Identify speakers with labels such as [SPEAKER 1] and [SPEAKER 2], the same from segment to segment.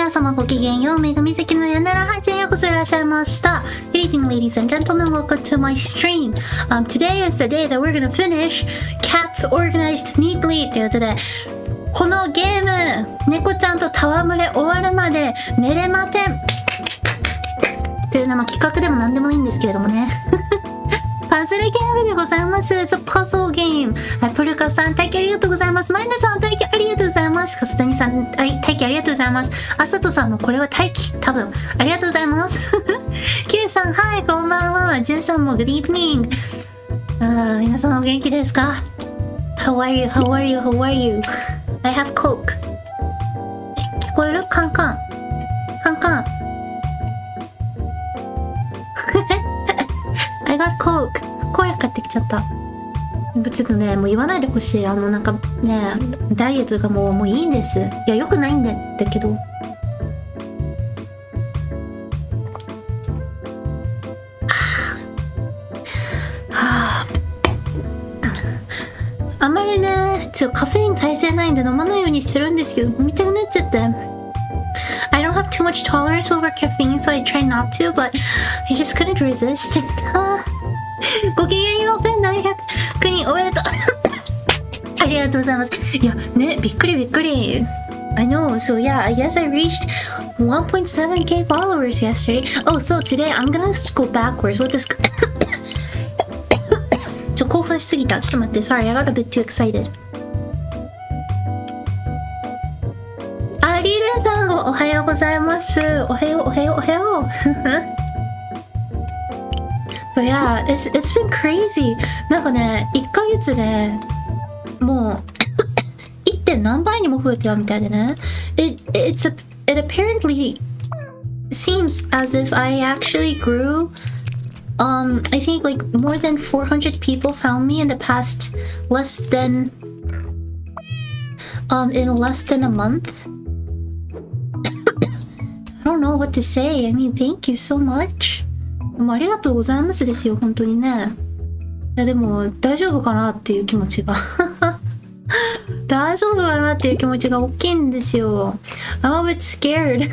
[SPEAKER 1] 皆様ごきげんよう、鳴杜水月のやなら配信へようこそいらっしゃいました。Good evening, ladies and gentlemen. Welcome to my stream. Today is the day that we're gonna finish Cats Organized Neatly ということで、このゲーム、猫ちゃんと戯れ終わるまで寝れませんっていうのの企画でも何でもいいんですけれどもね。パズルゲームでございます。It's a puzzle game. プルカさん、体験ありがとうございます。マイナさん、体験ありがとうございます。カスタニさん、体験ありがとうございます。あさとさんもこれは待機、多分。ありがとうございます。キュウさん、はい、こんばんは。ジュンさんも Good evening。皆さんお元気ですか？ How are you? How are you? How are you? I have Coke. 聞こえる？カンカン。カンカン。I got Coke. コーラ買ってきちゃった。ちょっとね、もう言わないでほしい。なんかね、ダイエットとかもういいんです。いや、良くないんだけど。あんまりね、カフェイン耐性ないんで飲まないようにしてるんですけど、飲みたくなっちゃって。I don't have too much tolerance over caffeine, so I try not to, but I just couldn't resist. ごきげんよう、1700人おめでとう。ありがとうございます。いや、ね、びっくりびっくり。I know, so yeah, I guess I reached 1.7k followers yesterday. Oh, so today I'm gonna go backwards. What this? 興奮しすぎた。ちょっと待って、sorry, I got a bit too excited. リーダーさん、おはようございます。おはよう、おはよう、おはよう。But yeah, it's been crazy. なんかね、1ヶ月でもう 1. 何倍にも増えてたみたいでね。It apparently seems as if I actually grew. I think like more than 400 people found me in the past in less than a month.I don't know what to say. I mean, thank you so much. ありがとうございますですよ、本当にね。いや、でも、大丈夫かなっていう気持ちが。大丈夫かなっていう気持ちが大きいんですよ。I'm a bit scared.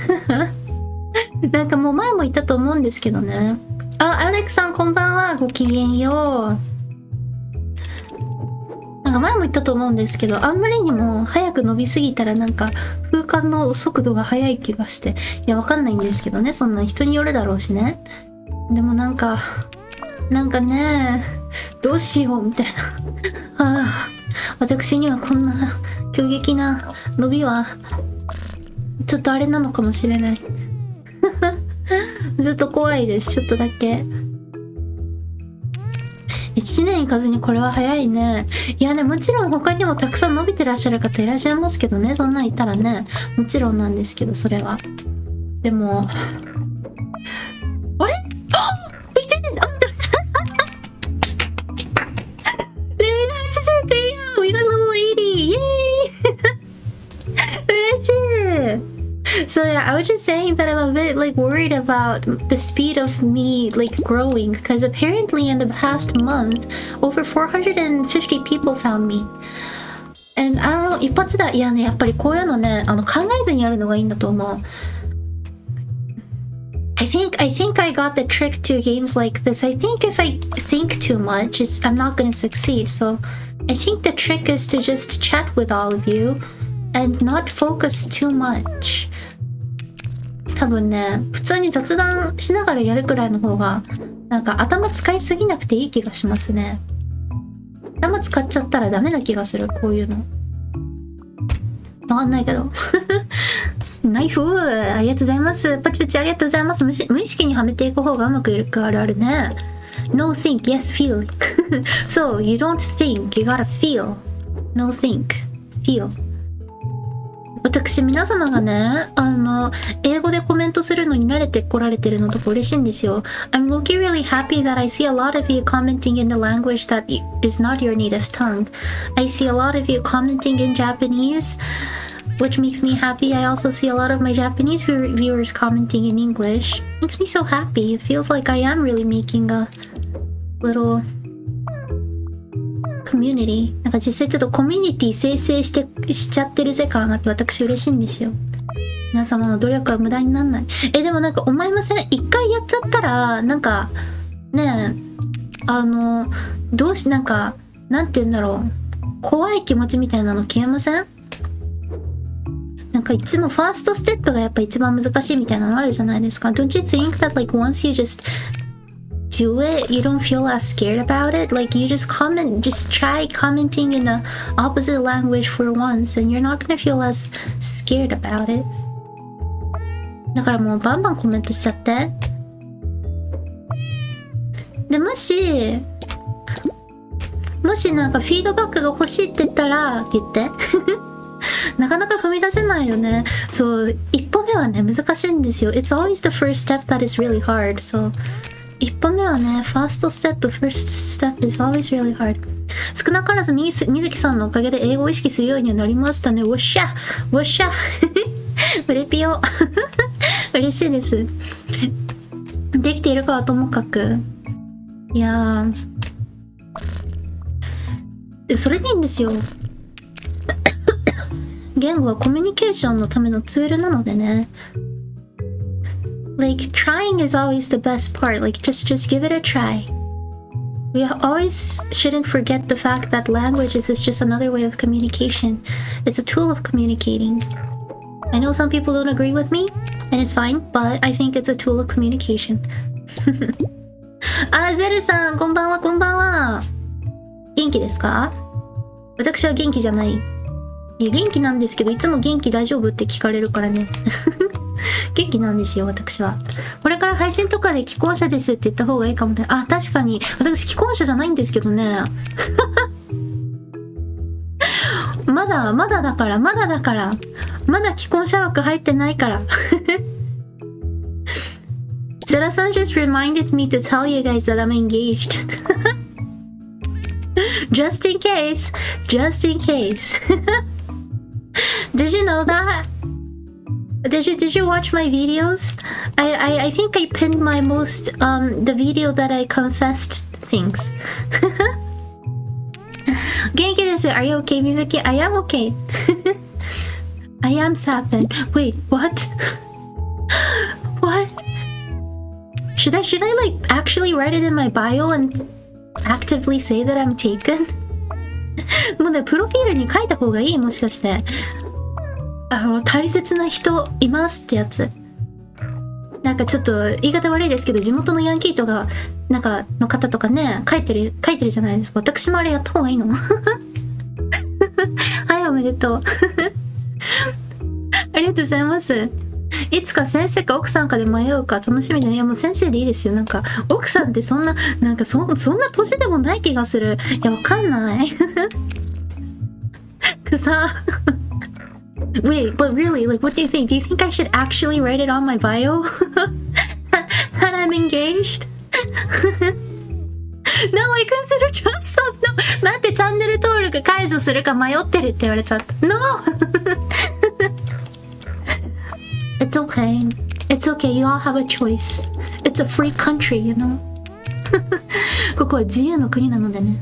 [SPEAKER 1] なんかもう前も言ったと思うんですけどね。アレックさん、こんばんは。ごきげんよう。なんか前も言ったと思うんですけど、あんまりにも早く伸びすぎたらなんか風化の速度が速い気がして、いやわかんないんですけどね、そんな人によるだろうしね。でもなんかね、どうしようみたいな。はあ、私にはこんな急激な伸びはちょっとあれなのかもしれない。ずっと怖いです、ちょっとだけ。1年いかずにこれは早いね。いやね、もちろん他にもたくさん伸びてらっしゃる方いらっしゃいますけどね。そんなんいたらね、もちろんなんですけど、それは。でも、あれ？見てね、レベル80 We got level 80! イエーイ嬉しい！So yeah, I was just saying that I'm a bit like worried about the speed of me like growing because apparently in the past month over 450 people found me. And I don't know, 一発だ。いやね、やっぱりこういうのね、考えずにやるのがいいんだと思う。I think I got the trick to games like this. I think if I think too much, I'm not gonna succeed. So I think the trick is to just chat with all of you and not focus too much.多分ね、普通に雑談しながらやるくらいの方がなんか頭使いすぎなくていい気がしますね。頭使っちゃったらダメな気がする、こういうの。わかんないけど。ナイフありがとうございます。パチパチありがとうございます。無意識にはめていく方がうまくいくあるあるね。No think, yes feel. So, you don't think, you gotta feel. No think, feel.私、皆様がね、英語でコメントするのに慣れてこられてるのとか嬉しいんですよ。I'm looking really happy that I see a lot of you commenting in the language that is not your native tongue. I see a lot of you commenting in Japanese, which makes me happy. I also see a lot of my Japanese viewers commenting in English. Makes me so happy. It feels like I am really making a littleコミュニティ、なんか実際ちょっとコミュニティ生成しちゃってるぜ感があって私嬉しいんですよ。皆様の努力は無駄にならない。でもなんか思いません？一回やっちゃったら、なんか、ねえ、なんか、なんて言うんだろう。怖い気持ちみたいなの消えません？なんかいつもファーストステップがやっぱ一番難しいみたいなのあるじゃないですか。Don't you think that like once you just do it, you don't feel as scared about it? Like you just try commenting in the opposite language for once and you're not gonna feel as scared about it. だからもうバンバンコメントしちゃって。で、もしなんかフィードバックが欲しいって言ったら言って。なかなか踏み出せないよね。そう、一歩目はね、難しいんですよ。It's always the first step that is really hard. そう、一歩目はね、first step is always really hard. 少なからず水木さんのおかげで英語を意識するようにはなりましたね。わっしゃうれぴよ嬉しいです。できているかはともかく。いやー。でもそれでいいんですよ。言語はコミュニケーションのためのツールなのでね。Like, trying is always the best part. Like, just give it a try. We always shouldn't forget the fact that languages is just another way of communication. It's a tool of communicating. I know some people don't agree with me, and it's fine, but I think it's a tool of communication. ゼルさん、こんばんは、こんばんは。元気ですか？私は元気じゃない。いや、元気なんですけど、いつも元気大丈夫って聞かれるからね。元気なんですよ、私は。これから配信とかで既婚者ですって言った方がいいかもね。あ、確かに。私既婚者じゃないんですけどね。まだだから。まだ既婚者枠入ってないから。ゼラさん just reminded me to tell you guys that I'm engaged. Just in case. Did you know that? Did you watch my videos? I think I pinned my the video that I confessed things. 元気です。Are you okay, Mizuki? I am okay. I am sad then. Wait, what? What? Should I like actually write it in my bio and actively say that I'm taken? もうね、プロフィールに書いた方がいい？もしかして。大切な人いますってやつ。なんかちょっと言い方悪いですけど、地元のヤンキーとか、なんかの方とかね、書いてるじゃないですか。私もあれやった方がいいの？はい、おめでとう。ありがとうございます。いつか先生か奥さんかで迷うか楽しみだね。いや、もう先生でいいですよ。なんか、奥さんってそんな年でもない気がする。いや、わかんない。Wait, but really, like, what do you think? Do you think I should actually write it on my bio? That I'm engaged? No, I consider Johnson. No, 待って、チャンネル登録解除するか迷ってるって言われちゃった。No! It's okay. It's okay. You all have a choice. It's a free country, you know? ここは自由の国なのでね。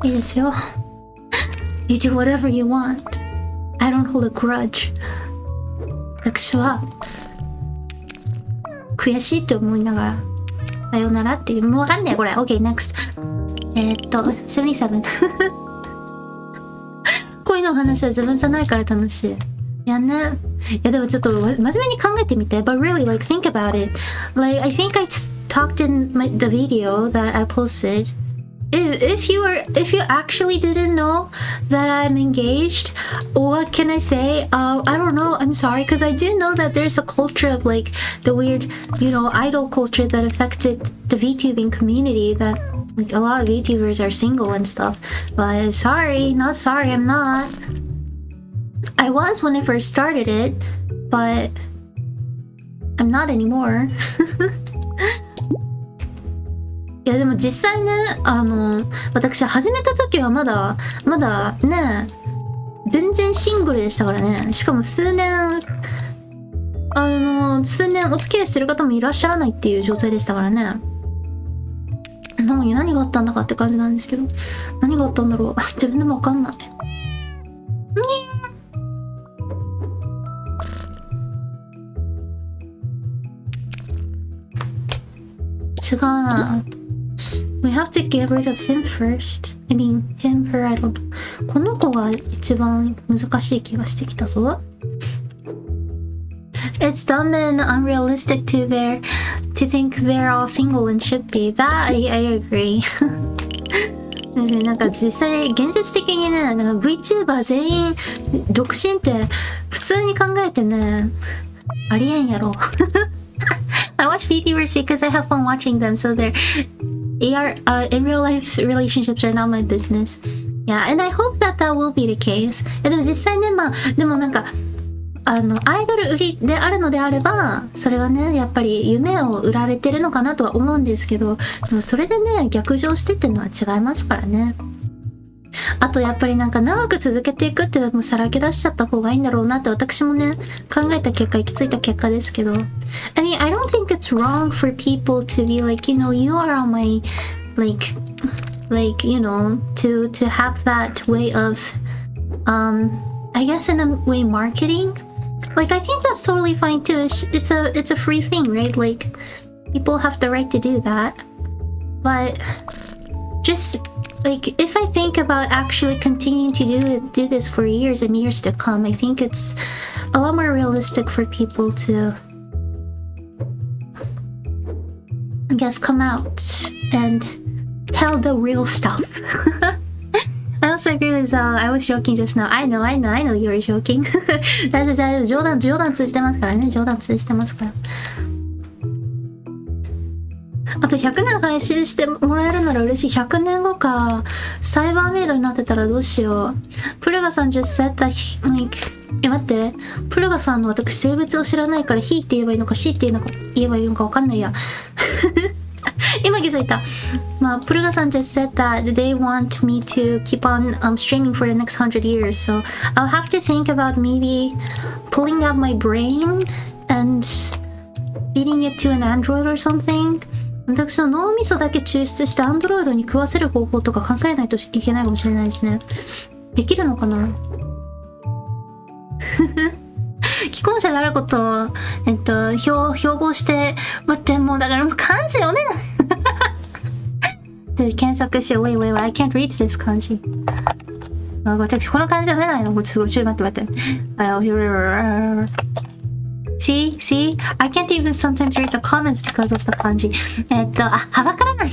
[SPEAKER 1] いいですよ。You do whatever you want.I don't hold a grudge. 私は悔しいと思いながらさよならっていう、もうわかんないこれ。 OK, next. 77. 恋の話は自分じゃないから楽しい。いやね。いやでもちょっと真面目に考えてみて。But really, like, think about it. Like, I think I just talked in the video that I posted.If you actually didn't know that I'm engaged, what can I say? I don't know. I'm sorry, because I do know that there's a culture of like the weird, idol culture that affected the VTubing community. That like a lot of VTubers are single and stuff. But sorry, not sorry. I'm not. I was when I first started it, but I'm not anymore. いやでも実際ね、私始めた時はまだね、全然シングルでしたからね。しかも数年お付き合いしてる方もいらっしゃらないっていう状態でしたからね。なのに何があったんだかって感じなんですけど、何があったんだろう。自分でもわかんない。違うな。We have to get rid of him first. I mean, him, her, I don't know. この子が一番難しい気がしてきたぞ。It's dumb and unrealistic to think they're all single and should be. That I agree. なんか実際現実的にね、なんか VTuber 全員独身って普通に考えてね、ありえんやろ。I watch VTubers because I have fun watching them, so they're in real life relationships are not my business. Yeah, and I hope that will be the case. でも実際ね、まあでもなんかアイドル売りであるのであれば、それはねやっぱり夢を売られてるのかなとは思うんですけど、でもそれでね逆上してっていうのは違いますからね。あとやっぱりなんか長く続けていくっていうのもさらけ出しちゃった方がいいんだろうなって私もね考えた結果行き着いた結果ですけど、 I mean I don't think it's wrong for people to be like, you know, you are on my like you know, to have that way of I guess in a way marketing. Like I think that's totally fine too. It's a free thing, right? Like people have the right to do that. But just like if I think about actually continuing to do this for years and years to come, I think it's a lot more realistic for people to, I guess, come out and tell the real stuff. I also agree with I was joking just now. I know you were joking. 大丈夫冗談通じてますからね。冗談通じてますから。あと100年配信してもらえるなら嬉しい。100年後かサイバーメイドになってたらどうしよう。プルガさん just said that like 待って、プルガさんの私性別を知らないから he って言えばいいのか she って言えばいいのか分かんないや。今気づいた。まあ、プルガさん just said that they want me to keep on streaming for the next 100 years. So I'll have to think about maybe pulling out my brain and feeding it to an android or something. 私の脳みそだけ抽出してアンドロイドに食わせる方法とか考えないといけないかもしれないですね。できるのかな。既婚者であることを、標榜して、待って、もうだからもう漢字読めない。検索しよう。wait, I can't read this 漢字。私、この漢字読めないの。ちょっと待って。See? I can't even sometimes read the comments because of the 漢字。はばからない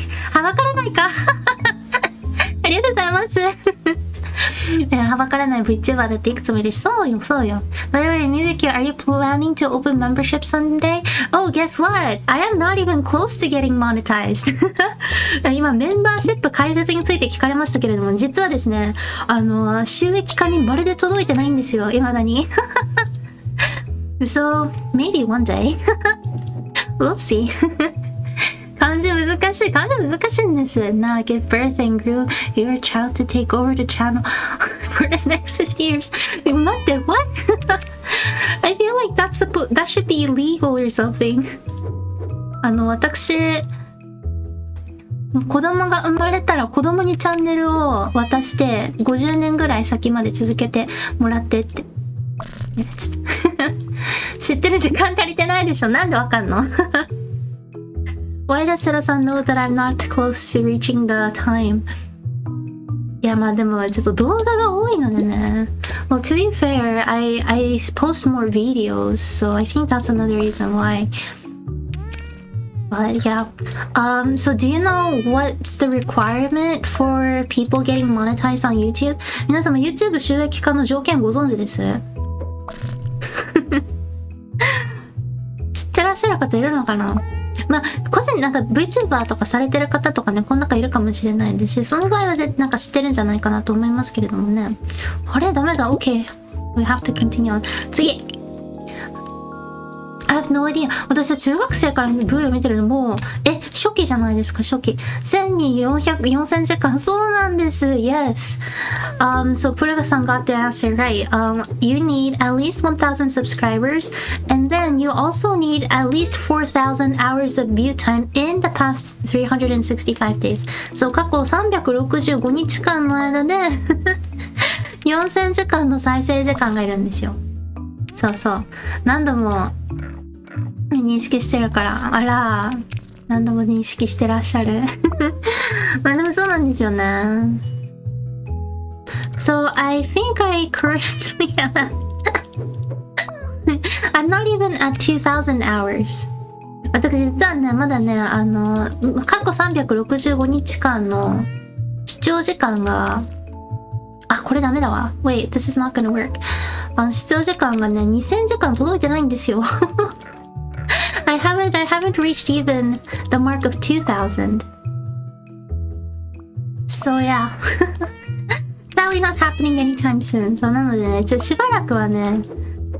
[SPEAKER 1] か。ありがとうございます。はばからない VTuber だっていくつもいるし、そうよ。By the way, Mizuki, are you planning to open membership someday? Oh, guess what? I am not even close to getting monetized. 今、メンバーシップ開設について聞かれましたけれども、実はですね、収益化にまるで届いてないんですよ、未だに。So, maybe one day. We'll see. 漢字難しいんです。Now give birth and grew your child to take over the channel for the next 50 years. 待って、what? I feel like that should be illegal or something. 私、子供が生まれたら子供にチャンネルを渡して50年ぐらい先まで続けてもらってって。知ってる時間足りてないでしょ。なんでわかんの？Why does Sera-san know that I'm not close to reaching the time? いや、まあでもちょっと動画が多いのでね。Well, to be fair, I post more videos, so I think that's another reason why. But yeah. So do you know what's the requirement for people getting monetized on YouTube? 皆様 YouTube 収益化の条件ご存知です？知ってらっしゃる方いるのかな？まあ、個人なんか VTuber とかされてる方とかね、この中いるかもしれないですし、その場合はなんか知ってるんじゃないかなと思いますけれどもね。あれダメだ。OK. We have to continue on. 次。I have no idea. 私は中学生から V を見てるのもう、初期じゃないですか、初期。1000人4000時間。そうなんです。Yes. So Purga san got the answer right. You need at least 1,000 subscribers, and then you also need at least 4,000 hours of view time in the past 365 days. So 過去365日間の間で4000時間の再生時間がいるんですよ。そう。何度も認識してるから。あら。何度も認識してらっしゃる。まあでもそうなんですよね。So I think I currently I'm not even at 2,000 hours. 私実はね、まだね、過去365日間の視聴時間が、これダメだわ。Wait, this is not gonna work. 視聴時間がね、2000時間届いてないんですよ。I haven't reached even the mark of 2,000. So yeah. Sadly not happening anytime soon. そうなのでね、しばらくはね、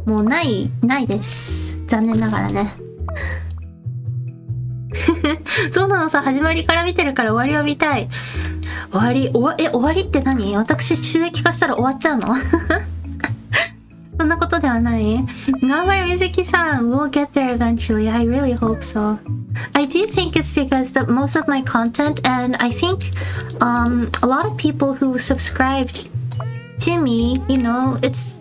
[SPEAKER 1] もうないです。残念ながらね。そうなのさ、始まりから見てるから終わりを見たい。終わりって何？私収益化したら終わっちゃうの？そんなことではない？頑張れ、Mizukiさん。We'll get there eventually. I really hope so. I do think it's because most of my content, and I think a lot of people who subscribed to me, you know, it's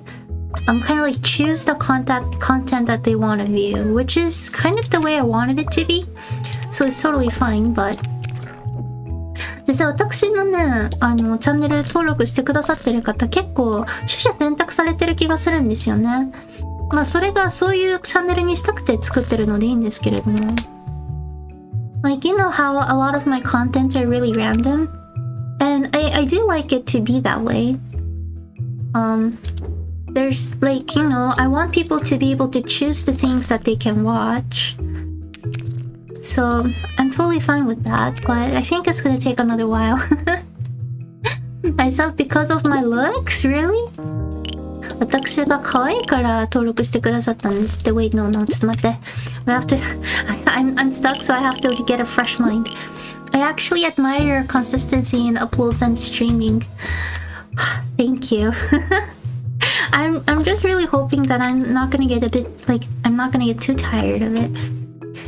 [SPEAKER 1] kind of like choose the content that they want to view, which is kind of the way I wanted it to be. So it's totally fine, but 実際私のね、チャンネル登録してくださってる方結構取捨選択されてる気がするんですよね。まあそれがそういうチャンネルにしたくて作ってるのでいいんですけれども。Like, you know how a lot of my contents are really random? And I do like it to be that way. There's like, you know, I want people to be able to choose the things that they can watch. So I'm totally fine with that, but I think it's gonna take another while. Myself because of my looks? Really? 私が可愛いから登録してくださったんですって。Wait, no, ちょっと待って。I'm stuck, so I have to get a fresh mind. I actually admire your consistency in uploads and streaming. Thank you. I'm just really hoping that I'm not gonna get too tired of it.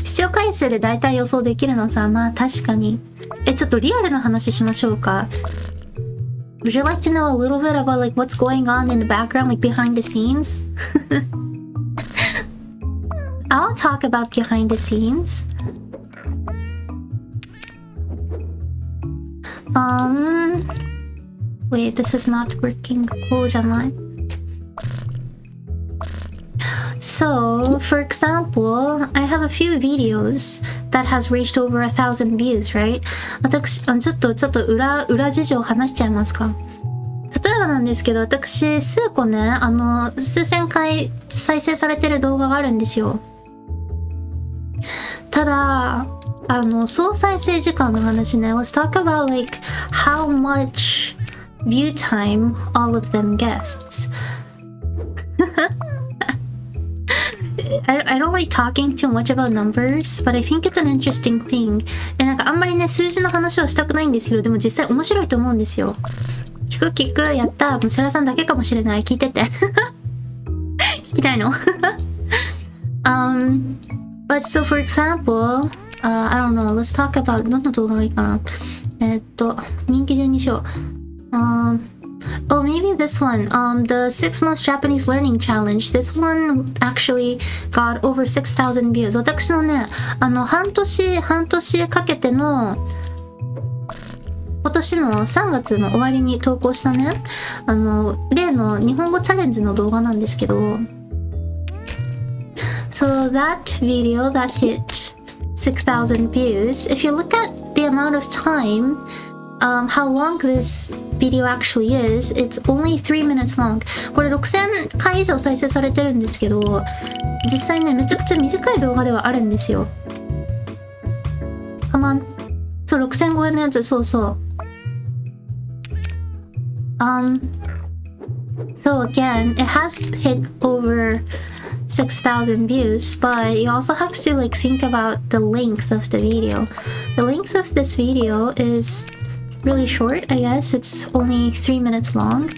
[SPEAKER 1] 視聴回数で大体予想できるのさ、まあ確かに。ちょっとリアルな話しましょうか。Would you like to know a little bit about like what's going on in the background, like behind the scenes? I'll talk about behind the scenes. Wait, this is not working. こうじゃない。So, for example, I have a few videos that has reached over 1,000 views, right? 私、ちょっと裏事情話しちゃいますか。例えばなんですけど、私、数個ね、数千回再生されてる動画があるんですよ。ただ、総再生時間の話ね。Let's talk about like how much view time all of them gets. I don't like talking too much about numbers, but I think it's an interesting thing. なんかあんまりね、数字の話はしたくないんですけど、でも実際面白いと思うんですよ。聞く、やった。もうセラさんだけかもしれない。聞いてて。聞きたいのBut so for example, I don't know, let's talk about どんな動画がいいかな。人気順にしよう。Oh, maybe this one. The 6 months Japanese learning challenge. This one actually got over 6,000 views. 私のね、半年かけての、今年の3月の終わりに投稿したね、例の日本語チャレンジの動画なんですけど、So that video that hit 6,000 views, if you look at the amount of time,how long this video actually is, it's only 3 minutes long. これ6000回以上再生されてるんですけど、実際ね、めちゃくちゃ短い動画ではあるんですよ。Come on. そう、6500円のやつ、そうそう。So again, it has hit over 6,000 views, but you also have to like think about the length of the video. The length of this video is really short, I guess. It's only 3 minutes long.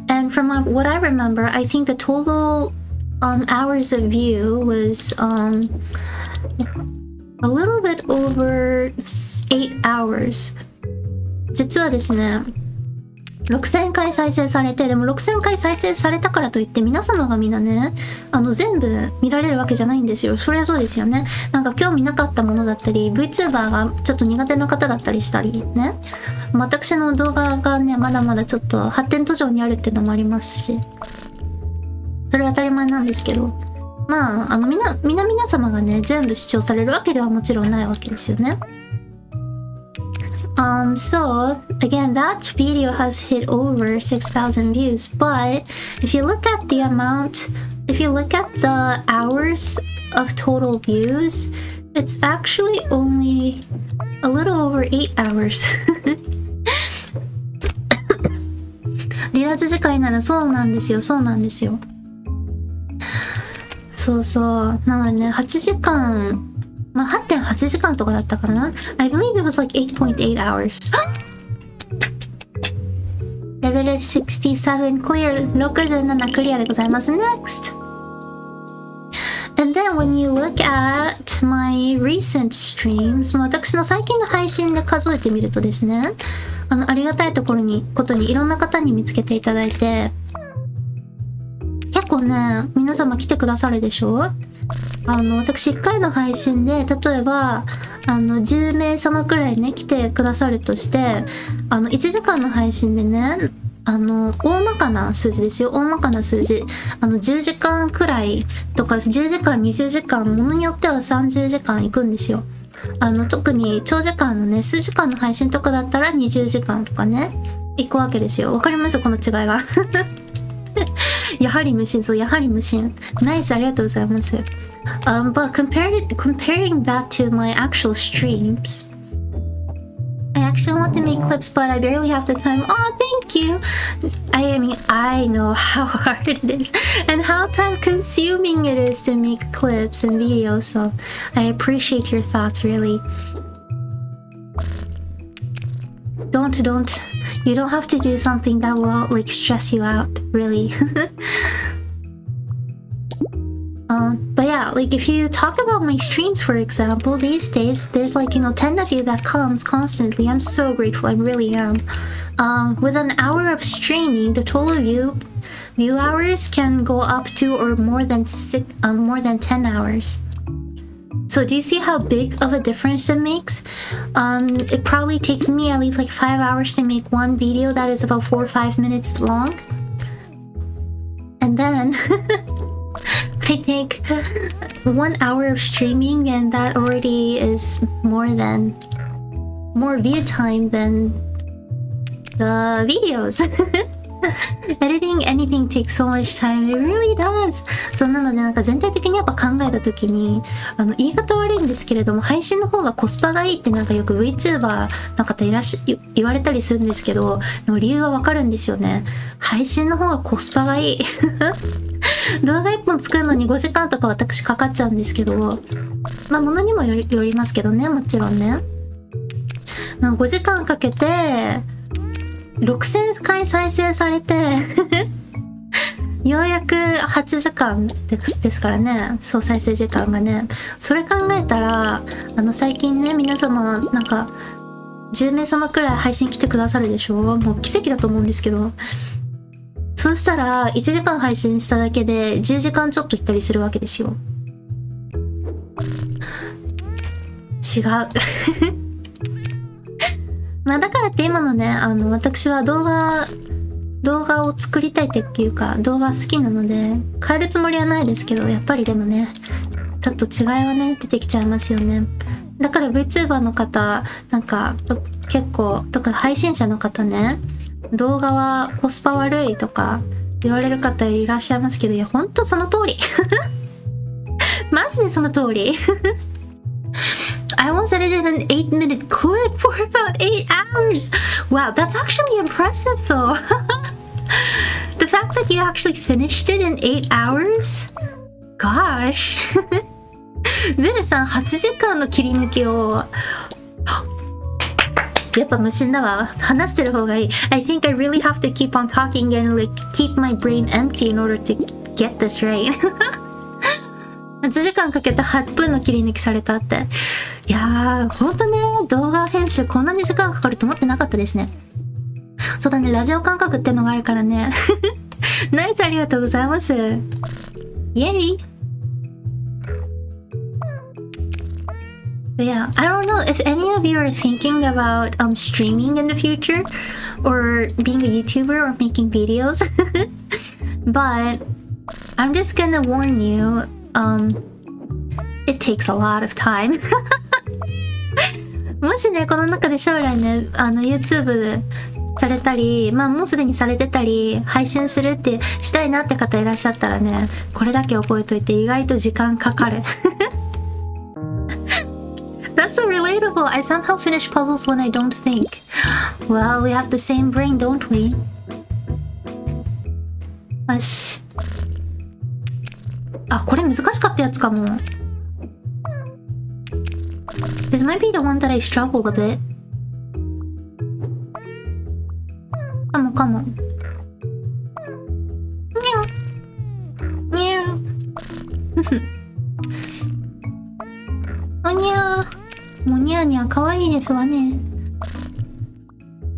[SPEAKER 1] And from what I remember, I think the total hours of view was a little bit over 8 hours. 実はですね、6000回再生されて、でも6000回再生されたからといって皆様がみんなね、全部見られるわけじゃないんですよ。そりゃそうですよね。なんか興味なかったものだったり、VTuber がちょっと苦手な方だったりしたりね。私の動画がね、まだまだちょっと発展途上にあるっていうのもありますし、それは当たり前なんですけど、まあ、皆様がね、全部視聴されるわけではもちろんないわけですよね。So again, that video has hit over 6,000 views, but if you look at the hours of total views, it's actually only a little over 8 hours. 離脱時間ならそうなんですよ。そうなんですよ。そうそう。なのでね、8時間、まあ、8.8 時間とかだったかな。I believe it was like 8.8 hours. Level 67 clear. 67クリアでございます。Next! And then when you look at my recent streams, 私の最近の配信で数えてみるとですね、ありがたいことにいろんな方に見つけていただいて、結構ね、皆様来てくださるでしょ？私1回の配信で、例えば、10名様くらいね、来てくださるとして、1時間の配信でね、大まかな数字ですよ。大まかな数字。10時間くらいとか、10時間、20時間、ものによっては30時間行くんですよ。特に長時間のね、数時間の配信とかだったら20時間とかね、行くわけですよ。わかりますこの違いが。やはり無心、そう、やはり無心。ナイス、ありがとうございます。But comparing that to my actual streams, I actually want to make clips, but I barely have the time. Oh, thank you. I mean, I know how hard it is and how time-consuming it is to make clips and videos, so I appreciate your thoughts, really. You don't have to do something that will, like, stress you out, really. But yeah, like if you talk about my streams, for example, these days there's like 10 of you that comes constantly. I'm so grateful, I really am. With an hour of streaming, the total view hours can go up to or more than 10 hours. So do you see how big of a difference it makes? It probably takes me at least like 5 hours to make one video that is about 4 or 5 minutes long. And then I think 1 hour of streaming, and that already is more view time than the videos. Editing anything takes so much time. It really does. そうなのでなんか全体的にやっぱ考えた時に言い方悪いんですけれども、配信の方がコスパがいいってなんかよく VTuber の方言われたりするんですけど、でも理由はわかるんですよね。配信の方がコスパがいい。動画1本作るのに5時間とか私かかっちゃうんですけど、まあ物にもよりますけどね、もちろんね。5時間かけて6000回再生されてようやく8時間ですからね。そう、再生時間がね。それ考えたら最近ね、皆様なんか10名様くらい配信来てくださるでしょ。もう奇跡だと思うんですけど、そうしたら1時間配信しただけで10時間ちょっといったりするわけですよ。違う。まあだからって今のね、私は動画を作りたいっていうか、動画好きなので変えるつもりはないですけど、やっぱりでもね、ちょっと違いはね出てきちゃいますよね。だから VTuber の方なんか結構とか配信者の方ね、動画はコスパ悪いとか言われる方いらっしゃいますけど、いやほんとその通り。マジでその通り。I once edited an 8-minute clip for about 8 hours. Wow, that's actually impressive though. The fact that you actually finished it in 8 hours? Gosh. ゼルさん8時間の切り抜きをやっぱ無心だわ。話してる方がいい。I think I really have to keep on talking and like keep my brain empty in order to get this right. 8時間かけて8分の切り抜きされたって。いやー、ほんとね、動画編集こんなに時間かかると思ってなかったですね。そうだね、ラジオ感覚ってのがあるからね。ナイス、ありがとうございます。イェイ。But yeah, I don't know if any of you are thinking about streaming in the future or being a YouTuber or making videos. But I'm just gonna warn you, it takes a lot of time. もしね、この中で将来ね、YouTube されたり、まあもうすでにされてたり、配信するってしたいなって方いらっしゃったらね、これだけ覚えといて意外と時間かかる。That's so relatable. I somehow finish puzzles when I don't think. Well, we have the same brain, don't we? よし。あ、これ難しかったやつかも。This might be the one that I struggled a bit. かも。にゃん。おにゃー。もうにゃーにゃーかわいいですわね。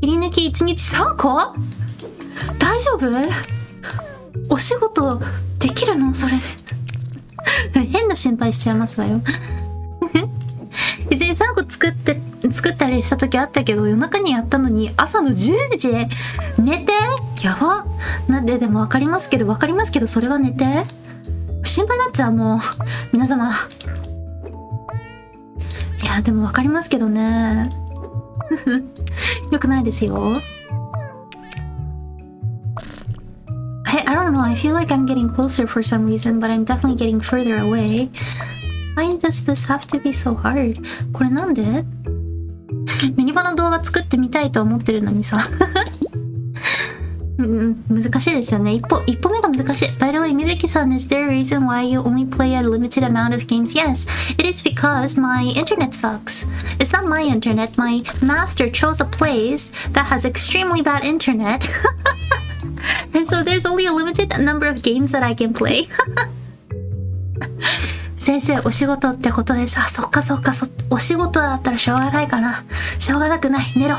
[SPEAKER 1] 切り抜き1日3個？大丈夫？お仕事できるの？それで。変な心配しちゃいますわよ。別に3個作ったりした時あったけど、夜中にやったのに朝の10時寝て？やば。なんで、でもわかりますけど、それは寝て？心配になっちゃう、もう。皆様。いや、でもわかりますけどね。よくないですよ。I don't know, I feel like I'm getting closer for some reason, but I'm definitely getting further away. Why does this have to be so hard? これなんで？ミニバの動画作ってみたいと思ってるのにさ。難しいですよね。一歩目が難しい。By the way, Mizuki-san, is there a reason why you only play a limited amount of games? Yes, it is because my internet sucks. It's not my internet. My master chose a place that has extremely bad internet. And so there's only a limited number of games that I can play. 先生、お仕事ってことでさ、そっか、お仕事だったらしょうがないかな。しょうがなくない。寝ろ。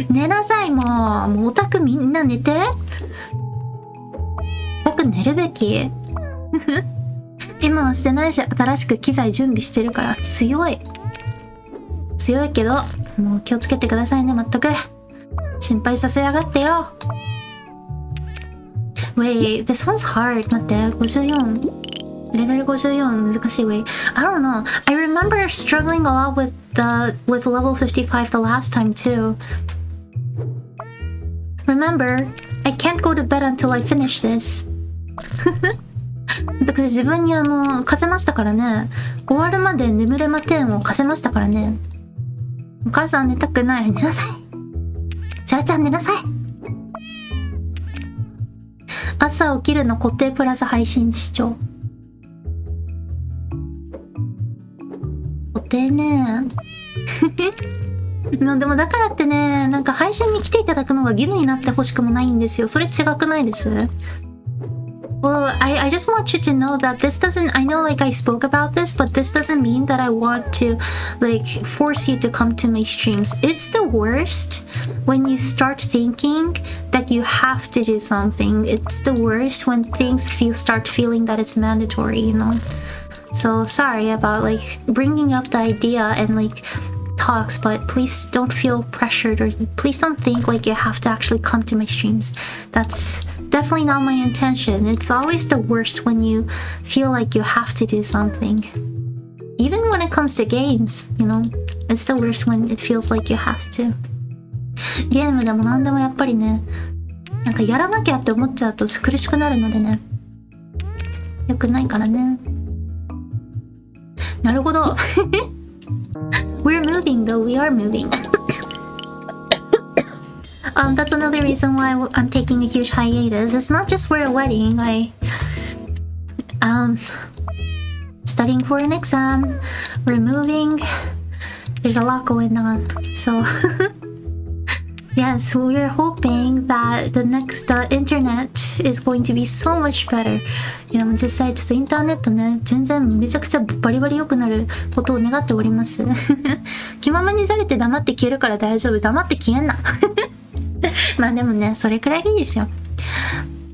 [SPEAKER 1] 寝なさい、もうオタクみんな寝て。オタク寝るべき。今はしてないし、新しく機材準備してるから強いけど、もう気をつけてくださいね、まったく。心配させやがってよ。Wait, this one's hard. 待って、54。レベル54難しい。Wait, I don't know. I remember struggling a lot with level 55 the last time too. Remember, I can't go to bed until I finish this. 私自分に課せましたからね。終わるまで眠れま10を課せましたからね。お母さん寝たくない。寝なさい。シャラちゃん寝なさい。朝起きるの固定プラス配信視聴。固定ね。でもだからってね、なんか配信に来ていただくのが義務になってほしくもないんですよ。それ違くないです？ Well, I just want you to know that this doesn't, I know like I spoke about this, but this doesn't mean that I want to like force you to come to my streams. It's the worst when you start thinking that you have to do something. It's the worst when things start feeling that it's mandatory, you know? So sorry about like bringing up the idea and like talks, but please don't feel pressured or please don't think like you have to actually come to my streams. That's definitely not my intention. It's always the worst when you feel like you have to do something. Even when it comes to games, you know, it's the worst when it feels like you have to. ゲームでも何でもやっぱりね、なんかやらなきゃって思っちゃうと苦しくなるのでね。よくないからね。なるほど。We're moving though, we are moving. That's another reason why I'm taking a huge hiatus. It's not just for a wedding. Studying for an exam. We're moving. There's a lot going on. So, yes, we're hoping that the internet is going to be so much better. いや、実際ちょっとインターネットね、全然めちゃくちゃバリバリ良くなることを願っております。気ままにざれて黙って消えるから大丈夫。黙って消えんな。まあでもね、それくらいでいいですよ。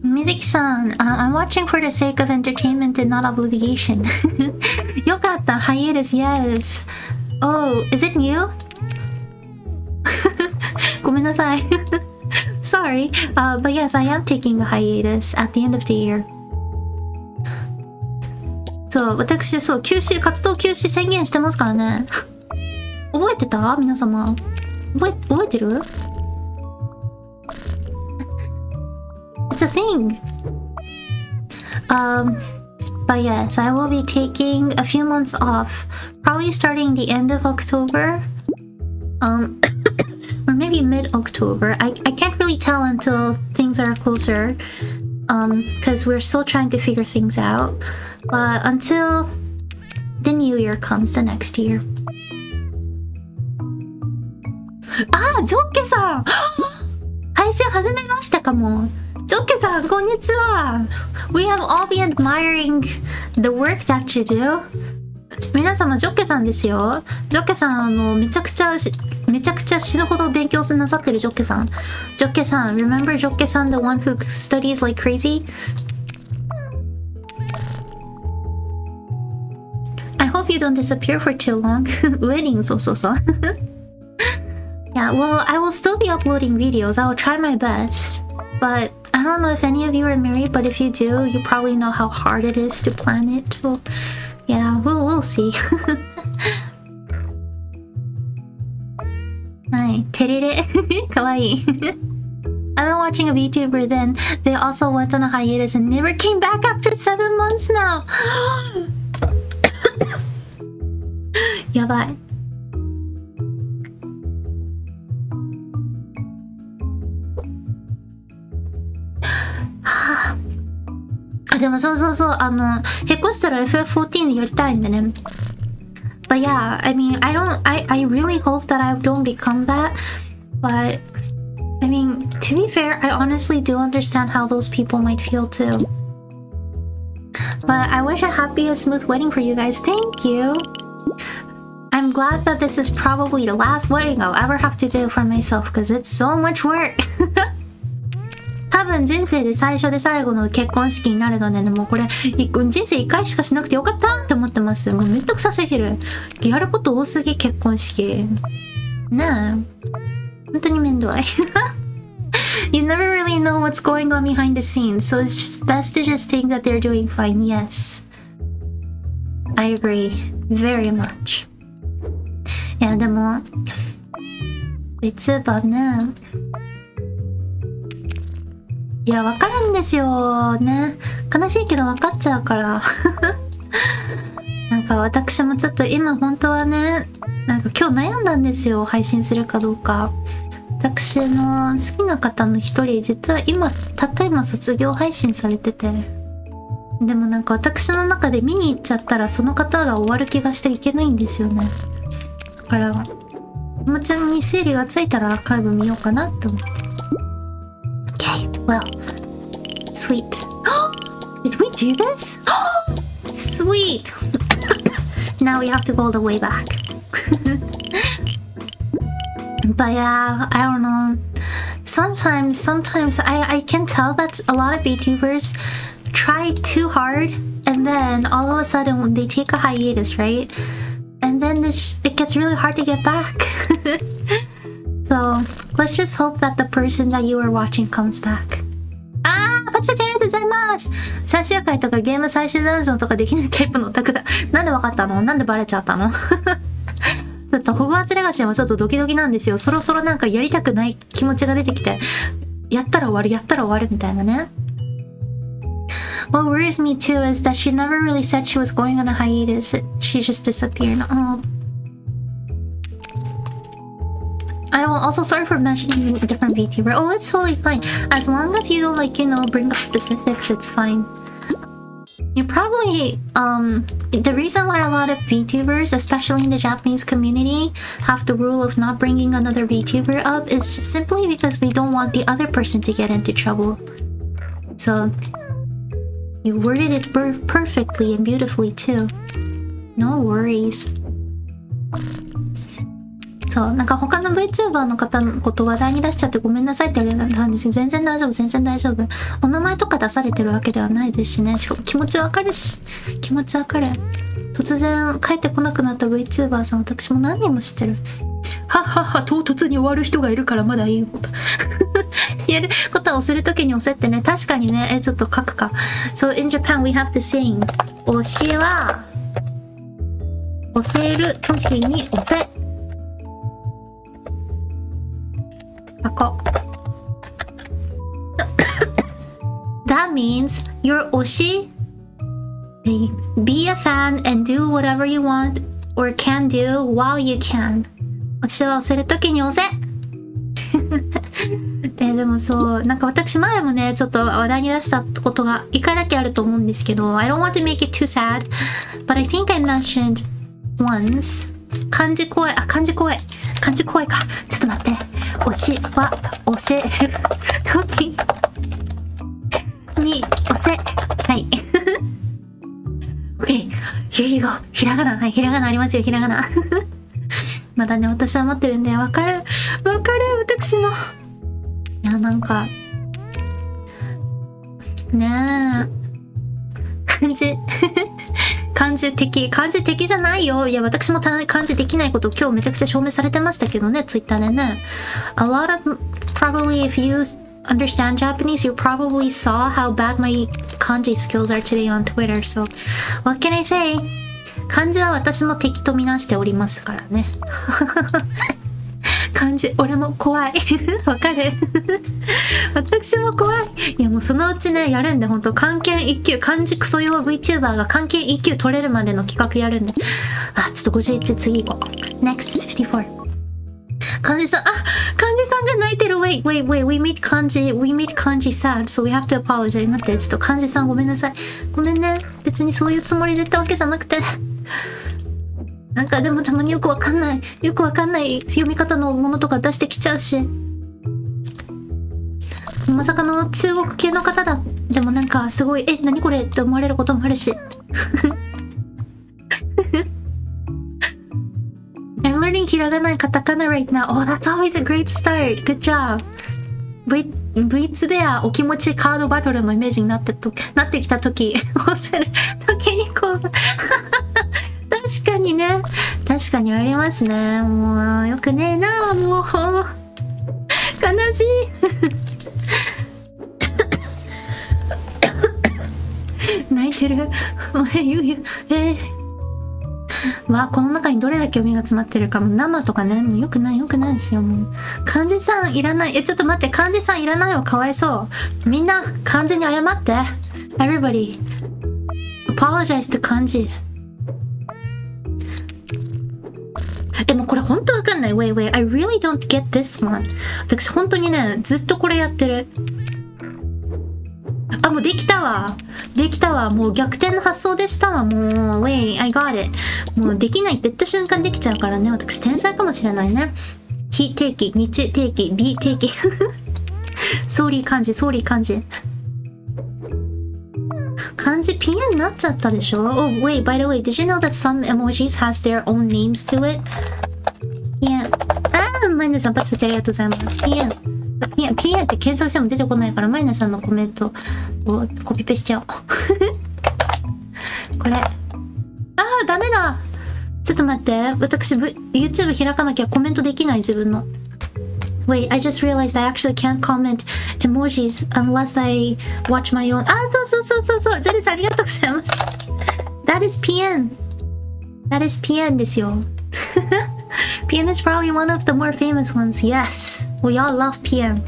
[SPEAKER 1] Mizuki san, I'm watching for the sake of entertainment and not obligation. よかった、hiatus, yes. Oh, is it new? ごめんなさい。Sorry, but yes, I am taking a hiatus at the end of the year. そう、私、そう、活動休止宣言してますからね。覚えてた？皆様。覚えてる？ It's a thing. But yes, I will be taking a few months off. Probably starting the end of October. Or maybe mid-October. I can't really tell until things are closer. Because we're still trying to figure things out. But until the new year comes, the next year. ジョッケさん配信始めましたかも。ジョッケさん、こんにちは。We have all been admiring the work that you do. 皆様、ジョッケさんですよ。ジョッケさん、めちゃくちゃ死ぬほど勉強なさってるジョッケさん。ジョッケさん、remember ジョッケさん the one who studies like crazy? I hope you don't disappear for too long. Wedding, そう。Yeah, well, I will still be uploading videos. I will try my best. But I don't know if any of you are married, but if you do, you probably know how hard it is to plan it. So, yeah, we'll see. はい、テレレ。かわいい。I've been watching a VTuber then. They also went on a hiatus and never came back after 7 months now. やばい。でもそう。引っ越したら FF14 でやりたいんでね。But yeah, I mean, I really hope that I don't become that. But, I mean, to be fair, I honestly do understand how those people might feel too. But I wish a happy and smooth wedding for you guys. Thank you. I'm glad that this is probably the last wedding I'll ever have to do for myself because it's so much work. 多分人生で最初で最後の結婚式になるので、ね、もうこれ人生1回しかしなくてよかったって思ってます。もうめんどくさすぎる。やること多すぎ結婚式。ねえ。本当にめんどい。You never really know what's going on behind the scenes, so it's just best to just think that they're doing fine. Yes. I agree. Very much. いやでも、Vtuberね。いや、わかるんですよね。悲しいけどわかっちゃうから。なんか私もちょっと今本当はね、なんか今日悩んだんですよ。配信するかどうか。私の好きな方の一人、実はたった今卒業配信されてて。でもなんか私の中で見に行っちゃったらその方が終わる気がしていけないんですよね。だから、気持ちに整理がついたらアーカイブ見ようかなって思って。Okay, well, sweet. Did we do this? Sweet! Now we have to go all the way back. But yeah, I don't know. Sometimes I can tell that a lot of VTubers try too hard and then all of a sudden when they take a hiatus, right? And then it gets really hard to get back. So let's just hope that the person that you are watching comes back. パチパチありがとうございます。最終回とかゲーム最終ダンジョンとかできないタイプのオタクだ。なんでわかったの？なんでバレちゃったの？ちょっとホグワーツレガシーもちょっとドキドキなんですよ。そろそろなんかやりたくない気持ちが出てきて、やったら終わるみたいなね。What worries me too is that she never really said she was going on a hiatus. She just disappeared. Oh. I will also sorry for mentioning a different VTuber. Oh, it's totally fine. As long as you don't bring up specifics, it's fine. You probably, the reason why a lot of VTubers, especially in the Japanese community, have the rule of not bringing another VTuber up is just simply because we don't want the other person to get into trouble. So, you worded it perfectly and beautifully too. No worries. そう、なんか他の VTuber の方のこと話題に出しちゃってごめんなさいって言われたんですけど、全然大丈夫、全然大丈夫。お名前とか出されてるわけではないですしね。気持ちわかるし、気持ちわかる。突然帰ってこなくなった VTuber さん、私も何人も知ってる。はっはっは、唐突に終わる人がいるからまだいいこと。やることをするときに押せってね、確かにね、ちょっと書くか。So in Japan we have the saying、押しは、押せるときに押せ。書こう。That means your 推し be a fan and do whatever you want or can do while you can。推しは押せるときに押せ。でもそう、なんか私前もね、ちょっと話題に出したことが一回だけあると思うんですけど、I don't want to make it too sad, but I think I mentioned once 漢字声か。ちょっと待って。推しは押せるときに押せ。はい。OK。here you go。ひらがな。はい、ひらがなありますよ、ひらがな。まだね、私は持ってるんで、わかる、私も。いや、なんか、ねえ、漢字的じゃないよ。いや、私も漢字できないこと今日めちゃくちゃ証明されてましたけどね、ツイッターでね。A lot of, probably if you understand Japanese, you probably saw how bad my kanji skills are today on Twitter, so what can I say? 漢字は私も敵とみなしておりますからね。漢字、俺も怖い。わかる？私も怖い。いや、もうそのうちね、やるんで、ほんと、漢検1級、漢字クソ用 VTuber が漢検1級取れるまでの企画やるんで。あ、ちょっと51、次行こう。Next, 54。漢字さんが泣いてる。Wait, we made 漢字 sad, so we have to apologize. 待って、ちょっと漢字さんごめんなさい。ごめんね。別にそういうつもりで言ったわけじゃなくて。なんかでもたまによくわかんない読み方のものとか出してきちゃうし。まさかの中国系の方だ。でもなんかすごい、何これって思われることもあるし。I'm learning ひらがなカタカナ right now. Oh, that's always a great start. Good job. Vtuber お気持ちカードバトルのイメージになってきたとき、押せるときにこう。確かにね。確かにありますね。もう、よくねえな。もう、悲しい。泣いてる。まあ、この中にどれだけ読みが詰まってるかも。生とかね。もうよくないですよ。もう。漢字さんいらない。ちょっと待って。漢字さんいらないわ。かわいそう。みんな、漢字に謝って。Everybody. Apologize to 漢字。もうこれ本当わかんない。Wait, I really don't get this one. 私本当にね、ずっとこれやってる。あ、もうできたわ。もう逆転の発想でしたわ。もう、Wait, I got it. もうできないって言った瞬間できちゃうからね。私天才かもしれないね。非定期、日定期、美定期。ソーリー漢字。漢字ピンになっちゃったでしょ？ Oh, wait, by the way, did you know that some emojis has their own names to it? ピエン。マイナさん、パチパチありがとうございます。ピエンって検索しても出てこないから、マイナさんのコメントをコピペしちゃおう。これ。ダメだ。ちょっと待って。私、YouTube 開かなきゃコメントできない自分の。Wait, I just realized I actually can't comment emojis unless I watch my own. そう。ゼルさんありがとうございます。That is PN ですよ。PN is probably one of the more famous ones. Yes, we all love PN.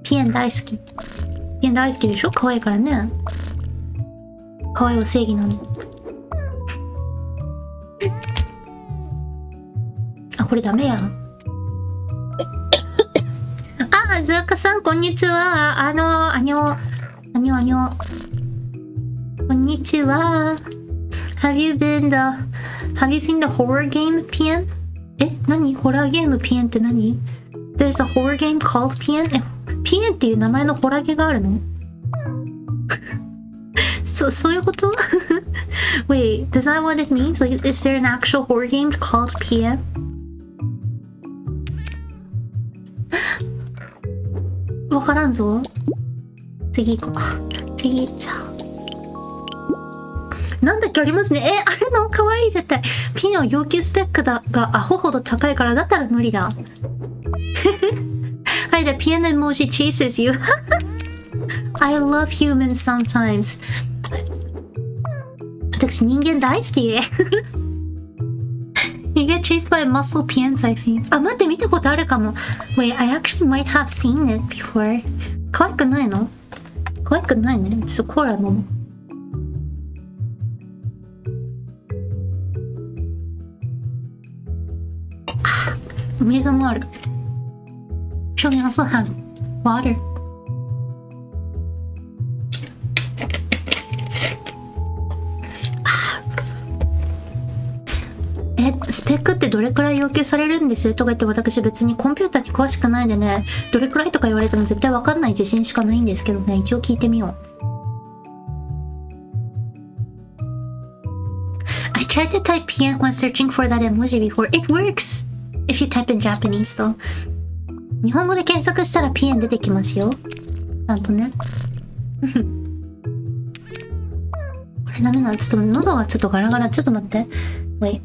[SPEAKER 1] PN 大好き。PN 大好きでしょ？可愛いからね。可愛いは正義なのに。これダメやん。ずーかさん、こんにちは。あにょ。こんにちは。Have you seen the horror game PN? 何ホラーゲーム PN って何？ There's a horror game called PN? PN っていう名前のホラゲがあるの？そういうこと？ Wait, is that what it means? Like, is there an actual horror game called PN? わからんぞ。次行こう。次行っちゃう。なんだっけありますね。あれのかわいい絶対。ピンを要求スペックがアホほど高いからだったら無理だ。はい、the piano emoji chases you. I love humans sometimes. 私人間大好き。You get chased by muscle pians, I think. あ、待って、見たことあるかも。Wait, I actually might have seen it before. 可愛くないの？可愛くないね。ちょっとコーラ飲む。水もある。Actually also have water. スペックってどれくらい要求されるんですとか言って、私別にコンピューターに詳しくないんでね、どれくらいとか言われても絶対わかんない自信しかないんですけどね、一応聞いてみよう。I tried to type PN when searching for that emoji before. It works! If you type in Japanese though. 日本語で検索したら PN 出てきますよ。なんとね。これダメなの？ちょっと喉がちょっとガラガラ。ちょっと待って。Wait.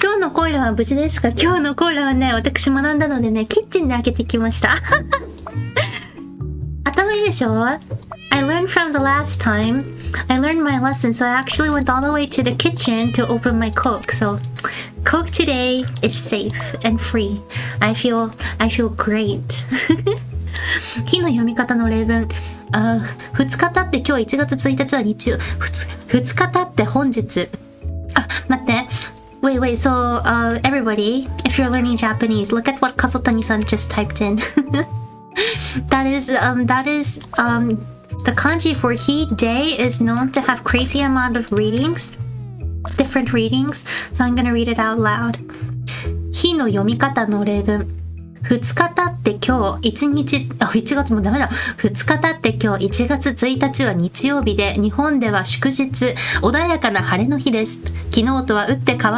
[SPEAKER 1] 今日のコーラは無事ですか？今日のコーラはね、私学んだのでね、キッチンで開けてきました。頭いいでしょ？ I learned from the last time. I learned my lesson, so I actually went all the way to the kitchen to open my Coke. So, Coke today is safe and free. I feel great. 日の読み方の例文。2日経って今日1月1日は日曜。2日経って本日。あ、待って。Wait, so, everybody, if you're learning Japanese, look at what Kasotani-san just typed in. that is, the kanji for he, day, is known to have crazy amount of readings, different readings, so I'm gonna read it out loud. 日の読み方の例文。2日経って今日1日、1月もダメだ。2日経って今日1月1日は日曜日で、日本では祝日、穏やかな晴れの日です。昨日とは打って変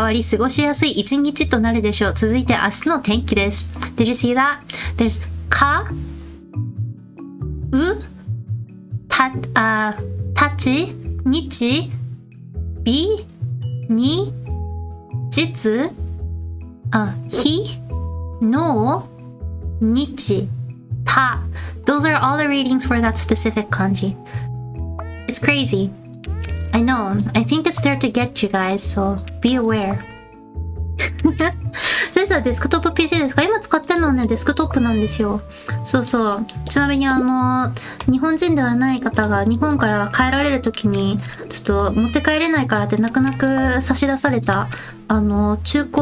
[SPEAKER 1] わり過ごしやすい1日となるでしょう。続いて明日の天気です。Did you see that? There's か、たち、日、日、日、日、の、日、た。Those are all the readings for that specific kanji. It's crazy. I know. I think it's there to get you guys, so be aware. 先生はデスクトップ PC ですか？今使ってるのはね、デスクトップなんですよ。そうそう。ちなみに日本人ではない方が日本から帰られる時に、ちょっと持って帰れないからって泣く泣く差し出された、中古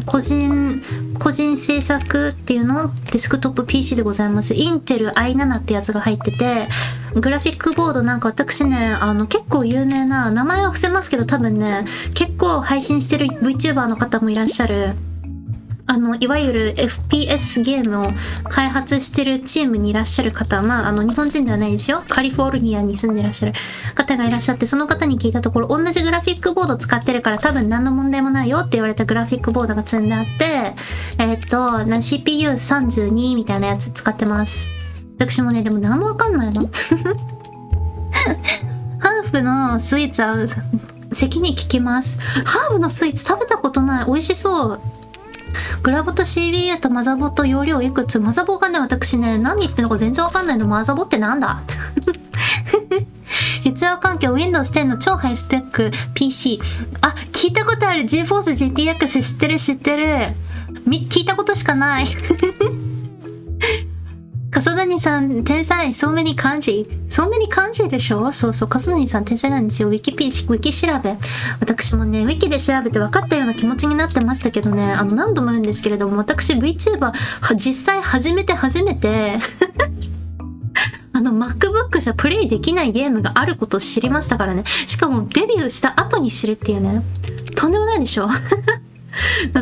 [SPEAKER 1] 個人制作っていうのデスクトップ PC でございます。インテル i7 ってやつが入ってて、グラフィックボードなんか私ね、結構有名な、名前は伏せますけど多分ね、結構配信してる Vtuber の方もいらっしゃる、いわゆる FPS ゲームを開発してるチームにいらっしゃる方、まあ、日本人ではないですよ。カリフォルニアに住んでらっしゃる方がいらっしゃって、その方に聞いたところ、同じグラフィックボード使ってるから多分何の問題もないよって言われたグラフィックボードが積んであって、CPU32 みたいなやつ使ってます。私もね、でも何もわかんないの。ハーフのスイーツは、席に聞きます。ハーフのスイーツ食べたことない。美味しそう。グラボと CBU とマザボと容量いくつ？マザボがね、私ね、何言ってんのか全然わかんないの。マザボってなんだ？必要環境 Windows 10の超ハイスペック PC。あ、聞いたことある。GeForce GTX 知ってる。聞いたことしかない。笠谷さん、天才、so many 漢字でしょ？そうそう、笠谷さん天才なんですよ。ウィキ調べ。私もね、ウィキで調べて分かったような気持ちになってましたけどね、何度も言うんですけれども、私 VTuber、実際初めて、MacBook じゃプレイできないゲームがあることを知りましたからね。しかもデビューした後に知るっていうね。とんでもないでしょ？な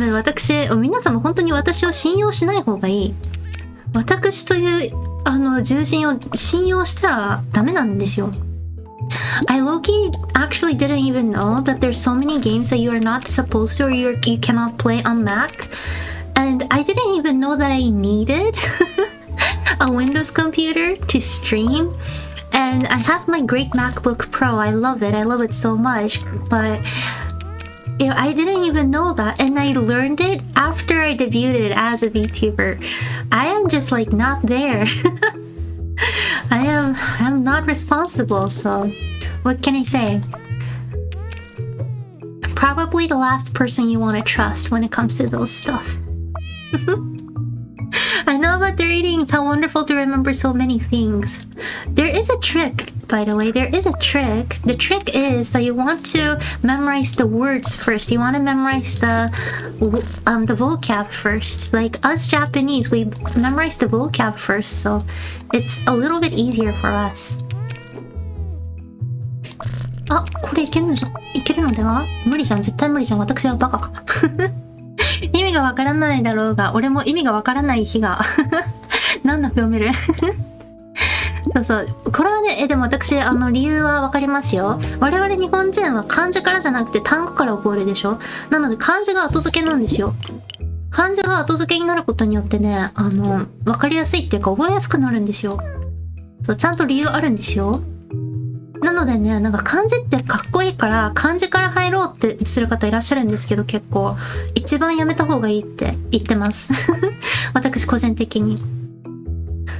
[SPEAKER 1] ので皆様本当に私を信用しない方がいい。私という獣人を信用したらダメなんですよ。I low-key actually didn't even know that there's so many games that you are not supposed to or you cannot play on Mac. And I didn't even know that I needed a Windows computer to stream. And I have my great MacBook Pro. I love it so much. But I didn't even know that. And I learned it after I debuted as a VTuber. I am just like not there. I'm not responsible, so what can I say? Probably the last person you want to trust when it comes to those stuff. I know about the readings, how wonderful to remember so many things. There is a trick, by the way, there is a trick. The trick is that you want to memorize the words first. You want to memorize the vocab first. Like us Japanese, we memorize the vocab first, so it's a little bit easier for us. あ、これいけるのでは？無理じゃん、絶対無理じゃん。私はバカか。意味がわからないだろうが、俺も意味がわからない日が難なく読める。そうそう。これはね、でも私、理由はわかりますよ。我々日本人は漢字からじゃなくて単語から覚えるでしょ。なので漢字が後付けなんですよ。漢字が後付けになることによってね、わかりやすいっていうか覚えやすくなるんですよ。そう、ちゃんと理由あるんですよ。なのでね、なんか漢字ってかっこいいから漢字から入ろうってする方いらっしゃるんですけど、結構一番やめた方がいいって言ってます私個人的に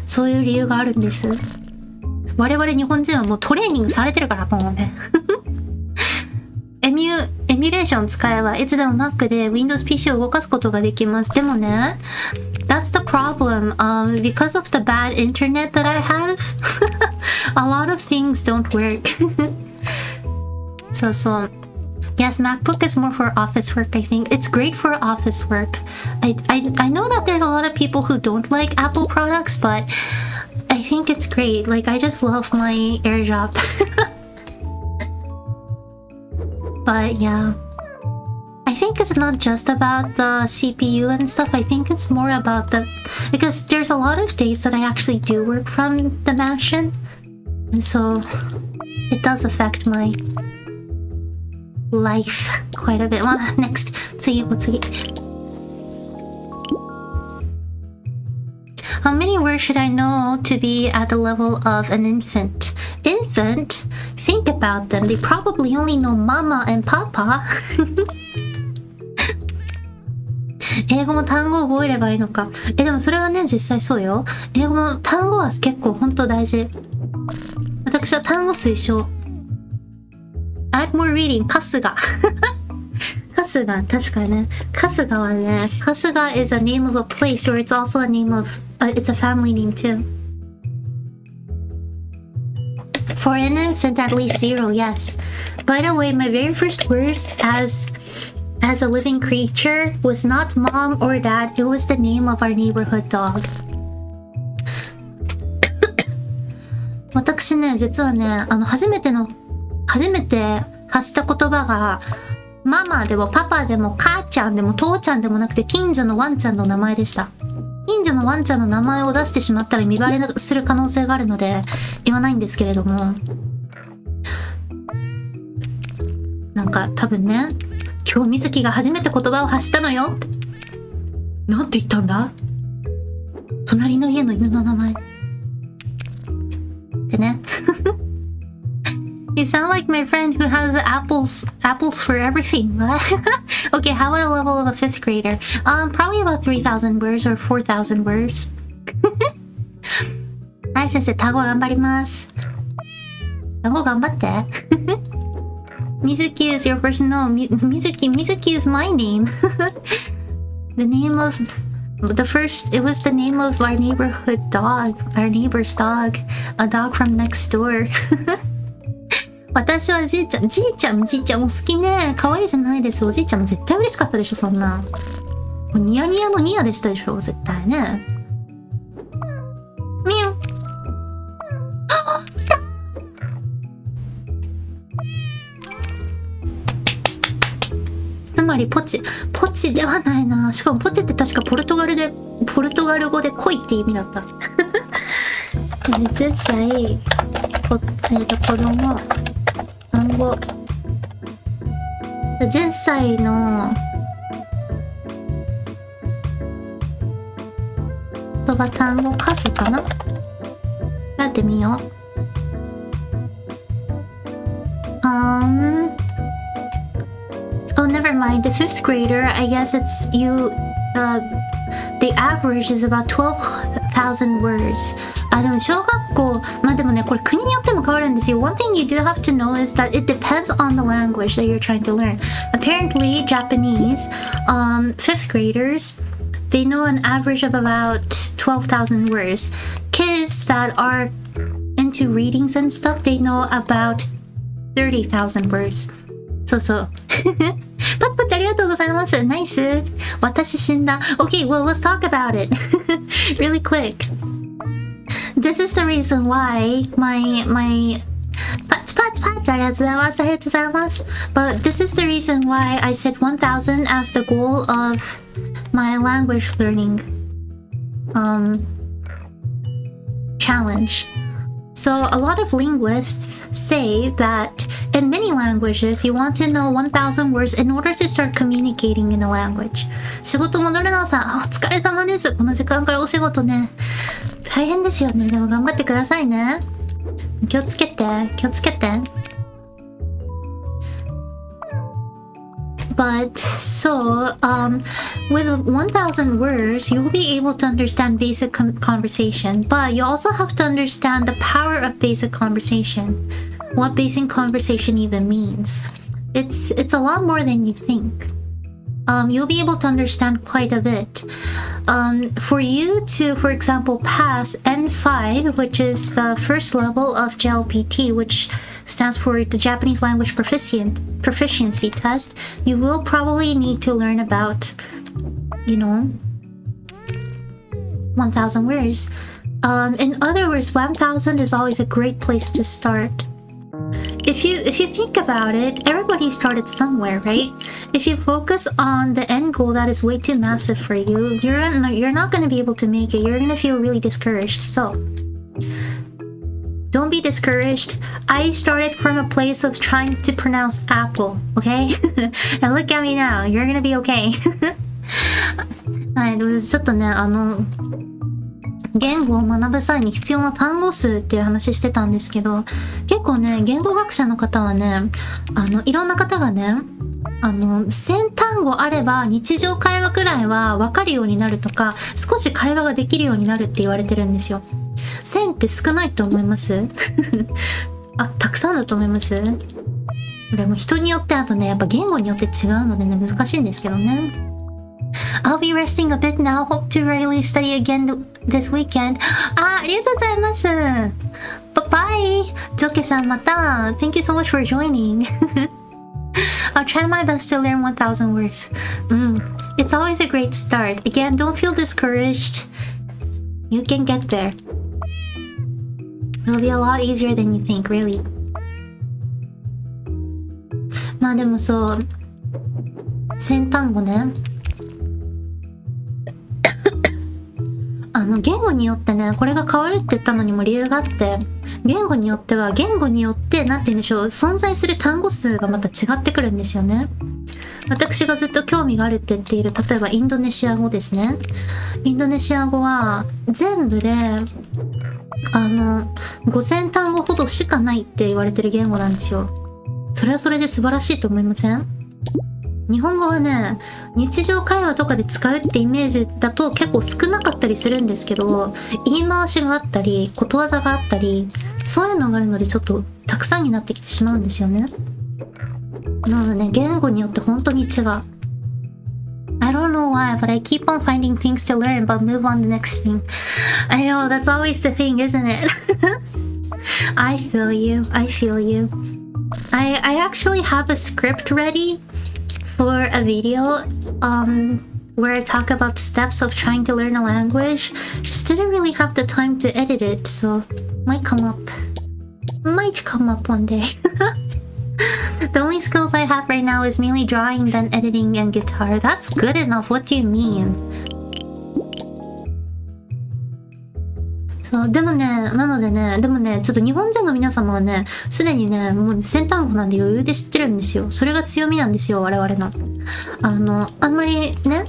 [SPEAKER 1] そういう理由があるんです。我々日本人はもうトレーニングされてるからもうねエミュレーション使えばいつでも Mac で Windows PC を動かすことができます。でもね、That's the problem. Because of the bad internet that I have, a lot of things don't work. So, yes, MacBook is more for office work, I think. It's great for office work. I know that there's a lot of people who don't like Apple products, but I think it's great. Like, I just love my AirDrop. But yeah. I think it's not just about the CPU and stuff. I think it's more about because there's a lot of days that I actually do work from the mansion. And so it does affect my life quite a bit. Well, next. 次。How many words should I know to be at the level of an infant? Infant? Think about them. They probably only know mama and papa. 英語も単語を覚えればいいのか。でもそれはね、実際そうよ。英語も単語は結構本当大事。私は単語推奨。Add more reading. 春日。春日、確かにね。春日はね、春日 is a name of a place or it's also a name of, it's a family name too. For an infant, at least 0, yes. By the way, my very first words as a living creature was not mom or dad, it was the name of our neighborhood dog. 私ね、実はね、初めて発した言葉が、ママでもパパでも母ちゃんでも父ちゃんでもなくて近所のワンちゃんの名前でした。近所のワンちゃんの名前を出してしまったら見バレする可能性があるので言わないんですけれども、なんか多分ね、今日水木が初めて言葉を発したのよって。なんて言ったんだ？隣の家の犬の名前。ってね。You sound like my friend who has apples for everything. Okay, how about a level of a 5th grader? Probably about 3,000 words or 4,000 words. はい、先生、単語頑張ります。単語頑張って。Mizuki is your first no. Mizuki is my name. The name of it was the name of our neighborhood dog, our neighbor's dog, a dog from next door. 私はじいちゃんも好きね。可愛いじゃないです。おじいちゃんも絶対嬉しかったでしょ、そんな。ニヤニヤのニヤでしたでしょ、絶対ね。ミュン。あ、来た。つまりポチではないな。しかもポチって確かポルトガル語で恋って意味だった。10歳。子供、単語。10歳の言葉単語数かな。やってみよう。Oh, never mind. The fifth grader, I guess it's you. The average is about 12,000 words. でも小学校、でもね、これ国によっても変わるんですよ。One thing you do have to know is that it depends on the language that you're trying to learn. Apparently, Japanese, fifth graders, they know an average of about 12,000 words. Kids that are into readings and stuff, they know about 30,000 words. そうそう。パチパチありがとうございます。ナイス。私死んだ。Okay, well, let's talk about it. Really quick. This is the reason why my パチパチパチありがとうございます。ありがとうございます。But this is the reason why I set 1000 as the goal of my language learning challenge. So a lot of linguists say that in many languages you want to know 1000 words in order to start communicating in a language. 仕事戻るのさん、お疲れ様です。この時間からお仕事ね。大変ですよね。でも頑張ってくださいね。気をつけて、気をつけて。But so, with 1000 words, you'll be able to understand basic conversation. But you also have to understand the power of basic conversation. What basic conversation even means. It's a lot more than you think. You'll be able to understand quite a bit. For you to, for example, pass N5, which is the first level of JLPT, which stands for the Japanese Language Proficiency Test, you will probably need to learn about, 1000 words. In other words, 1000 is always a great place to start. If you think about it, everybody started somewhere, right? If you focus on the end goal that is way too massive for you, you're not going to be able to make it. You're going to feel really discouraged. So don't be discouraged. I started from a place of trying to pronounce apple, okay? And look at me now. You're gonna be okay. はい、ちょっとね、言語を学ぶ際に必要な単語数っていう話してたんですけど、結構ね、言語学者の方はね、いろんな方がね、1000単語あれば日常会話くらいは分かるようになるとか、少し会話ができるようになるって言われてるんですよ。1000って少ないと思いますたくさんだと思います。これも人によって、あとね、やっぱ言語によって違うのでね、難しいんですけどね。I'll be resting a bit now. Hope to really study again this weekend. ありがとうございます。Bye bye. ジョケさんまた。Thank you so much for joining. I'll try my best to learn 1000 words. It's always a great start. Again, don't feel discouraged. You can get there. It'll be a lot easier than you think, really. でもそう、1000単語ね。言語によってね、これが変わるって言ったのにも理由があって、言語によっては、言語によって、なんて言うんでしょう、存在する単語数がまた違ってくるんですよね。私がずっと興味があるって言っている、例えばインドネシア語ですね。インドネシア語は全部で5000単語ほどしかないって言われてる言語なんですよ。それはそれで素晴らしいと思いません？日本語はね、日常会話とかで使うってイメージだと結構少なかったりするんですけど、言い回しがあったり、ことわざがあったり、そういうのがあるのでちょっとたくさんになってきてしまうんですよね。なのでね、言語によって本当に違う。I don't know why, but I keep on finding things to learn, but move on to the next thing. I know, that's always the thing, isn't it? I feel you. I feel you. I actually have a script ready for a video where I talk about steps of trying to learn a language. Just didn't really have the time to edit it, so might come up one day. The only skills I have right now is mainly drawing, then editing and guitar. That's good enough. What do you mean? そう、でもね、なのでね、でもね、ちょっと日本人の皆様はね、すでにね、もう先端語なんで余裕で知ってるんですよ。それが強みなんですよ、我々の。あんまりね、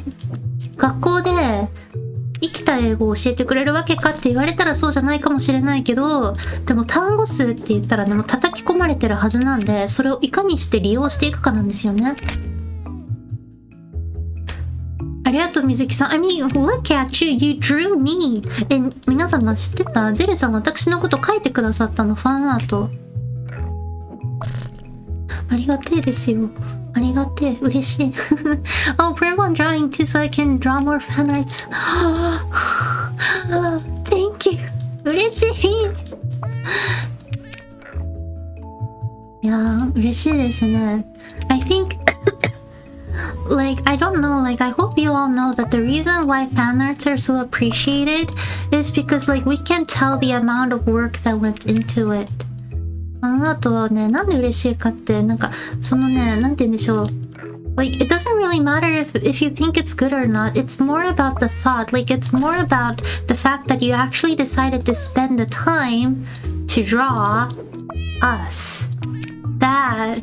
[SPEAKER 1] 学校で生きた英語を教えてくれるわけかって言われたらそうじゃないかもしれないけど、でも単語数って言ったらね、もう叩き込まれてるはずなんで、それをいかにして利用していくかなんですよね。ありがとう、水木さん。I mean, look at you. You drew me. 皆様知ってた？ゼルさん私のこと書いてくださったの、ファンアート。ありがてえですよ。ありがてえ。嬉しい。Oh, print on drawing too so I can draw more fan arts. Thank you. 嬉しい。いやー、嬉しいですね。I think...Like, I don't know, like, I hope you all know that the reason why fan arts are so appreciated is because, like, we can tell the amount of work that went into it. あとはね、なんで嬉しいかって、なんか、そのね、なんて言うんでしょう。Like, it doesn't really matter if you think it's good or not. It's more about the thought. Like, it's more about the fact that you actually decided to spend the time to draw us. That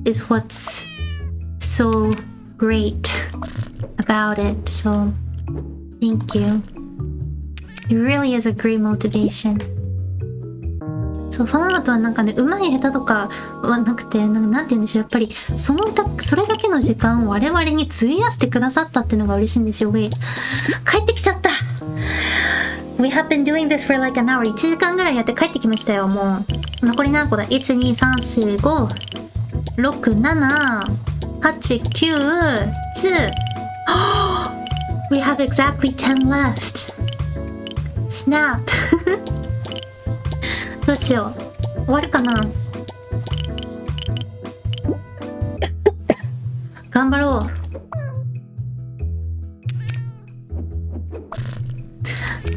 [SPEAKER 1] is what's so great about it. So thank you. It really is a great motivation. そう、ファンアートはなんかね、上手い下手とかはなくて、なんて言うんでしょう、やっぱりそれだけの時間を我々に費やしてくださったっていうのが嬉しいんですよ。Wait、帰ってきちゃった。We have been doing this for like an hour. 1時間ぐらいやって帰ってきましたよ。もう残り何個だ？ 1、2、3、4、5、6、7、8、9、10 We have exactly 10 left. Snap. どうしよう。終わるかな。頑張ろう。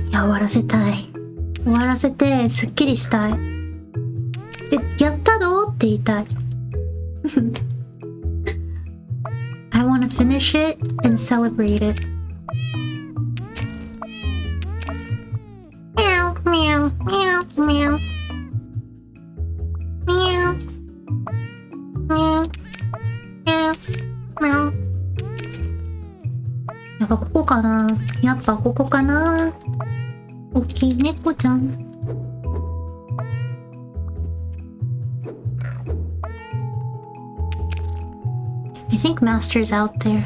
[SPEAKER 1] いや、終わらせたい。終わらせてすっきりしたい。で、やったぞって言いたい。I want to finish it and celebrate it. Meow, meow, meow, meow. Meow. Meow. Meow. Meow. やっぱここかな。やっぱここかな。おっきい猫ちゃん。I think Master's out there.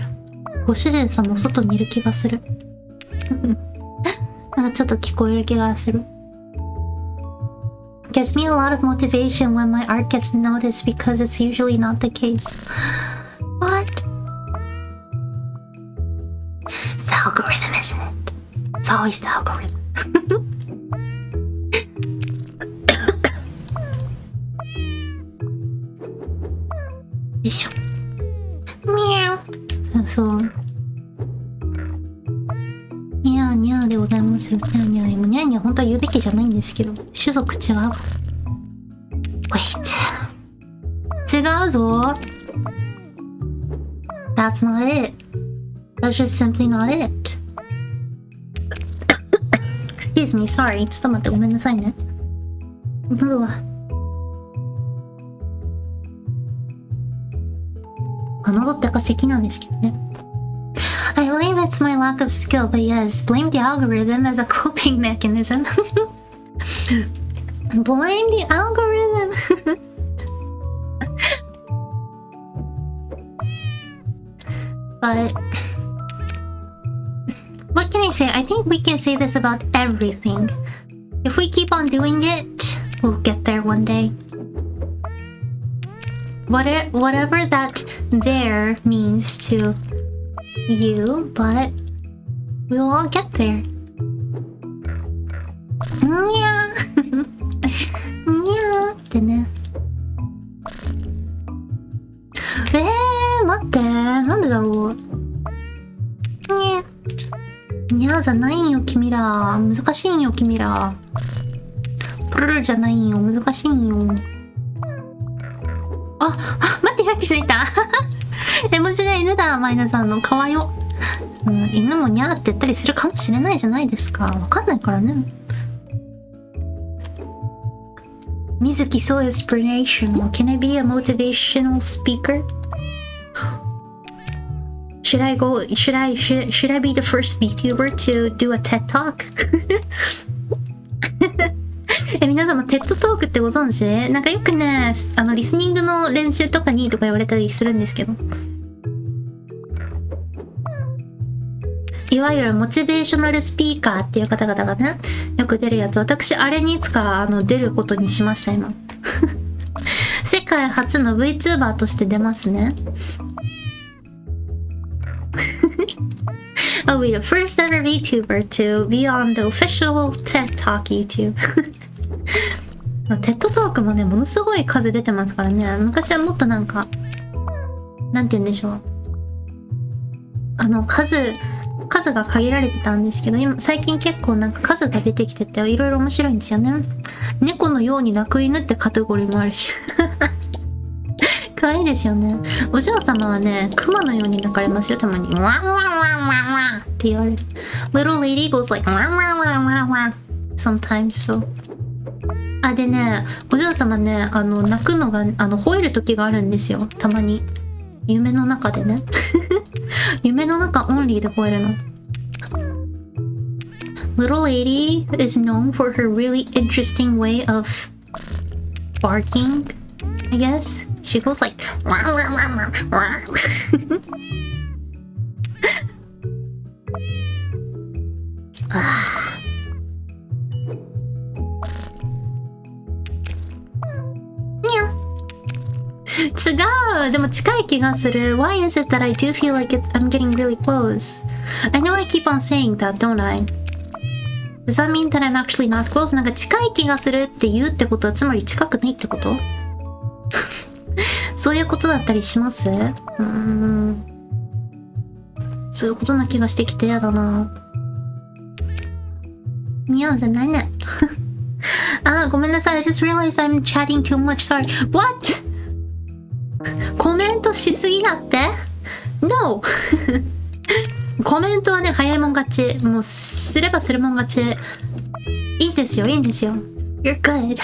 [SPEAKER 1] ご主人さんも外にいる気がする。なんかちょっと聞こえる気がする。Gives me a lot of motivation when my art gets noticed because it's usually not the case. What? It's the algorithm, isn't it? It's always the algorithm. よいしょ。そう。ニャーニャーでございますよ。ニャーニャー。もうニャーニャー本当は言うべきじゃないんですけど、種族違う。Wait。違うぞ。That's not it. That's just simply not it. Excuse me, sorry. ちょっと待って、ごめんなさいね。喉は。喉ってか咳なんですけどね。I believe it's my lack of skill, but yes, blame the algorithm as a coping mechanism. Blame the algorithm. But what can I say? I think we can say this about everything. If we keep on doing it, we'll get there one day. Whatever that there means to you, but we'll all get there. Nya. Nya ってね。待って、なんでだろう。にゃーじゃないんよ、君ら。難しいんよ、君ら。プルルじゃないんよ、難しいんよ。待って、気づいた。絵文字が犬だ、マイナさんの。かわよ。犬もにゃーって言ったりするかもしれないじゃないですか。わかんないからね。Mizuki so inspirational. Can I be a motivational speaker? Should I be the first VTuber to do a TED Talk? 皆様テッドトークってご存知？なんかよくね、リスニングの練習とかにとか言われたりするんですけど、いわゆるモチベーショナルスピーカーっていう方々がね、よく出るやつ。私、あれにいつか出ることにしました、今。世界初の VTuber として出ますね。I'll be the first ever VTuber to be on the official TED Talk YouTube. テッドトークもね、ものすごい数出てますからね。昔はもっとなんか、なんて言うんでしょう。数が限られてたんですけど、最近結構なんか数が出てきてて、いろいろ面白いんですよね。猫のように鳴く犬ってカテゴリーもあるし。可愛いですよね。お嬢様はね、熊のように鳴かれますよ、たまに。ワンワンワンワンワンって言われる。Little lady goes like ワンワンワンワンワン sometimes so。でね、お嬢様ね、鳴くのが、吠える時があるんですよ、たまに。夢の中でね。夢の中オンリーで吠えるの。Little lady is known for her really interesting way of barking, I guess. She goes like, wah, wah, wah, wah, wah. 違う、でも近い気がする。Why is it that I do feel like I'm getting really close? I know I keep on saying that, don't I? Does that mean that I'm actually not close? なんか近い気がするって言うってことはつまり近くないってこと？そういうことだったりします？そういうことな気がしてきてやだな。似合うじゃないね。ごめんなさい。I just realized I'm chatting too much. Sorry. What? コメントしすぎだって？ No! コメントはね、早いもん勝ち。もう、すればするもん勝ち。いいんですよ、いいんですよ。You're good.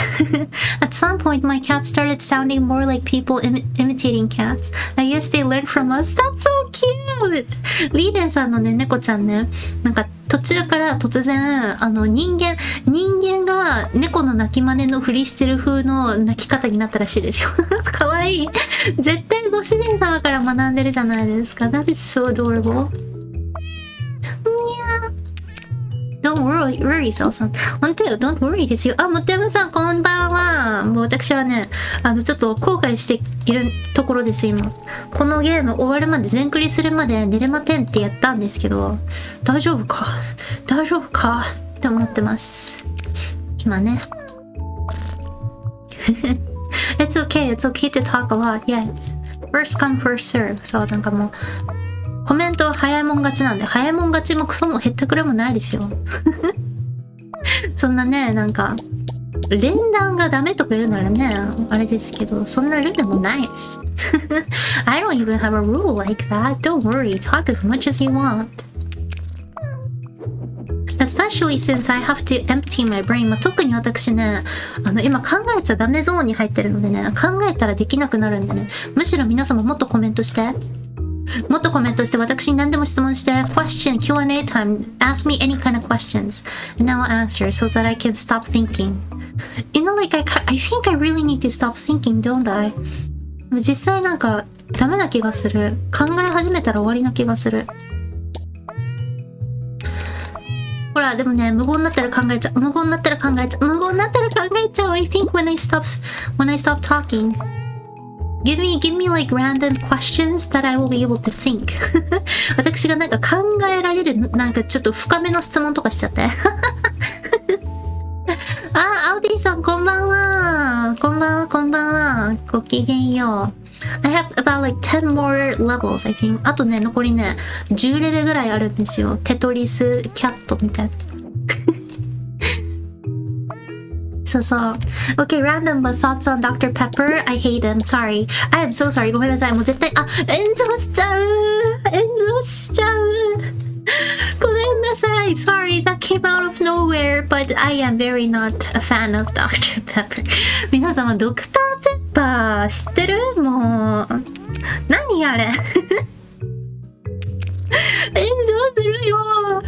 [SPEAKER 1] At some point, my cat started sounding more like people imitating cats. I guess they learned from us. That's so cute! リーデンさんのね、猫ちゃんね、なんか途中から突然、人間が猫の鳴き真似のふりしてる風の鳴き方になったらしいですよ。かわいい。絶対ご主人様から学んでるじゃないですか。That is so adorable.Don't worry, さおさん。本当よ、don't worry ですよ。もてむさん、こんばんは。もう私はね、ちょっと後悔しているところです、今。このゲーム終わるまで、全クリするまで寝れまてんってやったんですけど、大丈夫かって思ってます。今ね。It's okay to talk a lot, yes. First come, first serve. そう、なんかもう、コメントは早いもん勝ちなんで、早いもん勝ちもクソもへったくれもないですよ。そんなね、なんか、連弾がダメとか言うならね、あれですけど、そんなルールもないし。I don't even have a rule like that. Don't worry, talk as much as you want. Especially since I have to empty my brain. 特に私ね、今考えちゃダメゾーンに入ってるのでね、考えたらできなくなるんでね、むしろ皆様もっとコメントして。もっとコメントして私に何でも質問して Question, Q&A time. Ask me any kind of questions and I'll answer so that I can stop thinking. You know, like I think I really need to stop thinking, don't I? 実際なんかダメな気がする。考え始めたら終わりな気がする。ほら、でもね、無言になったら考えちゃう。I think when I stop talking.Give me like random questions that I will be able to think. 私がなんか考えられる、なんかちょっと深めの質問とかしちゃって。アウディさんこんばんは。こんばんは。ごきげんよう。I have about like 10 more levels, I think. あとね、残りね、10レベルぐらいあるんですよ。テトリスキャットみたいな。そうそう。Okay, random but thoughts on Dr. Pepper. I hate him. Sorry. I am so sorry. ごめんなさい。もう絶対、炎上しちゃう。ごめんなさい Sorry, that came out of nowhere, but I am very not a fan of Dr. Pepper. 皆様、ドクターペッパー知ってる？もう。何あれ炎上するよ。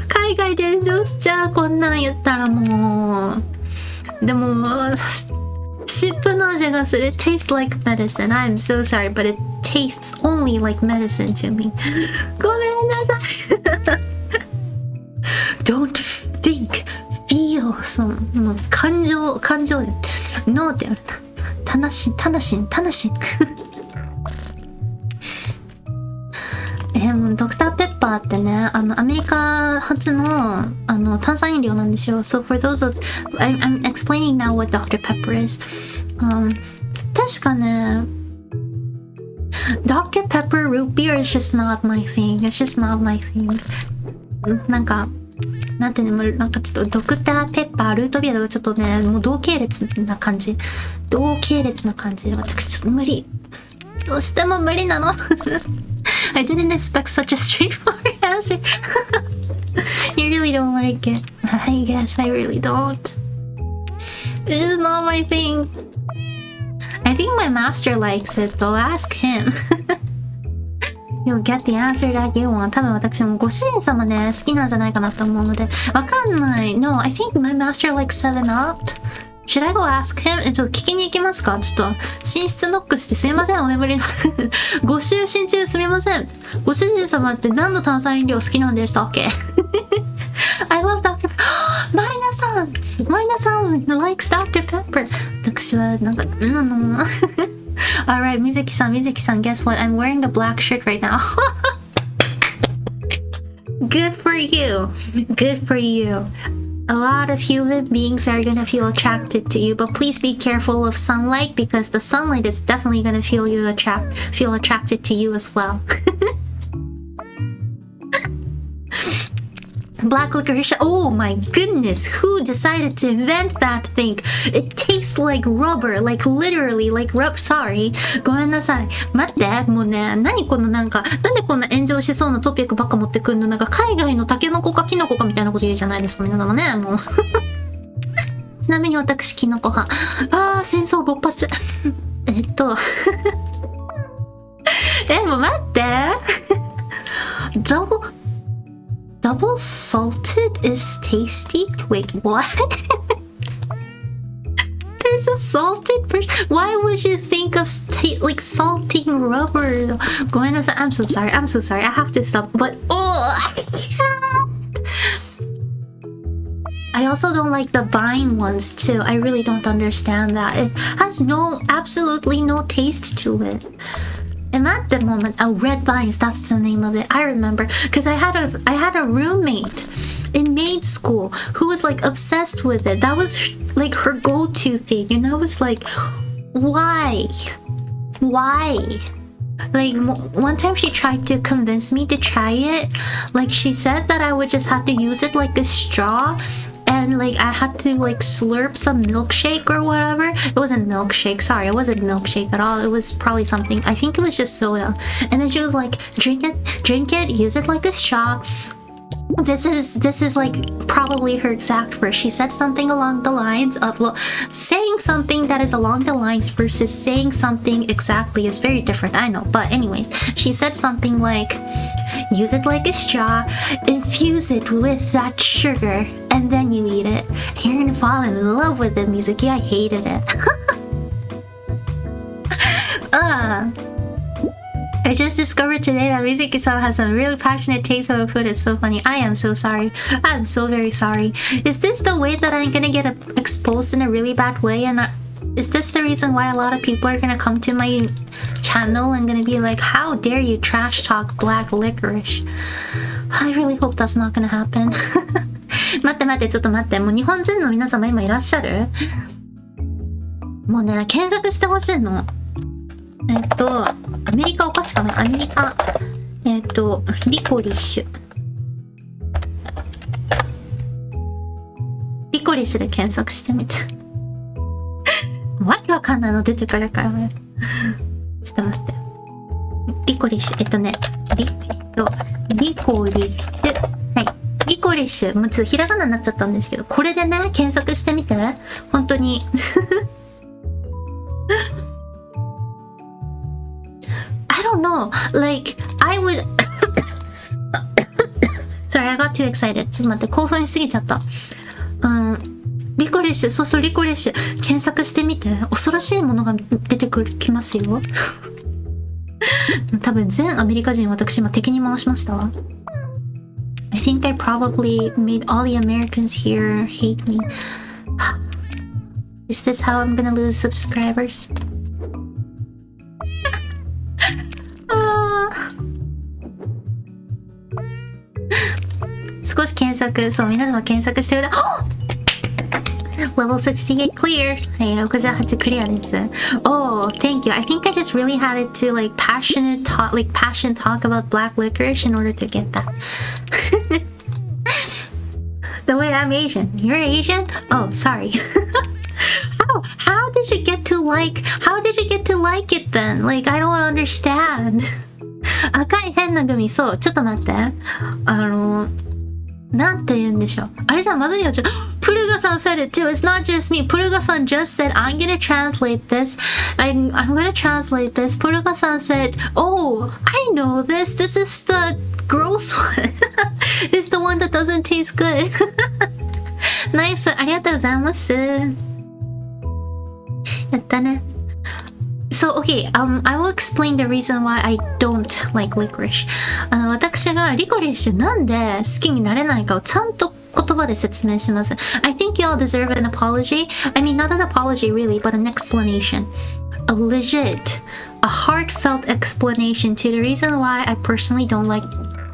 [SPEAKER 1] 海外で炎上しちゃう。こんなん言ったらもう。でも、湿布の味がする。Tastes like medicine. I'm so sorry, but it tastes only like medicine to me. ごめんなさい。Don't think, feel. そのもう感情で。No って言われた。たなしん。もうドクターペッパーってね、アメリカ発の炭酸飲料なんですよ。So for those of I'm explaining now what Dr. Pepper is. 確かね、Dr. Pepper root beer is just not my thing. It's just not my thing. なんていうの、なんかちょっとドクターペッパー、ルートビアとかちょっとね、もう同系列な感じで、私ちょっと無理。どうしても無理なの。I didn't expect such a straightforward answer. You really don't like it. I guess I really don't. This is not my thing. I think my master likes it though. Ask him. You'll get the answer that you want. 多分私もご主人様ね、好きなんじゃないかなと思うので、わかんない。No, I think my master likes 7up.Should I go ask him? ちょっと聞きに行きますか？ちょっと寝室ノックしてすみません、お眠りのご就寝中すみません。ご主人様って何の炭酸飲料好きなんでしたっけ？ I love Dr. Pepper. マイナさん likes Dr. Pepper. 私はなんかAlright, 水木さん guess what? I'm wearing a black shirt right now. Good for you. A lot of human beings are gonna feel attracted to you, but please be careful of sunlight because the sunlight is definitely gonna feel attracted to you as well. Black licorice. Oh my goodness, who decided to invent that thing? It tastes like rubber, like literally like rubber. Sorry. ごめんなさい。待って、もうね、何このなんでこんな炎上しそうなトピックばっか持ってくんの？なんか海外のタケノコかキノコかみたいなこと言うじゃないですか、皆様ね、もう。ちなみに私、キノコ派。戦争勃発。もう待って。Double salted is tasty? Wait, what? There's a salted version? Why would you think of like salting rubber? ごめんなさい. I'm so sorry. I have to stop. But I also don't like the buying ones too. I really don't understand that. It has absolutely no taste to it. And at the moment, Red Vines, that's the name of it. I remember because I had a roommate in maid school who was like obsessed with it. That was like her go-to thing, and I was like, why? Like one time she tried to convince me to try it. Like she said that I would just have to use it like a straw. And like I had to like slurp some milkshake or whatever. It wasn't milkshake, sorry, it wasn't milkshake at all. It was probably something, I think it was just soda. And then she was like, drink it, use it like a straw. This is like probably her exact words. She said something along the lines of, well, saying something that is along the lines versus saying something exactly is very different, I know. But anyways, she said something like, use it like a straw, infuse it with that sugar, and then you eat it. And you're gonna fall in love with it, Mizuki. I hated it. I just discovered today that Mizuki-san has a really passionate taste of food. It's so funny. I am so sorry. I'm so very sorry. Is this the way that I'm gonna get exposed in a really bad way? And is this the reason why a lot of people are gonna come to my channel and gonna be like, how dare you trash talk black licorice? I really hope that's not gonna happen. 待って、ちょっと待って。もう日本人の皆様今いらっしゃる？もうね、検索してほしいの。アメリカお菓子かな？アメリカ。リコリッシュ。リコリッシュで検索してみて。わけわかんないの出てくるからね。ちょっと待って。リコリッシュ。リコリッシュ。はい。リコリッシュ、もうちょっとひらがなになっちゃったんですけど、これでね、検索してみて。本当に。I don't know. Like, I would... Sorry, I got too excited. ちょっと待って、興奮しすぎちゃった。リコリッシュ、そうそう、リコリッシュ。検索してみて。恐ろしいものが出てきますよ。多分全アメリカ人私今敵に回しましたわ。I think I probably made all the Americans here hate me. Is this how I'm gonna lose subscribers? 少し検索、そう、皆様検索してください。Level 68 clear. はい、68クリアです。Oh, thank you. I think I just really had it to like passion talk about black licorice in order to get that. The way I'm Asian. You're Asian? Oh, sorry. How did you get to like it then? Like, I don't understand. 赤い変なグミ、そう、ちょっと待って。なんて言うんでしょう。あれじゃまずいよ。プルガさん said it too. It's not just me. プルガさん just said, I'm gonna translate this. I'm gonna translate this. プルガさん said, oh, I know this. This is the gross one. It's the one that doesn't taste good. Nice. ありがとうございます。やったね。So, okay, I will explain the reason why I don't like licorice. 私がリコリッシュなんで好きになれないかをちゃんと言葉で説明します。I think y'all deserve an apology. I mean, not an apology really, but an explanation. A legit, a heartfelt explanation to the reason why I personally don't like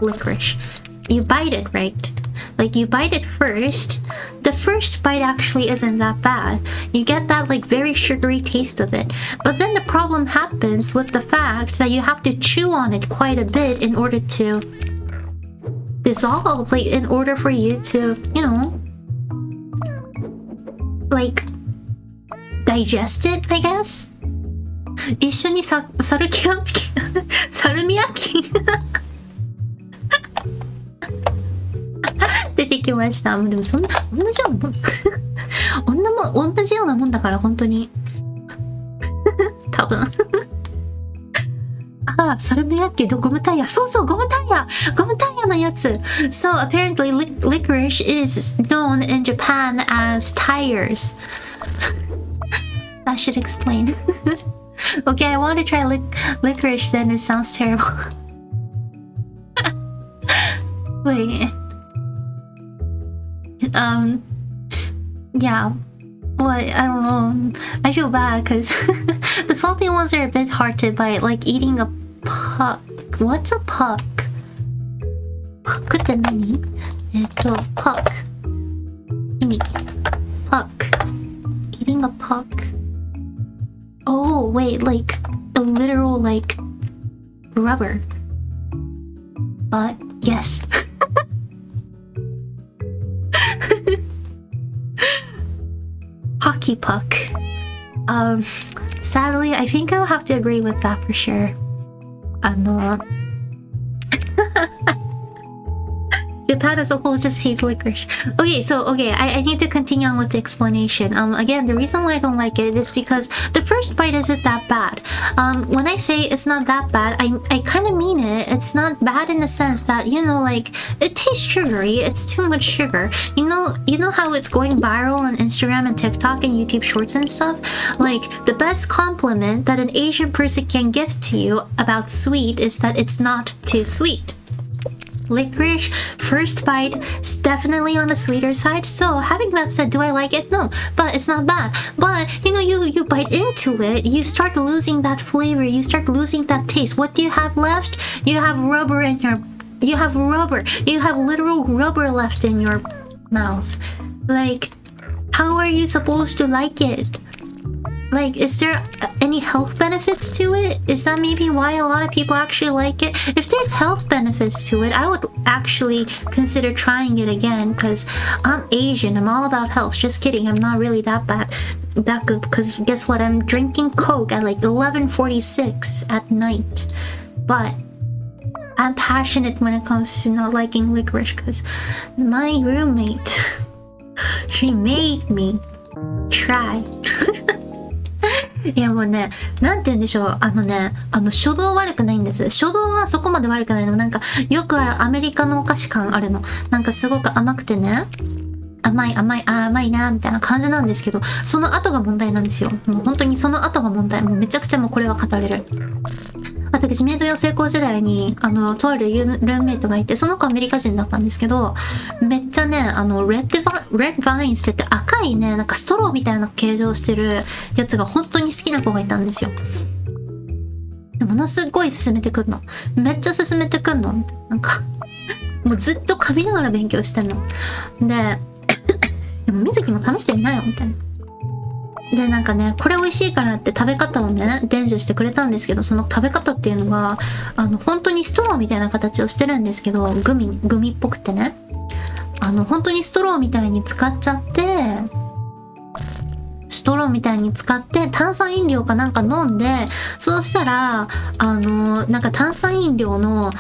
[SPEAKER 1] licorice. You bite it, right? Like, you bite it first. The first bite actually isn't that bad. You get that, like, very sugary taste of it. But then the problem happens with the fact that you have to chew on it quite a bit in order to dissolve, like, in order for you to, you know, like, digest it, I guess? 一緒にサルミヤキン出てきました。でもそんな同じようなもん同じようなもんだから本当に多分ああ、サルミヤキゴムタイヤ、そうそう、ゴムタイヤのやつ。So apparently licorice is known in Japan as tires. That should explain. Okay, I want to try licorice, then it sounds terrible. Wait. Yeah. Well, I don't know. I feel bad because the salty ones are a bit hard to bite, like eating a puck. What's a puck? Puck って何? Puck. 意味. Puck. Eating a puck. Oh, wait, like a literal, like, rubber. But, yes. Hockey puck. Sadly, I think I'll have to agree with that for sure. Japan as a whole just hates licorice. Okay, I need to continue on with the explanation. Again, the reason why I don't like it is because the first bite isn't that bad. When I say it's not that bad, I kind of mean it. It's not bad in the sense that, you know, like, it tastes sugary. It's too much sugar. You know how it's going viral on Instagram and TikTok and YouTube Shorts and stuff? Like, the best compliment that an Asian person can give to you about sweet is that it's not too sweet. Licorice, first bite, is definitely on the sweeter side. So having that said, do I like it? No, but it's not bad. But you know, you bite into it, you start losing that flavor, you start losing that taste. What do you have left? You have rubber in your, you have literal rubber left in your mouth. Like, how are you supposed to like it? Like, is there any health benefits to it? Is that maybe why a lot of people actually like it? If there's health benefits to it, I would actually consider trying it again, because I'm Asian, I'm all about health. Just kidding, I'm not really that good, because guess what? I'm drinking Coke at like 11:46 at night. But I'm passionate when it comes to not liking licorice because my roommate, she made me try. いやもうね、なんて言うんでしょう、初動悪くないんです。初動はそこまで悪くないの。なんか、よくあるアメリカのお菓子感あるの。なんかすごく甘くてね、甘いな、みたいな感じなんですけど、その後が問題なんですよ。もう本当にその後が問題。もうめちゃくちゃもうこれは語れる。私、メイド養成校時代に、とあるルームメイトがいて、その子アメリカ人だったんですけど、めっちゃね、レッドバインしてて赤いね、なんかストローみたいな形状してるやつが本当に好きな子がいたんですよ。ものすごい勧めてくんの。めっちゃ勧めてくんの。なんか、もうずっと噛みながら勉強してんの。で、でも水木も試してみなよ、みたいな。で、なんかね、これ美味しいからって食べ方をね、伝授してくれたんですけど、その食べ方っていうのが、本当にストローみたいな形をしてるんですけど、グミっぽくてね。本当にストローみたいに使っちゃって、炭酸飲料かなんか飲んで、そうしたら、なんか炭酸飲料の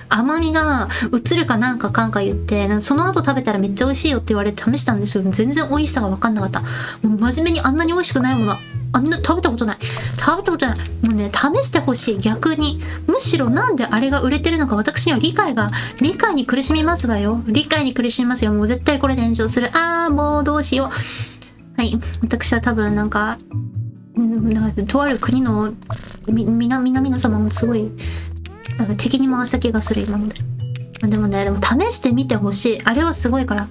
[SPEAKER 1] 甘みが移るかなんか言って、その後食べたらめっちゃ美味しいよって言われて試したんですよ。全然美味しさが分かんなかった。もう真面目にあんなに美味しくないもの、あんな食べたことない。もうね、試してほしい。逆に。むしろなんであれが売れてるのか私には理解に苦しみますわよ。理解に苦しみますよ。もう絶対これ炎上する。もうどうしよう。はい。私は多分なんかとある国の皆様もすごいなんか敵に回した気がする今ので。でも試してみてほしい。あれはすごいから。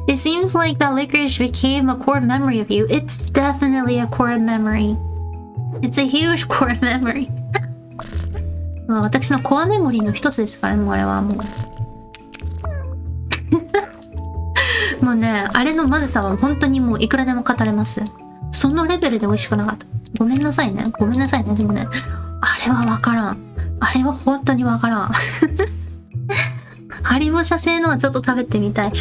[SPEAKER 1] It seems like that licorice became a core memory of you. It's definitely a core memory. It's a huge core memory. 私のコアメモリーの一つですからね、もうあれはもう。もうね、あれのまずさは本当にもういくらでも語れます。そのレベルで美味しくなかった。ごめんなさいね。でもね、あれはわからん。あれは本当にわからん。ハリボ社製のはちょっと食べてみたい。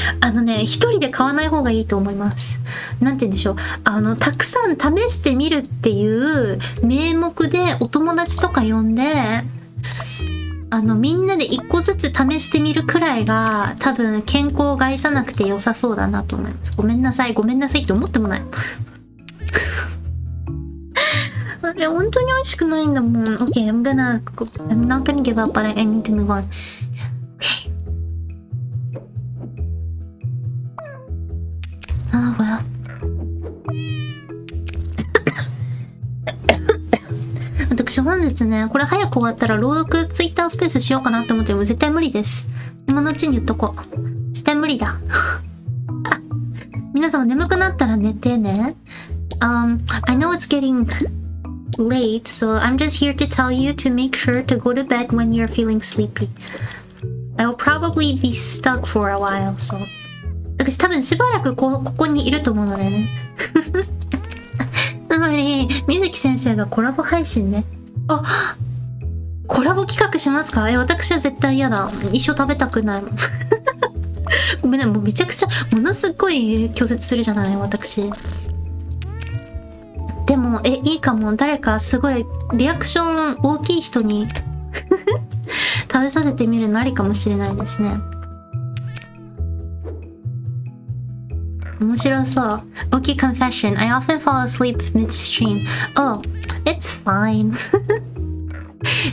[SPEAKER 1] 一人で買わない方がいいと思います。なんて言うんでしょう。たくさん試してみるっていう名目でお友達とか呼んで、みんなで一個ずつ試してみるくらいが多分健康を害さなくて良さそうだなと思います。ごめんなさいって思ってもない。あれ本当に美味しくないんだもん。Okay, I'm not gonna give up, but I need to move on. Okay. Well. 私本日ね、これ早く終わったら朗読ツイッタースペースしようかなと思っても絶対無理です。今のうちに言っとこう。絶対無理だ。皆様眠くなったら寝てね。I know it's getting late, so I'm just here to tell you to make sure to go to bed when you're feeling sleepy. I will probably be stuck for a while, so. 私多分しばらくここにいると思うのでね。つまり、水木先生がコラボ配信ね。コラボ企画しますか？私は絶対嫌だ。一生食べたくないもん。ごめんね、もうめちゃくちゃ、ものすごい拒絶するじゃない、私。でも、いいかも。誰かすごい、リアクション大きい人に食べさせてみるのありかもしれないですね。面白そう。Okay, confession. I often fall asleep midstream. Oh, it's fine.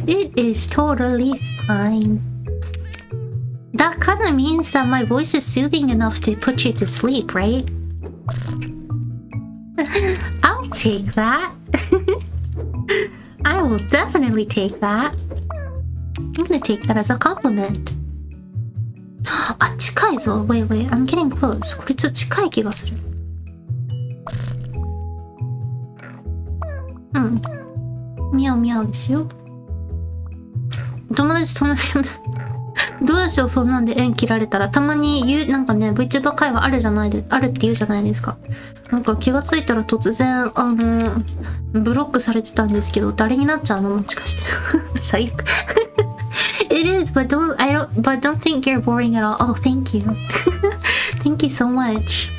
[SPEAKER 1] It is totally fine. That kind of means that my voice is soothing enough to put you to sleep, right? I'll take that. I will definitely take that. I'm gonna take that as a compliment. 近いぞ。Wait, I'm getting close. これちょっと近い気がする。ミャオミャオですよ。お友達その辺どうでしょう、そんなんで縁切られたら。たまになんかね、VTuber 会話あるって言うじゃないですか。なんか気がついたら突然、ブロックされてたんですけど、誰になっちゃうのもしかして。最悪。It is, but don't think you're boring at all. Oh, thank you. Thank you so much.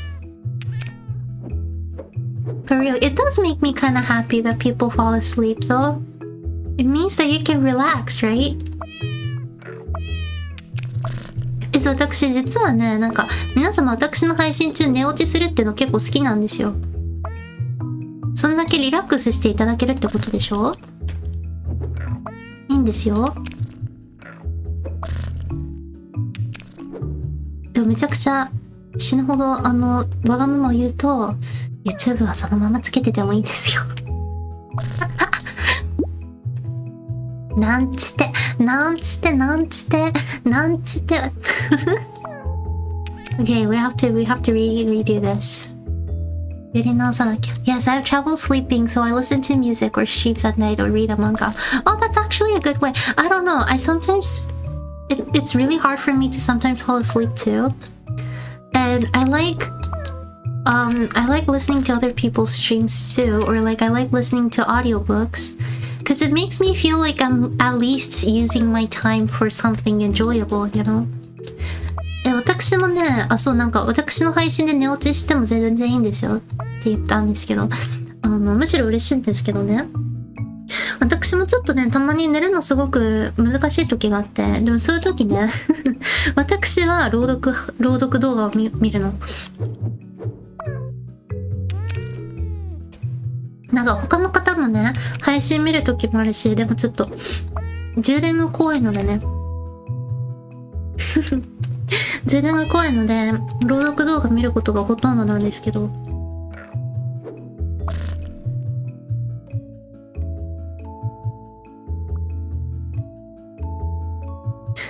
[SPEAKER 1] For real, it does make me kind of happy that people fall asleep, though. It means that you can relax, right? 私実はね、なんか皆様私の配信中寝落ちするっていうの結構好きなんですよ。そんだけリラックスしていただけるってことでしょ？いいんですよ。でもめちゃくちゃ死ぬほどわがままを言うと YouTube はそのままつけててもいいんですよ。なんちてOkay, we have to redo this. やり直さなきゃ。Yes, I have trouble sleeping, so I listen to music or streams at night or read a manga. Oh, that's actually a good way. I don't know. I sometimes it's really hard for me to sometimes fall asleep too. And I like listening to other people's streams too, or like I like listening to audiobooks because it makes me feel like I'm at least using my time for something enjoyable, you know? 私もね、そうなんか私の配信で寝落ちしても全然いいんですよって言ったんですけど、むしろ嬉しいんですけどね。私もちょっとね、たまに寝るのすごく難しい時があって、でもそういう時ね、私は朗読動画を見るの。なんか他の方のね、配信見る時もあるし、でもちょっと充電が怖いのでね。充電が怖いので、朗読動画見ることがほとんどなんですけど。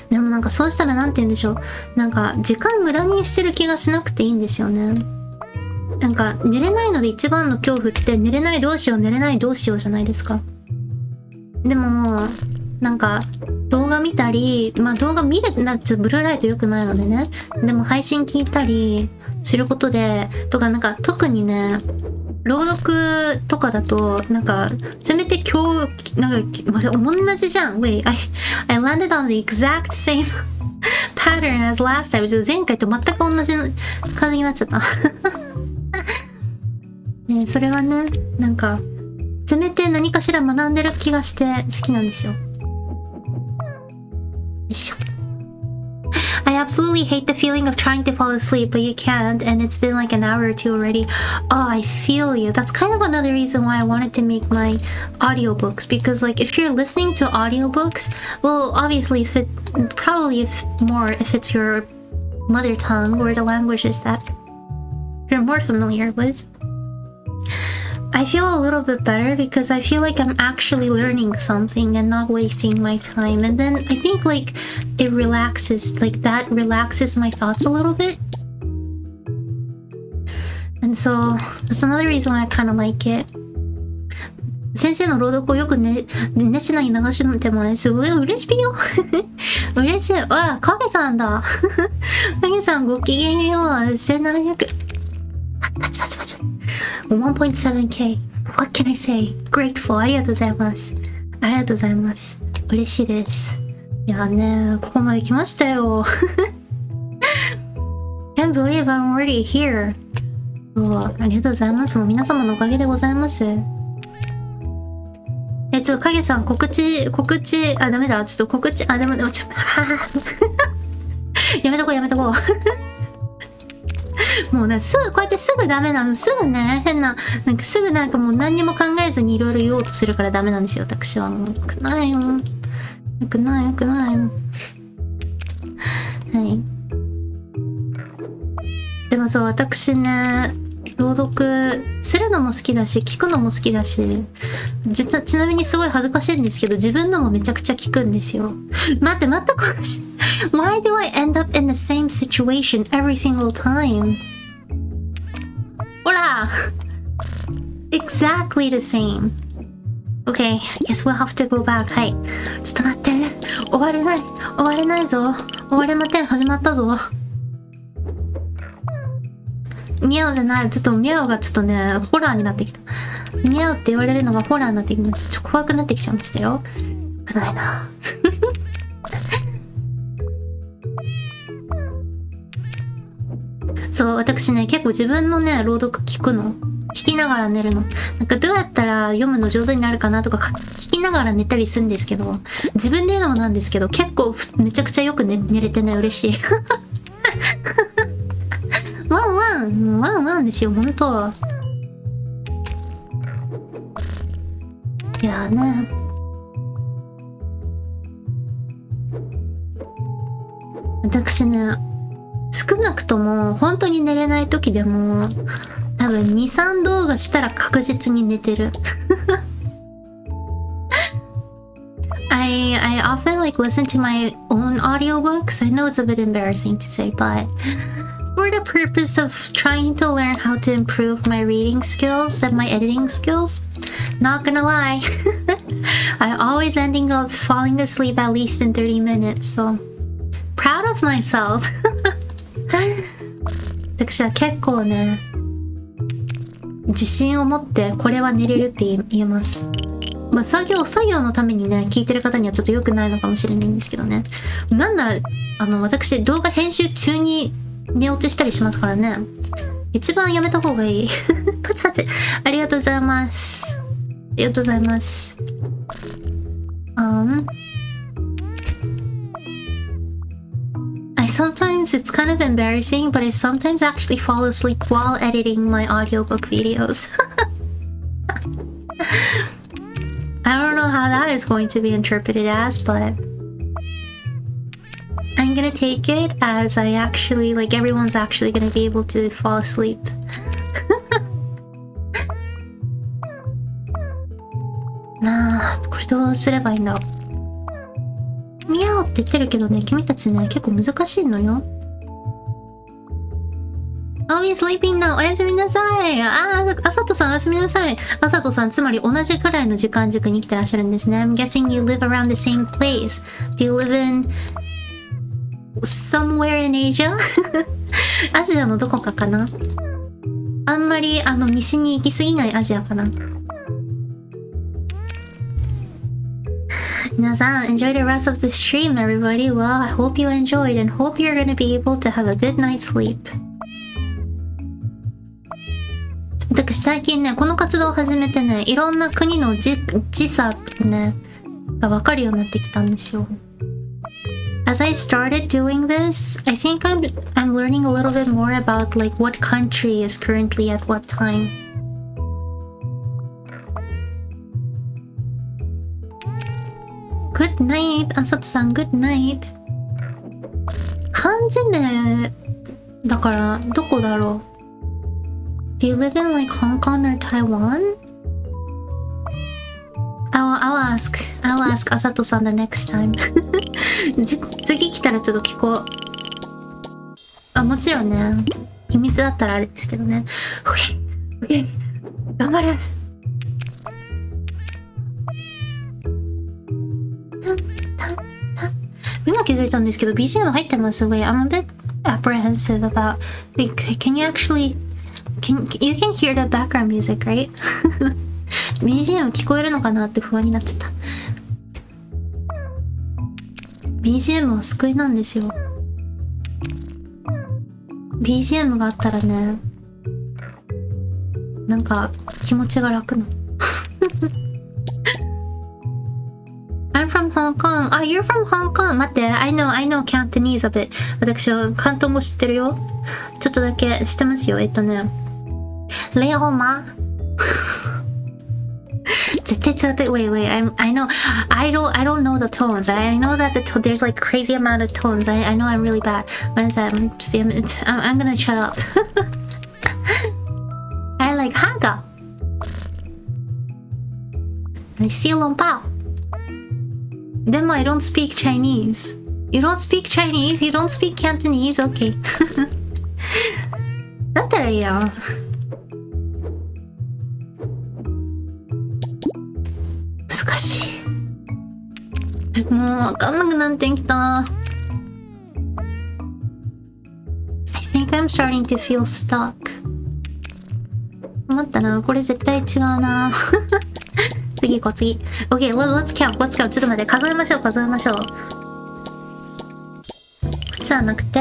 [SPEAKER 1] でもなんかそうしたらなんて言うんでしょう。なんか時間無駄にしてる気がしなくていいんですよね。なんか寝れないので一番の恐怖って寝れないどうしようじゃないですか。でもなんか動画見たり、まあ動画見るちょっとブルーライト良くないのでね。でも配信聞いたりすることで、なんか特にね、朗読とかだと、なんか、せめて今日、なんか、同じじゃん。Wait, I landed on the exact same pattern as last time. 前回と全く同じ感じになっちゃった。ね、それはね、なんか、せめて何かしら学んでる気がして好きなんですよ。よいしょ。I absolutely hate the feeling of trying to fall asleep, but you can't, and it's been like an hour or two already. Oh, I feel you. That's kind of another reason why I wanted to make my audiobooks, because like if you're listening to audiobooks, well, obviously if it's your mother tongue or the languages that you're more familiar with, I feel a little bit better because I feel like I'm actually learning something and not wasting my time. And then I think like it relaxes, like that relaxes my thoughts a little bit. And so that's another reason why I kind of like it. 先生の朗読をよくね、熱心に流してもらえてすごい嬉しいよ。嬉しい。あ、影さんだ。影さんごきげんよう。1700。パチパチパチパチ。1.7K。What can I say? Grateful. ありがとうございます。ありがとうございます。嬉しいです。いやね、ここまで来ましたよ。Can't believe I'm already here. ありがとうございます。もう皆様のおかげでございます。ちょっと影さん告知、ダメだ。ちょっと告知、でも、ちょっと、やめとこう。もうね、こうやってすぐダメなの。すぐね、なんかすぐなんかもう何にも考えずにいろいろ言おうとするからダメなんですよ、私は。もう、よくないよ。はい。でもそう、私ね、朗読するのも好きだし、聞くのも好きだし、ちなみにすごい恥ずかしいんですけど、自分のもめちゃくちゃ聞くんですよ。待って、Why do I end up in the same situation every single time? ほら Exactly the same. Okay, guess we'll have to go back. はい。ちょっと待って。終われないぞ。終われません。始まったぞ。ミャオじゃない。ちょっとミャオがちょっとね、ホラーになってきた。ミャオって言われるのがホラーになってきます。ちょっと怖くなってきちゃいましたよ。くないな。そう、私ね、結構自分のね、朗読聞くの。聞きながら寝るの。なんかどうやったら読むの上手になるかなとか聞きながら寝たりするんですけど、自分で言うのもなんですけど、結構めちゃくちゃよく寝れてね、嬉しい。ワンワンですよ、ほんと。いやね。私ね、少なくとも本当に寝れない時でも多分 2,3 動画したら確実に寝てる。I often like listen to my own audiobooks. I know it's a bit embarrassing to say, but for the purpose of trying to learn how to improve my reading skills and my editing skills, not gonna lie, I always ending up falling asleep at least in 30 minutes, so proud of myself. 私は結構ね、自信を持ってこれは寝れるって言えます。まあ、作業のためにね、聞いてる方にはちょっと良くないのかもしれないんですけどね。なんなら、私、動画編集中に寝落ちしたりしますからね。一番やめた方がいい。パチパチ。ありがとうございます。ありがとうございます。Sometimes it's kind of embarrassing, but I sometimes actually fall asleep while editing my audiobook videos. I don't know how that is going to be interpreted as, but I'm gonna take it as I actually, like, everyone's actually gonna be able to fall asleep. なあ、これどうすればいいんだろう。ミャオって言ってるけどね、君たちね、結構難しいのよ。I'll be sleeping now. おやすみなさい。あさとさんおやすみなさい。あさとさん、つまり同じくらいの時間軸に生きてらっしゃるんですね。I'm guessing you live around the same place. Do you live in somewhere in Asia? アジアのどこかかな？あんまり西に行き過ぎないアジアかな。皆さん、enjoy the rest of the stream, everybody. Well, I hope you enjoyed and hope you're gonna be able to have a good night's sleep. 私最近ね、この活動を始めてね、いろんな国の時差ね、がわかるようになってきたんですよ。As I started doing this, I think I'm learning a little bit more about like what country is currently at what time. Good night, あさとさん、Good night. 漢字名だからどこだろう。Do you live in like Hong Kong or Taiwan? I'll ask あさとさん the next time. 次来たらちょっと聞こう。もちろんね、秘密だったらあれですけどね。OK 頑張れ。今気づいたんですけど BGM 入ってます。Wait, I'm a bit apprehensive about like, can you actually you can hear the background music, right? BGM 聞こえるのかなって不安になっちゃった。 BGM は救いなんですよ。 BGM があったらね、なんか気持ちが楽なI'm from Hong Kong. You're from Hong Kong. 待って、I know Cantonese a bit. 私は広東語知ってるよ。ちょっとだけ知ってますよ。レオマ絶対違って、wait, I don't know the tones. I know that there's like crazy amount of tones. I know I'm really bad. I'm gonna shut up. I like Haga. I see Long Pao. Then I don't speak Chinese. You don't speak Chinese? You don't speak Cantonese? Okay. だったらいいやん。難しい。もうわかんなくなってきた。I think I'm starting to feel stuck. 思ったな。これ絶対違うな。次行こう、次。OK, let's count. ちょっと待って、数えましょう。こっちはなくて、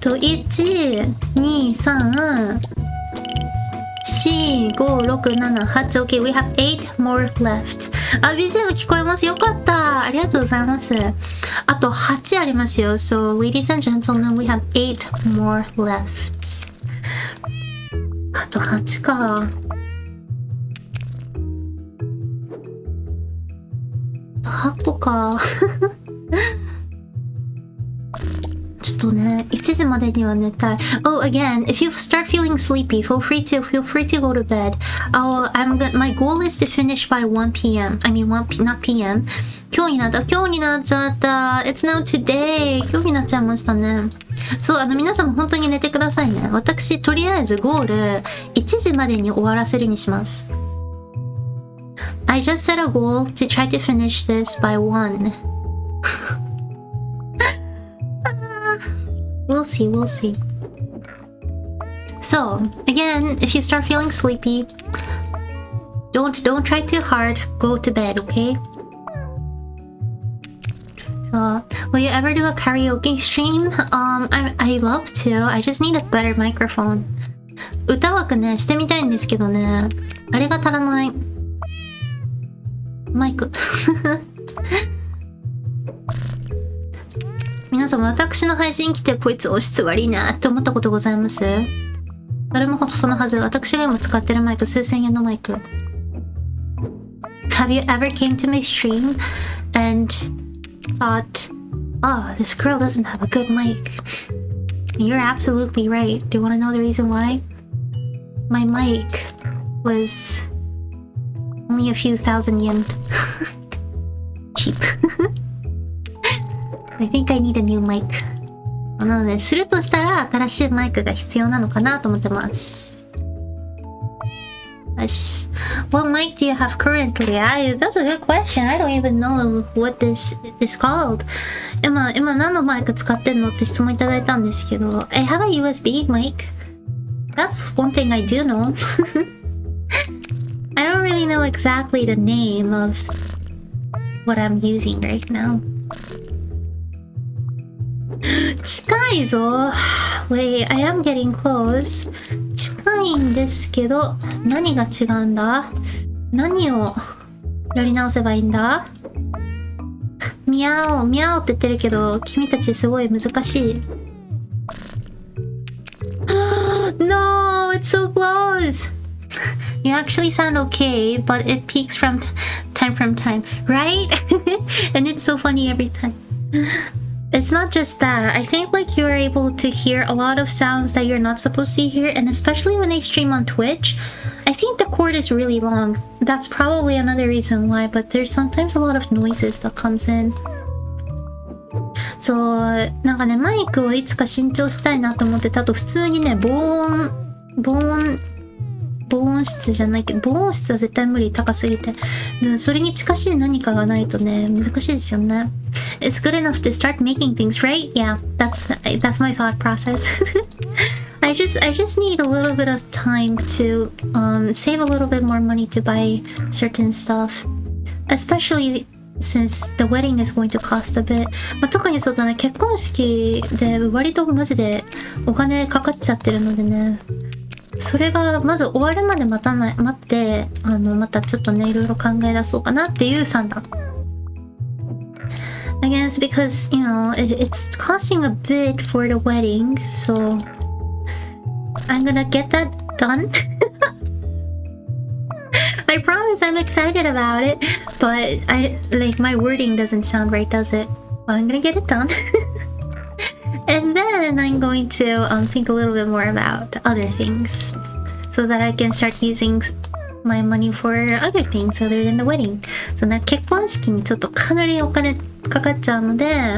[SPEAKER 1] 1、2、3、4、5、6、7、8。OK, we have 8 more left. BGM 聞こえます。よかった。わー、ありがとうございます。あと8ありますよ。So, ladies and gentlemen, we have 8 more left. あと8か。8個か。ちょっとね、1時までには寝たい。Oh, again, if you start feeling sleepy, feel free to go to bed. My goal is to finish by 1 p.m. I mean, not p.m. 今日になっちゃった。It's now today. 今日になっちゃいましたね。そう、皆さんも本当に寝てくださいね。私、とりあえずゴール1時までに終わらせるにします。I just set a goal to try to finish this by 1. We'll see. So, again, if you start feeling sleepy, don't try too hard. Go to bed, okay? Will you ever do a karaoke stream? I love to. I just need a better microphone. 歌枠ね、してみたいんですけどね。あれが足らない。マイク。皆様、私の配信来てこいつ音質悪いなって思ったことございます？誰もほんとそのはず。私が今使ってるマイク、数千円のマイク。Have you ever came to my stream and thought, oh, this girl doesn't have a good mic? You're absolutely right. Do you want to know the reason why? My mic was only a few thousand yen. Cheap. I think I need a new mic. なので、するとしたら新しいマイクが必要なのかなと思ってます。よし。What mic do you have currently? That's a good question. I don't even know what this is called. 今何のマイク使ってんのって質問いただいたんですけど、I have a USB mic. That's one thing I do know. I don't really know exactly the name of what I'm using right now. 近いぞ。Wait, I am getting close. 近いんですけど、何が違うんだ？何をやり直せばいいんだ？ミャオ、ミャオって言ってるけど、君たちすごい難しい。No, it's so close! You actually sound okay, but it peaks from time, right? And it's so funny every time. It's not just that. I think like you're able to hear a lot of sounds that you're not supposed to hear, and especially when I stream on Twitch, I think the cord is really long. That's probably another reason why, but there's sometimes a lot of noises that comes in. そう、なんかね、マイクをいつか新調したいなと思ってた。あと普通にね、防音質じゃないけど、防音質は絶対無理、高すぎて。でそれに近しい何かがないとね、難しいですよね。It's good enough to start making things, right? Yeah, that's my thought process. I just need a little bit of time to save a little bit more money to buy certain stuff. Especially since the wedding is going to cost a bit. まあ、特にそうだね、結婚式で割とマジでお金かかっちゃってるのでね。それがまず終わるまで待って、またちょっとね、いろいろ考え出そうかなっていう算段。I guess because, you know, it's costing a bit for the wedding, so I'm gonna get that done. I promise I'm excited about it, but my wording doesn't sound right, does it? Well, I'm gonna get it done. And then I'm going to think a little bit more about other things so that I can start using my money for other things other than the wedding. その結婚式にちょっとかなりお金かかっちゃうので、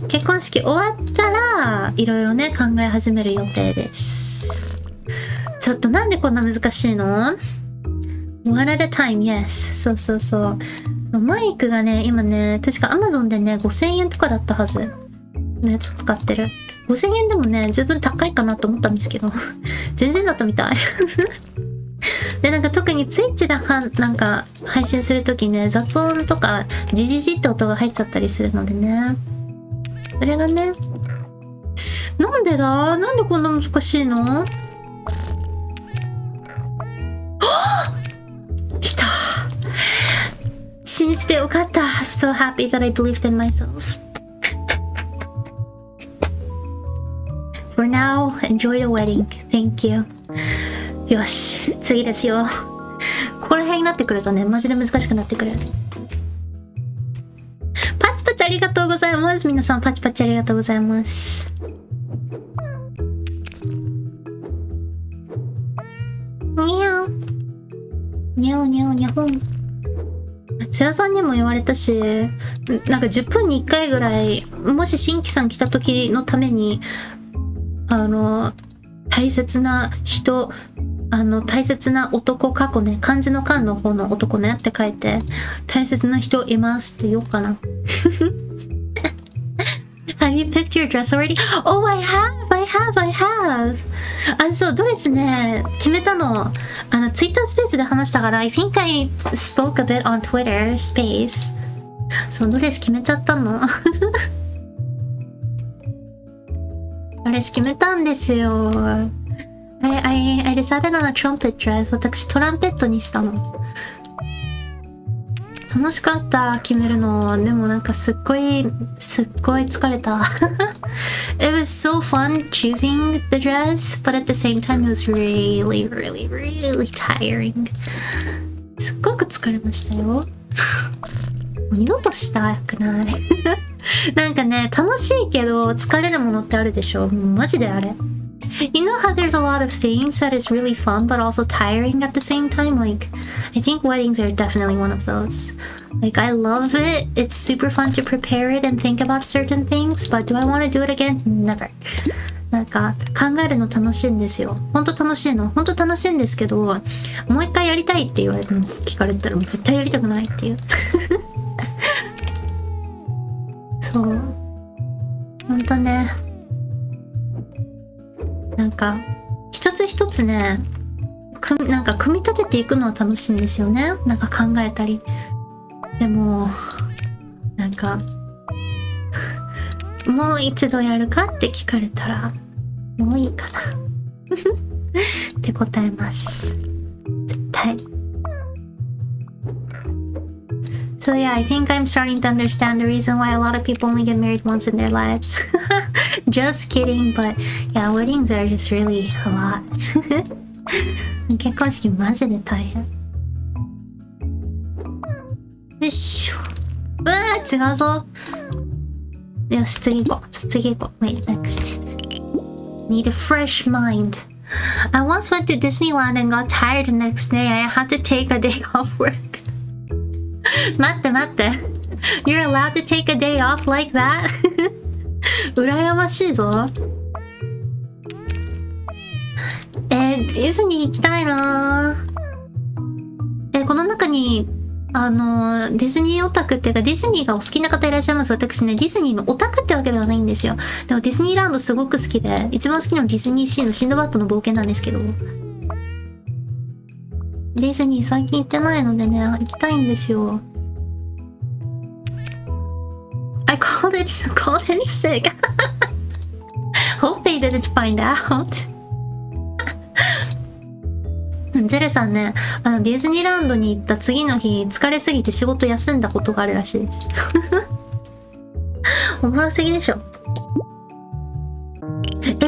[SPEAKER 1] 結婚式終わったらいろいろね考え始める予定です。ちょっとなんでこんな難しいの？ One at a time, yes. そう。マイクがね、今ね、確か Amazon でね、5000円とかだったはず。のやつ使ってる。5000円でもね、十分高いかなと思ったんですけど、全然だったみたい。で、なんか特に Twitch でなんか配信するときね、雑音とかジジジって音が入っちゃったりするのでね。それがね、なんでこんな難しいの？来た。信じてよかった。I'm so happy that I believed in myself. For now, enjoy the wedding. Thank you. よし、次ですよ。ここら辺になってくるとね、マジで難しくなってくる。パチパチありがとうございます。皆さんパチパチありがとうございます。にゃん。にゃおにゃおにゃほん。セラさんにも言われたし、なんか10分に1回ぐらい、もし新規さん来た時のために、大切な人、大切な男過去ね、漢字の漢の方の男ねって書いて、大切な人いますって言おうかな。Have you picked your dress already? Oh, I have! そう、ドレスね、決めたの。ツイッタースペースで話したから、I think I spoke a bit on Twitter space. そう、ドレス決めちゃったの。ドレス決めたんですよ。I decided on a trumpet dress. 私、トランペットにしたの。楽しかった、決めるの。でもなんかすっごい疲れた。It was so fun choosing the dress, but at the same time it was really tiring. すっごく疲れましたよ。二度としたくない。なんかね、楽しいけど疲れるものってあるでしょ。マジであれ。You know how there's a lot of things that is really fun but also tiring at the same time? Like, I think weddings are definitely one of those. Like, I love it. It's super fun to prepare it and think about certain things, but do I want to do it again? Never. なんか、考えるの楽しいんですよ。ほんと楽しいの。ほんと楽しいんですけど、もう一回やりたいって言われるんです。聞かれたら、もう絶対やりたくないっていう。そう。ほんとね。なんか一つ一つね、なんか組み立てていくのは楽しいんですよね。なんか考えたり。でもなんかもう一度やるかって聞かれたらもういいかなって答えます。絶対。So yeah, I think I'm starting to understand the reason why a lot of people only get married once in their lives. Just kidding, but yeah, weddings are just really a lot. 結婚式マジで大変。よいしょ。うわー、違うぞ。よし、次行こう。次行こう。Wait, next. Need a fresh mind. I once went to Disneyland and got tired the next day. I had to take a day off work. 待って。You're allowed to take a day off like that? 羨ましいぞ。ディズニー行きたいな。この中にディズニーオタクっていうかディズニーがお好きな方いらっしゃいます。私ね、ディズニーのオタクってわけではないんですよ。でもディズニーランドすごく好きで、一番好きなのディズニーシーのシンドバッドの冒険なんですけど、ディズニー最近行ってないのでね、行きたいんですよ。I called it sick. Hope they didn't find out. ゼレさんね、ディズニーランドに行った次の日、疲れすぎて仕事休んだことがあるらしいです。おもろすぎでしょ。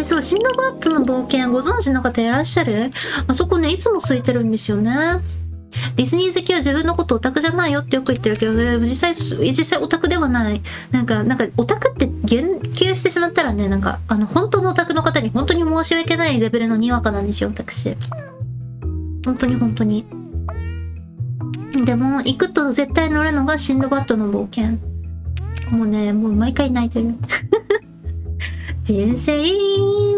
[SPEAKER 1] そう、シンドバッドの冒険ご存知の方いらっしゃる？あそこね、いつも空いてるんですよね。ディズニー好きは自分のことオタクじゃないよってよく言ってるけど、それ実際オタクではない。なんかオタクって言及してしまったらね、なんか本当のオタクの方に本当に申し訳ないレベルのにわかなんですよ、私。本当に。でも行くと絶対乗るのがシンドバッドの冒険。もう毎回泣いてる。人生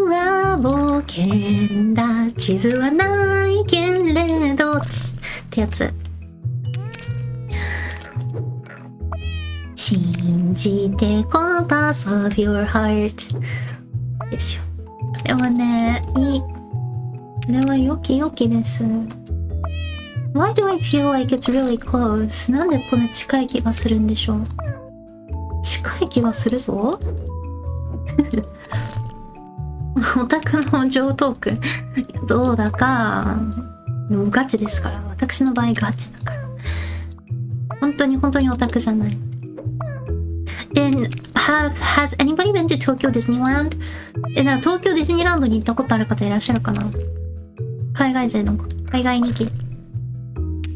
[SPEAKER 1] は冒険だ、地図はないけれどってやつ。信じてコンパス of your heart でしょ。これはね、いい。これは良きです。Why do I feel like it's really close? なんでこんな近い気がするんでしょう。近い気がするぞ。オタクの上トークどうだか、もうガチですから。私の場合ガチだから。本当にオタクじゃない。has anybody been to Tokyo Disneyland? なんか東京ディズニーランドに行ったことある方いらっしゃるかな？海外勢の海外2期。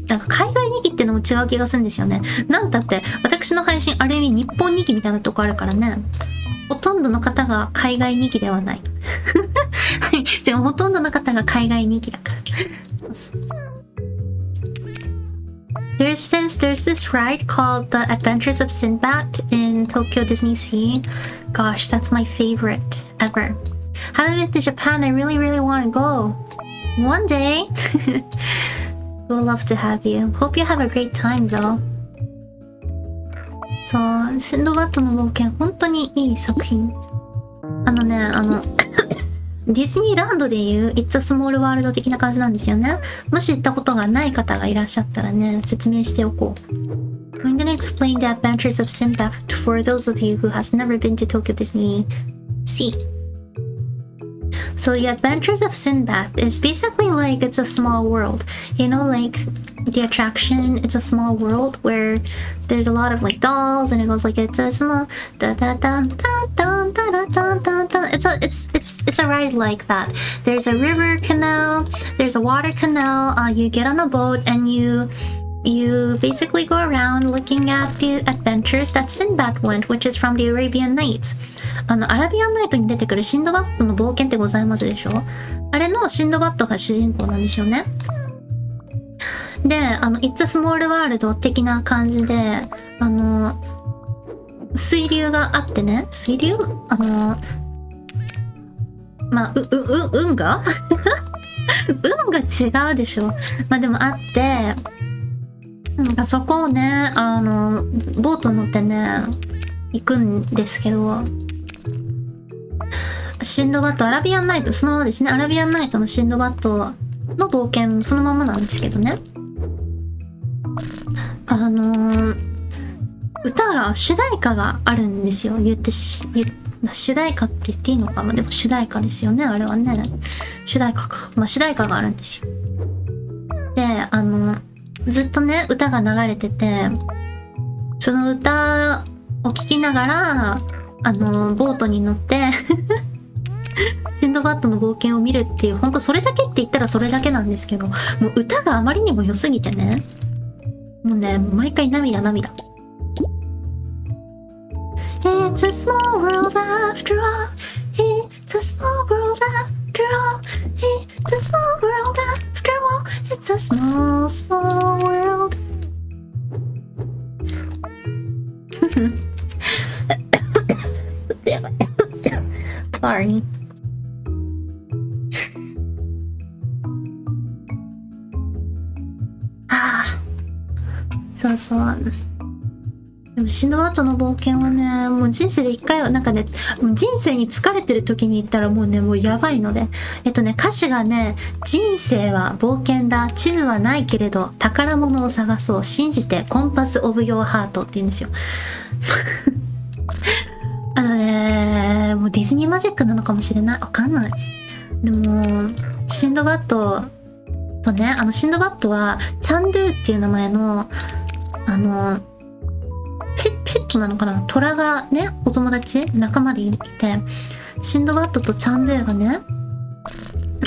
[SPEAKER 1] なんか海外2期ってのも違う気がするんですよね。なんだって私の配信ある意味日本2期みたいなとこあるからね。ほとんどの方が海外2期ではない。でもほとんどの方が海外2期だから。There's this ride called The Adventures of Sinbad in Tokyo Disney Sea. Gosh, that's my favorite ever. Haven't been to Japan. I really want to go. One day. We'll love to have you. Hope you have a great time though. そう、シンドバッドの冒険、本当にいい作品。ディズニーランドでいう It's a Small World 的な感じなんですよね。もし行ったことがない方がいらっしゃったらね、説明しておこう。I'm gonna explain the adventures of Sinbad for those of you who has never been to Tokyo Disney Sea. So the adventures of Sinbad is basically like It's a Small World. You know, like the attraction It's a Small World where there's a lot of like dolls and it goes like It's a small da da da da da da da da da. It's a ride like that. There's a river canal, there's a water canal, you get on a boat and you basically go around looking at the adventures that Sinbad went, which is from the Arabian Nights. アラビアンナイトに出てくるシンドバッドの冒険ってございますでしょ？あれのシンドバッドが主人公なんですよね。で、It's a Small World 的な感じで、水流があってね、水流？運が運が違うでしょ。まあでもあって、そこをね、ボート乗ってね、行くんですけど、シンドバッド、アラビアンナイト、そのままですね、アラビアンナイトのシンドバッドの冒険、そのままなんですけどね。主題歌があるんですよ。主題歌って言っていいのか？まあ、でも主題歌ですよね、あれはね。主題歌か。まあ、主題歌があるんですよ。で、ずっとね、歌が流れてて、その歌を聴きながら、ボートに乗って、シンドバッドの冒険を見るっていう、ほんとそれだけって言ったらそれだけなんですけど、もう歌があまりにも良すぎてね、もうね、毎回涙。It's a small world after all. It's a small world after all. It's a small world after all. It's a small world. ちょっとやばい。Sorry. そう。でもシンドバッドの冒険はね、もう人生で一回はなんかね、人生に疲れてる時に行ったらもうやばいので、歌詞がね、人生は冒険だ、地図はないけれど宝物を探そう、信じてコンパスオブヨーハートって言うんですよ。もうディズニーマジックなのかもしれない、わかんない。でもシンドバッドとね、シンドバッドはチャンドゥっていう名前のペットなのかな、虎がね、お友達仲間でいて、シンドバッドとチャンドゥがね、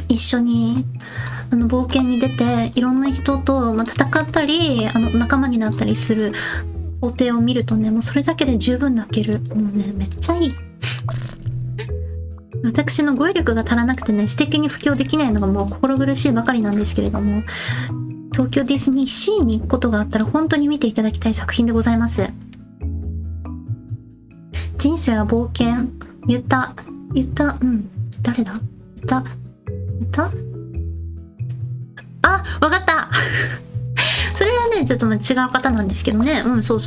[SPEAKER 1] 一緒に冒険に出ていろんな人と戦ったり仲間になったりする工程を見るとね、もうそれだけで十分泣ける。もうね、めっちゃいい。私の語彙力が足らなくてね、詩的に布教できないのがもう心苦しいばかりなんですけれども、東京ディズニーシーに行くことがあったら本当に見ていただきたい作品でございます。人生は冒険。言った、誰だ？言ったあ、わかったそれはね、ちょっと違う方なんですけどね。そう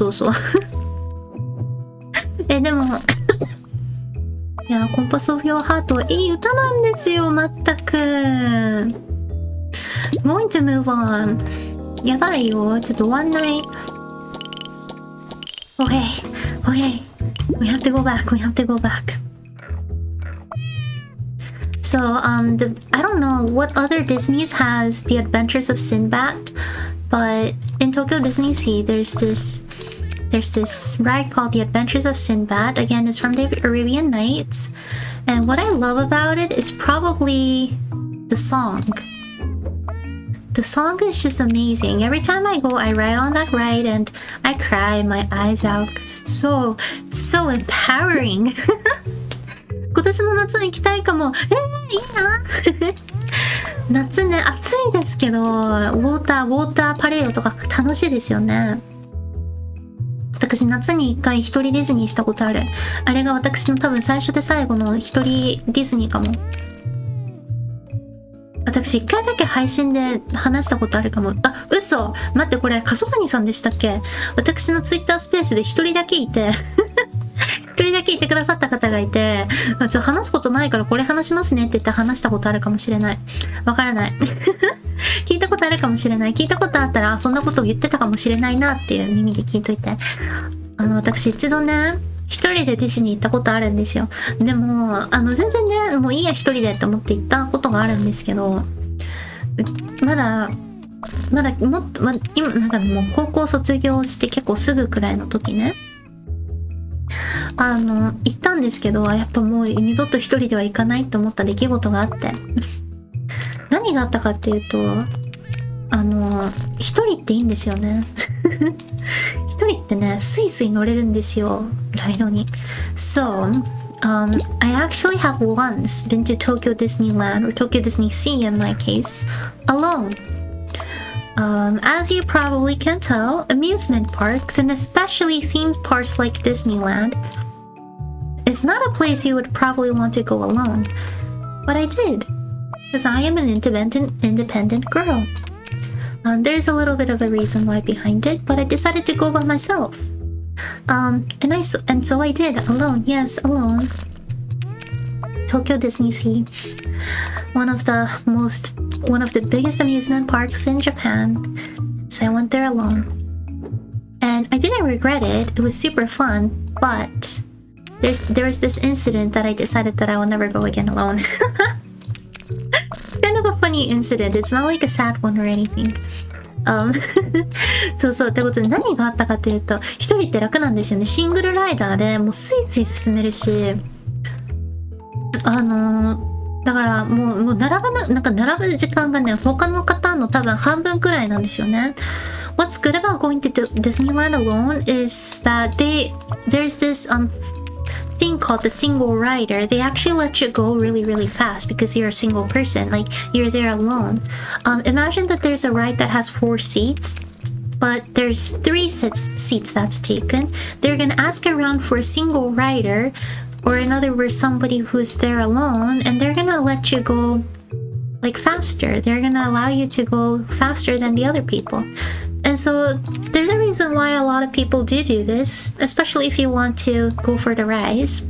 [SPEAKER 1] でもいや、コンパスオブヨーハートはいい歌なんですよ、まったく。Going to move on. やばいよ、ちょっとone night. Okay. We have to go back. So, I don't know what other Disney's has The Adventures of Sinbad, but in Tokyo Disney Sea, there's this ride called The Adventures of Sinbad. Again, it's from the Arabian Nights. And what I love about it is probably the song. The song is just amazing. Every time I go, I ride on that ride and I cry my eyes out because it's so empowering. 今年の夏に行きたいかも。いいな。夏ね、暑いですけど、ウォーターパレードとか楽しいですよね。私夏に一回一人ディズニーしたことある。あれが私の多分最初で最後の一人ディズニーかも。私一回だけ配信で話したことあるかも。あ、嘘。待って、これ笠谷さんでしたっけ？私のツイッタースペースで一人だけいて一人だけいてくださった方がいて、話すことないからこれ話しますねって言って話したことあるかもしれない。わからない聞いたことあるかもしれない。聞いたことあったらそんなことを言ってたかもしれないなっていう耳で聞いといて。私一度ね、一人でディズニー行ったことあるんですよ。でも全然ね、もういいや一人でって思って行ったことがあるんですけど、まだもっと、今なんかもう高校卒業して結構すぐくらいの時ね、行ったんですけど、やっぱもう二度と一人では行かないと思った出来事があって何があったかっていうと、一人っていいんですよね一人ってね、スイスイ乗れるんですよ、ライドに。So, I actually have once been to Tokyo Disneyland, or Tokyo Disney Sea in my case, alone. As you probably can tell, amusement parks, and especially themed parks like Disneyland, is not a place you would probably want to go alone. But I did, because I am an independent girl. There's a little bit of a reason why behind it, but I decided to go by myself. And so I did, alone, yes, alone. Tokyo Disney Sea, one of the biggest amusement parks in Japan. So I went there alone. And I didn't regret it. It was super fun, but there was this incident that I decided that I will never go again alone. Kind of a funny incident. It's not like a sad one or anything. そうそう。ってことで何があったかというと、一人って楽なんですよね。シングルライダーでもうスイスイ進めるし、だからもう並ぶ時間がね、他の方の多分半分くらいなんですよね。What's good about going to Disneyland alone is that there's this thing called the single rider. They actually let you go really, really fast because you're a single person. Like, you're there alone. Imagine that there's a ride that has 4 seats, but there's 3 seats that's taken. They're gonna ask around for a single rider, or in other words, somebody who's there alone, and they're gonna let you go like faster. They're gonna allow you to go faster than the other people. And so there's a reason why a lot of people do this, especially if you want to go for the rise.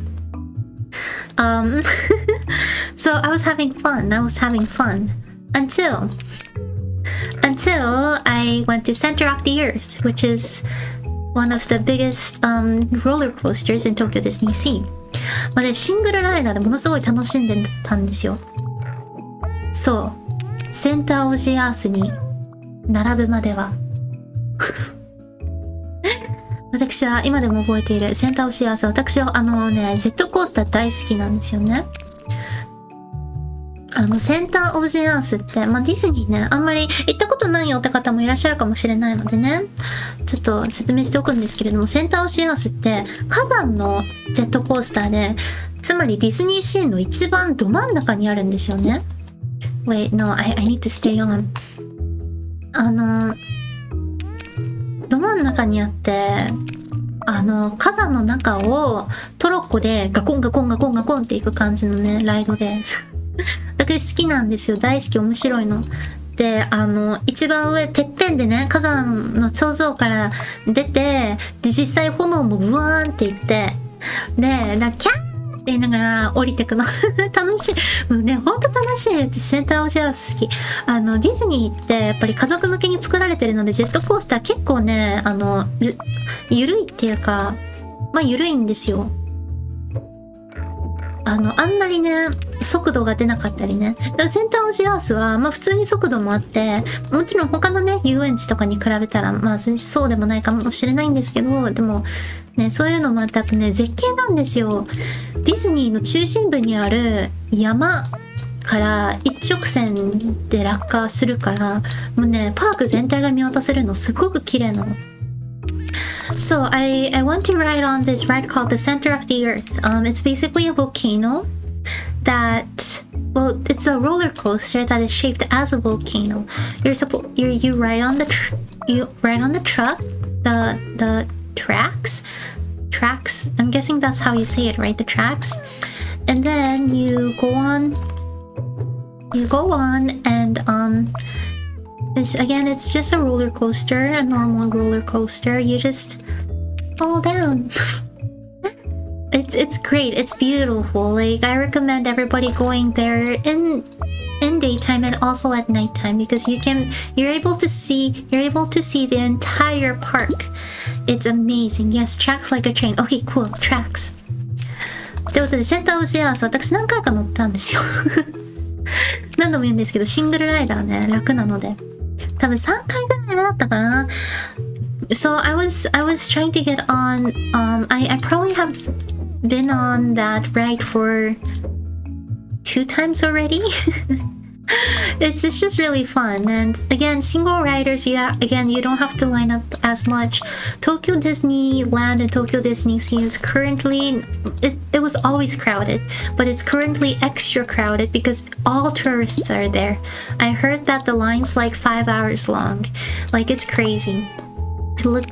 [SPEAKER 1] So I was having fun until I went to Center of the Earth, which is one of the biggest roller coasters in Tokyo Disney Sea. まあね、シングルライダーでものすごい楽しんでたんですよ。そう、センターオブジアースに並ぶまでは私は今でも覚えているセンターオブジアース。私はジェットコースター大好きなんですよね。センターオブジアースって、ディズニーね、あんまり行ったことないよって方もいらっしゃるかもしれないのでね、ちょっと説明しておくんですけれども、センターオブジアースって火山のジェットコースターで、つまりディズニーシーの一番ど真ん中にあるんですよね。Wait, no, I need to stay on. ど真ん中にあって、火山の中をトロッコでガコンガコンガコンガコンっていく感じのね、ライドで。私好きなんですよ。大好き、面白いの。で、一番上、てっぺんでね、火山の頂上から出て、で、実際炎もブワーンっていって、で、キャーって言いながら降りてくの。楽しい。もうね、ほんと楽しい。私、センターオブジアース好き。ディズニーって、やっぱり家族向けに作られてるので、ジェットコースター結構ね、ゆるいっていうか、ゆるいんですよ。あんまりね、速度が出なかったりね。だからセンターオシアースは、まあ普通に速度もあって、もちろん他のね、遊園地とかに比べたら、まあそうでもないかもしれないんですけど、でも、ね、そういうのもあってあとね、絶景なんですよ。ディズニーの中心部にある山から一直線で落下するから、もうね、パーク全体が見渡せるのすごく綺麗なの。So I want to ride on this ride called the Center of the Earth. It's basically a volcano that, well, it's a roller coaster that is shaped as a volcano. You ride on the truck, the tracks. I'm guessing that's how you say it, right? The tracks. And then you go on and it's just a roller coaster, a normal roller coaster. You just fall down. It's great. It's beautiful. Like, I recommend everybody going there in daytime and also at nighttime, because you're able to see the entire park. It's amazing. Yes, tracks like a train. Okay, cool. Tracks. ということで、センターオブシアース、私何回か乗ったんですよ。何度も言うんですけど、シングルライダーね、楽なので。多分3回ぐらいだったかな。So I was trying to get on, I probably have been on that ride for 2 times already. It's just really fun, and again, single riders, you don't have to line up as much. Tokyo Disneyland and Tokyo Disney Sea is currently, it was always crowded, but it's currently extra crowded because all tourists are there. I heard that the line's like 5 hours long. Like, it's crazy.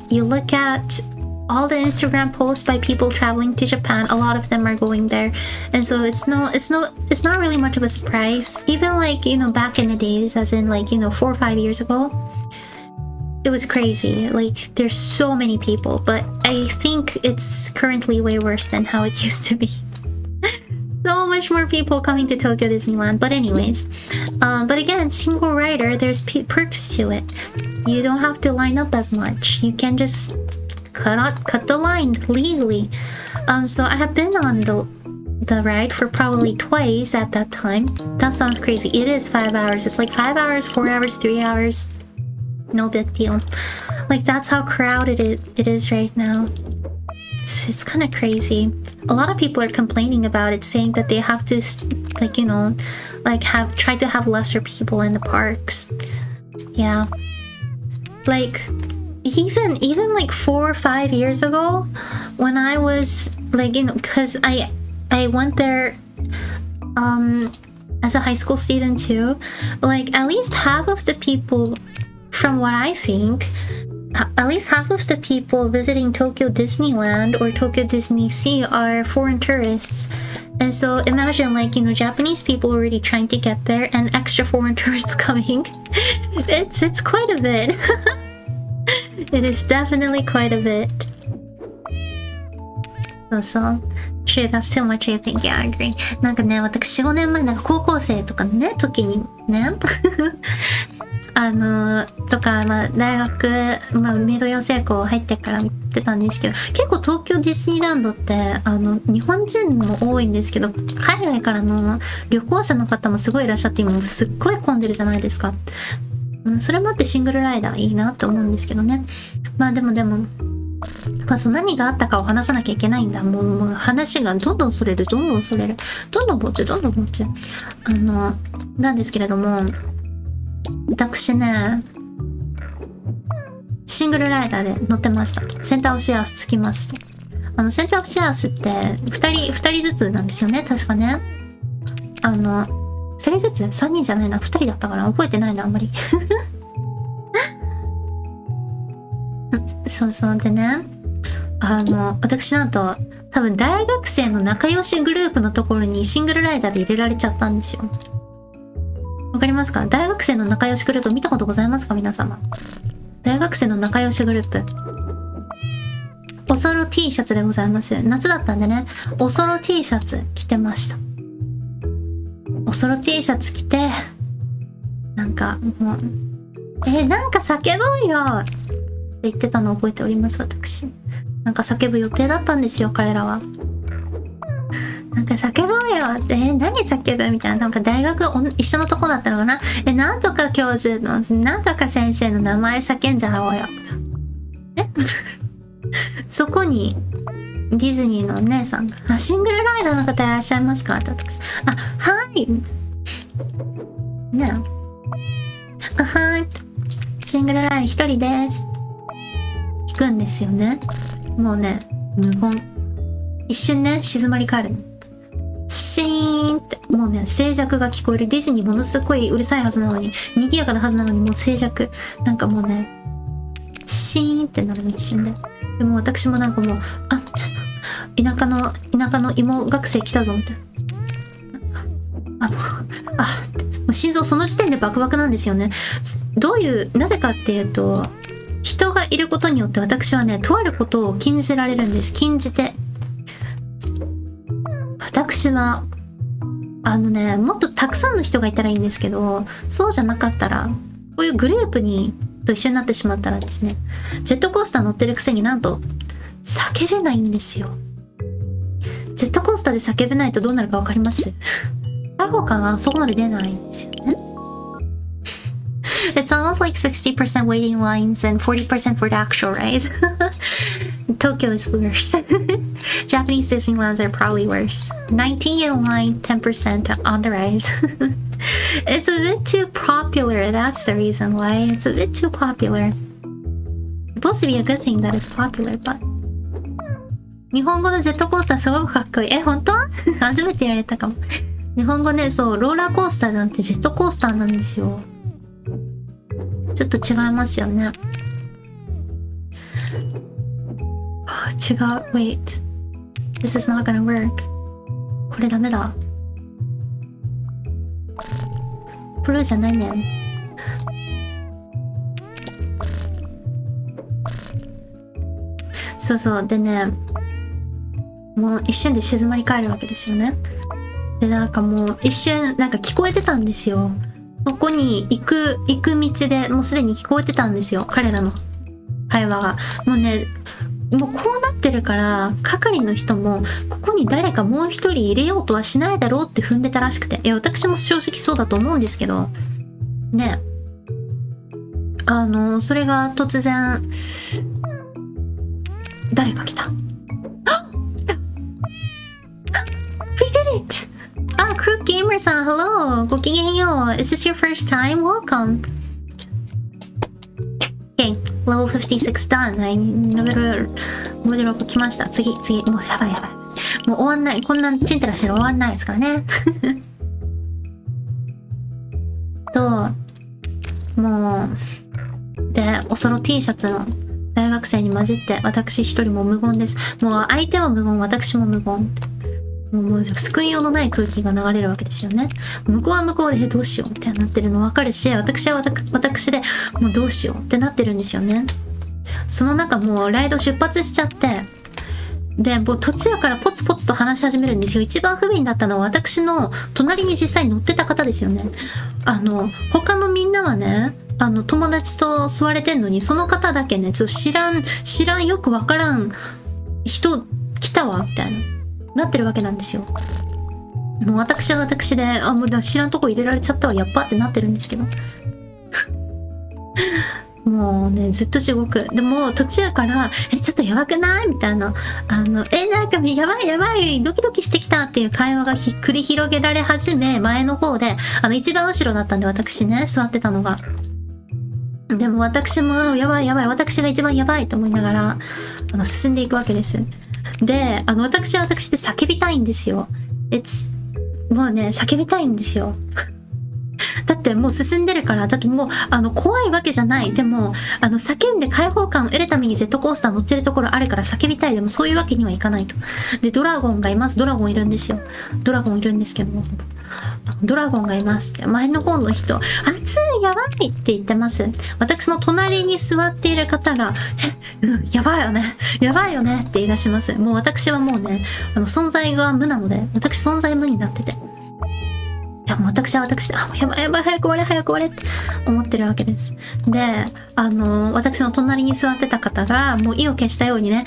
[SPEAKER 1] You look at all the Instagram posts by people traveling to Japan, a lot of them are going there, and so it's not really much of a surprise. Even like, back in the days, as in like 4 or 5 years ago, it was crazy. Like, there's so many people, but I think it's currently way worse than how it used to be. So much more people coming to Tokyo Disneyland. But anyways, but again, single rider, there's perks to it. You don't have to line up as much. You can just cut the line legally. So I have been on the ride for probably twice at that time. That sounds crazy. It is 5 hours. It's like 5 hours, 4 hours, 3 hours. No big deal. Like, that's how crowded it is right now. It's kind of crazy. A lot of people are complaining about it, saying that they have to, try to have lesser people in the parks. Yeah. Like, even like 4 or 5 years ago, when I was because I went there as a high school student too, like, at least half of the people, from what I think, at least half of the people visiting Tokyo Disneyland or Tokyo Disney Sea are foreign tourists. And so imagine, Japanese people already trying to get there and extra foreign tourists coming. It's quite a bit. It is definitely quite a bit. So true, that's so much I think. Yeah, I agree. なんかね、私 4,5 年前、高校生とかのね、時にね、とか、大学、メイド養成校入ってから行ってたんですけど、結構東京ディズニーランドって、日本人も多いんですけど、海外からの旅行者の方もすごいいらっしゃって、今すっごい混んでるじゃないですか。それもあってシングルライダーいいなと思うんですけどね。でも、何があったかを話さなきゃいけないんだ。もう話がどんどんそれる。どんどんぼっち。なんですけれども、私ね、シングルライダーで乗ってました。センターオブシアースつきますと。センターオブシアースって2人ずつなんですよね、確かね。2人ずつ ?3 人じゃないな、2人だったかな、覚えてないな、あんまり。そうでね、私なんと多分大学生の仲良しグループのところにシングルライダーで入れられちゃったんですよ。わかりますか？大学生の仲良しグループ見たことございますか、皆様。大学生の仲良しグループ。おそろ T シャツでございます。夏だったんでね、おそろ T シャツ着てました。おそろ T シャツ着て、なんかもう、なんか叫ぼうよって言ってたのを覚えております、私。なんか叫ぶ予定だったんですよ、彼らは。なんか叫ぼうよって、何叫ぶみたいな。なんか大学一緒のとこだったのかな。なんとか教授の、なんとか先生の名前叫んじゃおうよ。そこに、ディズニーのお姉さんが、シングルライダーの方いらっしゃいますかって、私、はい。ねはい。シングルライダー一人です。聞くんですよね。もうね、無言。一瞬ね、静まり返るの。シーンって、もうね、静寂が聞こえる。ディズニーものすごいうるさいはずなのに、賑やかなはずなのに、もう静寂。なんかもうね、シーンってなるの一瞬で。でも私もなんかもう、みたいな。田舎の芋学生来たぞ、みたいな。もう心臓その時点でバクバクなんですよね。なぜかっていうと、人がいることによって私はね、とあることを禁じられるんです。禁じて。私は、もっとたくさんの人がいたらいいんですけど、そうじゃなかったら、こういうグループと一緒になってしまったらですね、ジェットコースター乗ってるくせになんと、叫べないんですよ。ジェットコースターで叫べないとどうなるかわかります？開放感はそこまで出ないんですよね。It's almost like 60% waiting lines and 40% for the actual rides. Tokyo is worse. Japanese Disneylands are probably worse. 19 in line, 10% on the rise. It's a bit too popular. That's the reason why. It's a bit too popular. It's supposed to be a good thing that it's popular, but... 日本語のジェットコースターすごくかっこいい。本当？初めて言われたかも。日本語ね、そう、ローラーコースターなんてジェットコースターなんですよ。ちょっと違いますよね。違う。Wait. This is not gonna work. これダメだ。プロじゃないね。そうそう。でね、もう一瞬で静まり返るわけですよね。で、なんかもう一瞬、なんか聞こえてたんですよ。そこに行く道でもうすでに聞こえてたんですよ。彼らの会話が。もうね、もうこうなってるから、係の人も、ここに誰かもう一人入れようとはしないだろうって踏んでたらしくて。いや、私も正直そうだと思うんですけど、ね。それが突然、誰か来た。来た We did it! Crook Gamer さん、hello! ごきげんよう。Is this your first time? Welcome! Okay, level 56 done. はい、レベル56来ました。次。もうやばい。もう終わんない。こんなちんたらしてる終わんないですからね。もう、で、おそろ T シャツの大学生に混じって、私一人も無言です。もう相手は無言、私も無言。もう救いようのない空気が流れるわけですよね。向こうは向こうでどうしようみたいになってるの分かるし、私は私でもうどうしようってなってるんですよね。その中もうライド出発しちゃって、で、もう途中からポツポツと話し始めるんですよ。一番不憫だったのは私の隣に実際に乗ってた方ですよね。他のみんなはね、友達と座れてんのに、その方だけね、ちょっと知らんよくわからん人来たわ、みたいな、なってるわけなんですよ。もう私は私で、もう知らんとこ入れられちゃったわ、やっぱってなってるんですけど。もうね、ずっと地獄。でも途中から、ちょっとやばくないみたいな。なんかやばい、ドキドキしてきたっていう会話が繰り広げられ始め、前の方で、一番後ろだったんで私ね、座ってたのが。でも私もやばい、私が一番やばいと思いながら、進んでいくわけです。で、私は私で叫びたいんですよ。もうね、叫びたいんですよ。だってもう進んでるから、だってもう、怖いわけじゃない。でも、叫んで開放感を得るためにジェットコースター乗ってるところあるから叫びたい。でもそういうわけにはいかないと。で、ドラゴンがいます。ドラゴンいるんですよ。ドラゴンいるんですけども。ドラゴンがいます。前の方の人、熱い、やばいって言ってます。私の隣に座っている方が、やばいよねって言い出します。もう私はもうね、存在が無なので、私存在無になってて。いやもう私やばいやばい早く終われって思ってるわけです。で私の隣に座ってた方がもう意を決したようにね、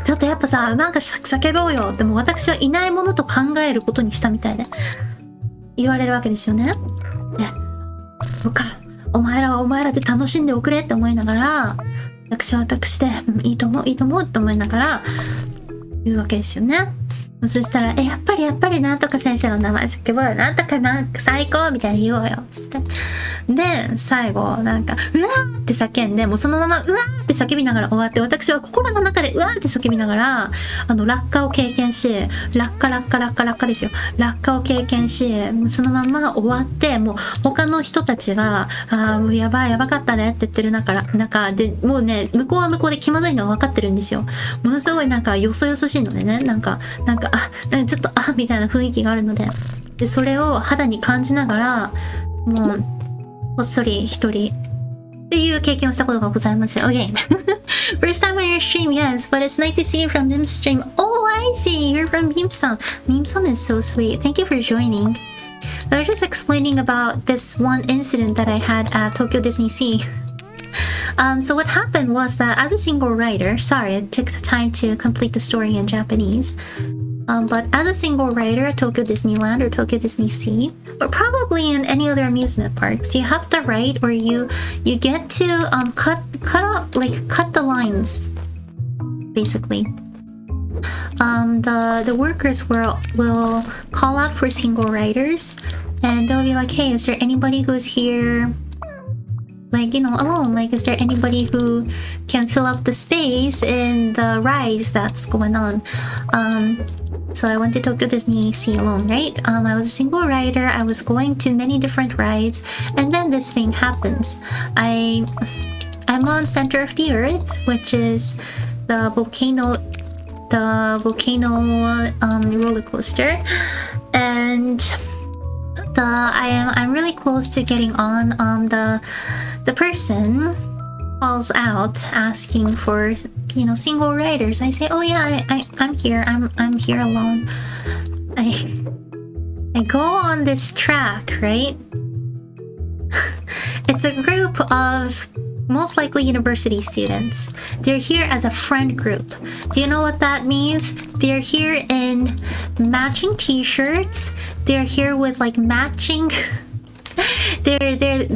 [SPEAKER 1] ちょっとやっぱさなんか叫ぼうよって、もう私はいないものと考えることにしたみたいで言われるわけですよね。そうか、お前らはお前らで楽しんでおくれって思いながら、私は私でいいと思うって思いながら言うわけですよね。そしたらやっぱりなんとか先生の名前叫ぼうよ、なんとかなんか最高みたいに言おうよつって、で最後なんかうわーって叫んで、もうそのままうわーって叫びながら終わって、私は心の中でうわーって叫びながら落下を経験し、落下ですよ、落下を経験し、そのまま終わって、もう他の人たちがもうやばかったねって言ってる中で、もうね向こうは向こうで気まずいのが分かってるんですよ。ものすごいなんかよそよそしいのでね、なんかちょっとみたいな雰囲気があるので、それを肌に感じながらもうこっそり一人っていう経験をしたことがございます。Okay. First time on your stream, yes, but it's nice to see you from Mim's stream. Oh, I see, you're from Mimsum. Mimsum is so sweet. Thank you for joining. I was just explaining about this one incident that I had at Tokyo Disney Sea. So what happened was that as a single writer, sorry, it took time to complete the story in Japanese. But as a single writer at Tokyo Disneyland or Tokyo Disney Sea, or probably in any other amusement parks, you have to write, or you get to cut the lines, basically. The workers will call out for single writers, and they'll be like, hey, is there anybody who's here, like, you know, alone? Like, is there anybody who can fill up the space in the rides that's going on? So I went to Tokyo Disney Sea alone, right? I was a single rider. I was going to many different rides, and then this thing happens. I'm on Center of the Earth, which is the volcano roller coaster, and I'm really close to getting on. The person calls out asking for, you know, single riders. I say, oh yeah, I'm here. I'm here alone. I go on this track, right? It's a group of most likely university students. They're here as a friend group. Do you know what that means? They're here in matching t-shirts. They're here with like matching they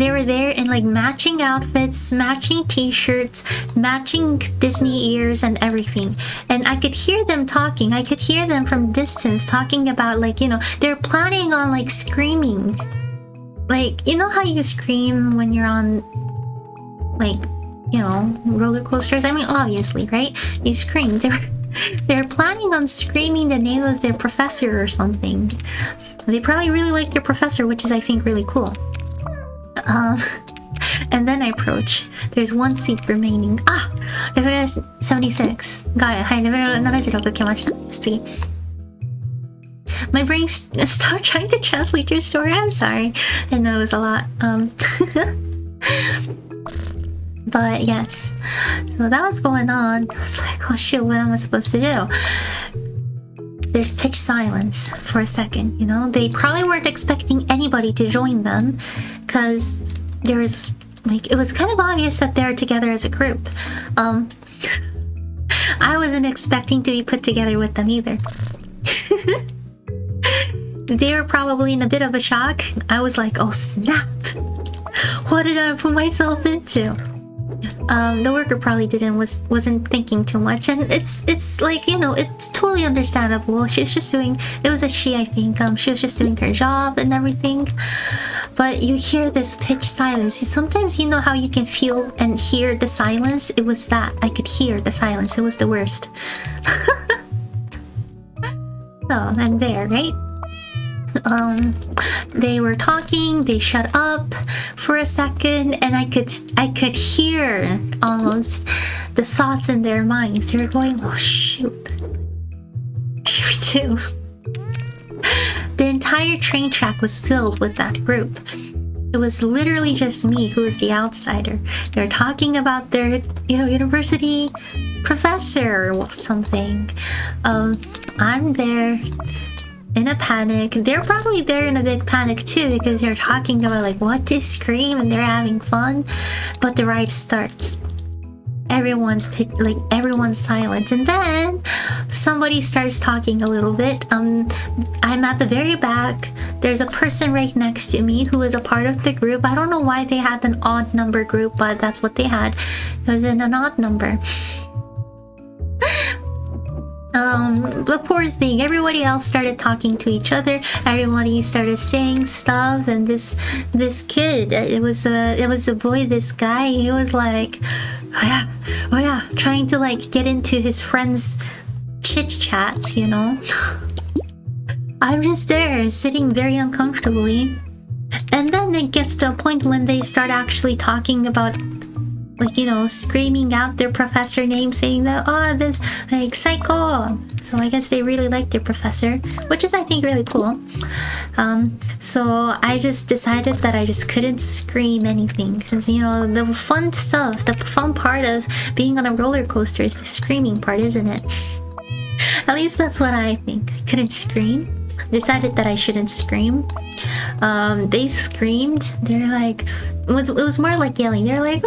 [SPEAKER 1] were there in like matching outfits, matching t-shirts, matching Disney ears and everything. And I could hear them talking. I could hear them from distance talking about, like, you know, they're planning on like screaming. Like, you know how you scream when you're on, like, you know, roller coasters? I mean, obviously, right? You scream. They're planning on screaming the name of their professor or something. They probably really like their professor, which is, I think, really cool. And then I approach. There's one seat remaining. Level 76. Got it. はい、レベル76来ました。次。My brain stopped trying to translate your story. I'm sorry. I know it was a lot. But yes. So that was going on. I was like, oh shoot, what am I supposed to do? There's pitch silence for a second, you know? They probably weren't expecting anybody to join them, because there's, like, it was kind of obvious that they're together as a group. I wasn't expecting to be put together with them either. They were probably in a bit of a shock. I was like, oh snap! What did I put myself into? The worker probably wasn't thinking too much, and it's like, you know, it's totally understandable. She's just doing, it was a she, I think. She was just doing her job and everything. But you hear this pitch silence. Sometimes, you know how you can feel and hear the silence? It was that. I could hear the silence. It was the worst. So I'm there, right? They were talking, they shut up for a second, and I could hear almost the thoughts in their minds. They were going, oh shoot, here too. The entire train track was filled with that group. It was literally just me who was the outsider. They were talking about their, you know, university professor or something. I'm there in a panic. They're probably there in a big panic too because they're talking about like what to scream and they're having fun. But the ride starts. Everyone's silent, and then somebody starts talking a little bit. I'm at the very back. There's a person right next to me who is a part of the group. I don't know why they had an odd number group, but that's what they had. It was in an odd number. The poor thing, everybody else started talking to each other. Everybody started saying stuff, and this kid, it was a boy, this guy, he was like, oh yeah, trying to like get into his friends' chit chats, you know. I'm just there sitting very uncomfortably, and then it gets to a point when they start actually talking about, like, you know, screaming out their professor name, saying that, oh, this, like, psycho. So I guess they really like their professor, which is, I think, really cool. So I just decided that I just couldn't scream anything because, you know, the fun stuff, the fun part of being on a roller coaster is the screaming part, isn't it? At least that's what I think. I couldn't scream. Decided that I shouldn't scream. They screamed. They're like, it was more like yelling. They're like,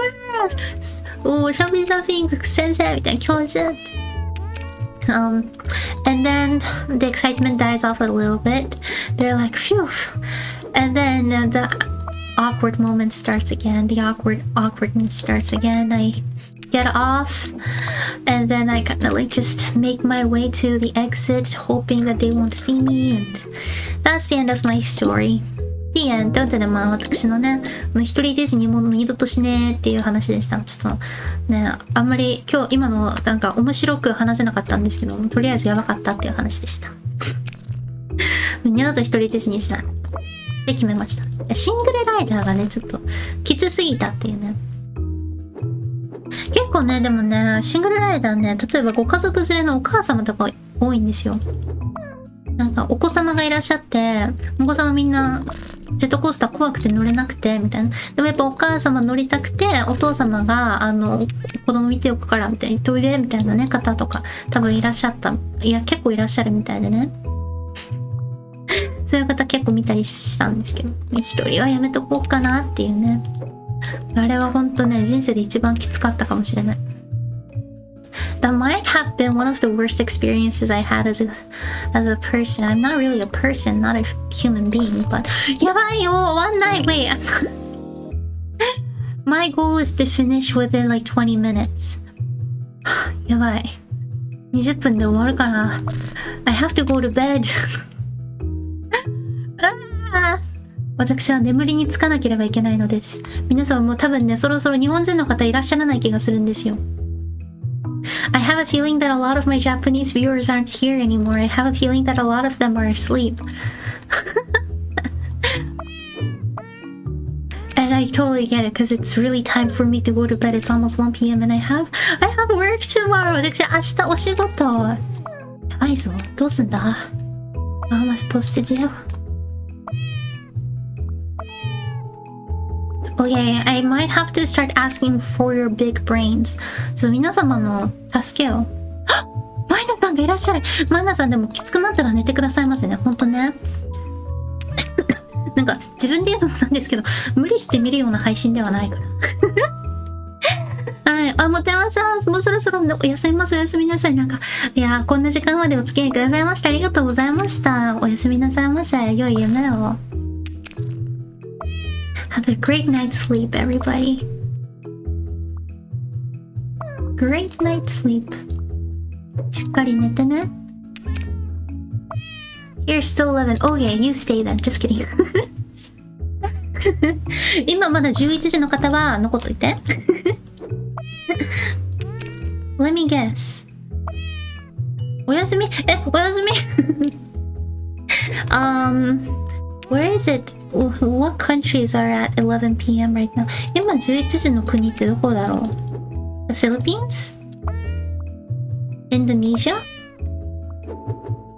[SPEAKER 1] oh, something, sensei, and then the excitement dies off a little bit. They're like, phew. And then the awkward moment starts again. The awkwardness starts again. I get off, and then I kind of like just make my way to the exit, hoping that they won't see me, and that's the end of my story. The end. ということで、まあ私のね、一人ディズニーも二度としねーっていう話でした。ちょっとね、あんまり今のなんか面白く話せなかったんですけど、とりあえずやばかったっていう話でした。二度と一人ディズニーしない。で決めました。シングルライダーがね、ちょっときつすぎたっていうね。結構ね、でもね、シングルライダーね、例えばご家族連れのお母様とか多いんですよ。なんかお子様がいらっしゃって、お子様みんなジェットコースター怖くて乗れなくてみたいな。でもやっぱお母様乗りたくて、お父様が子供見ておくからみたいな、トイレみたいなね方とか多分いらっしゃった。いや結構いらっしゃるみたいでね。そういう方結構見たりしたんですけど、一人はやめとこうかなっていうね。あれは本当ね、人生で一番きつかったかもしれない。That might have been one of the worst experiences I had as a person. I'm not really a person, not a human being, but やばいよ one night, wait. My goal is to finish within like 20 minutes. やばい。20分で終わるかな。I have to go to bed. 私は眠りにつかなければいけないのです。皆さんも多分ね、そろそろ日本人の方いらっしゃらない気がするんですよ。I have a feeling that a lot of my Japanese viewers aren't here anymore. I have a feeling that a lot of them are asleep. And I totally get it because it's really time for me to go to bed. It's almost 1 p.m. and I have work tomorrow. 私明日お仕事。やばいぞ。どうすんだ？ What am I supposed to do? Okay, I might have to start asking for your big brains. そう、皆様の助けを。マイナさんがいらっしゃる。マイナさんでもきつくなったら寝てくださいませね。ほんとね。なんか自分で言うのもなんですけど、無理して見るような配信ではないから。はい。もてまさん、もうそろそろおやすみます。おやすみなさい。なんか、いや、こんな時間までお付き合いくださいました。ありがとうございました。おやすみなさいませ。良い夢を。Have a great night's sleep, everybody. Great night's sleep. しっかり寝てね。You're still 11. Oh yeah, you stay then. Just kidding. 今まだ11時の方は残っといて。Let me guess. おやすみ。おやすみ。Where is it? What countries are at 11 p.m. right now? 今11時の国ってどこだろう？ The Philippines? Indonesia?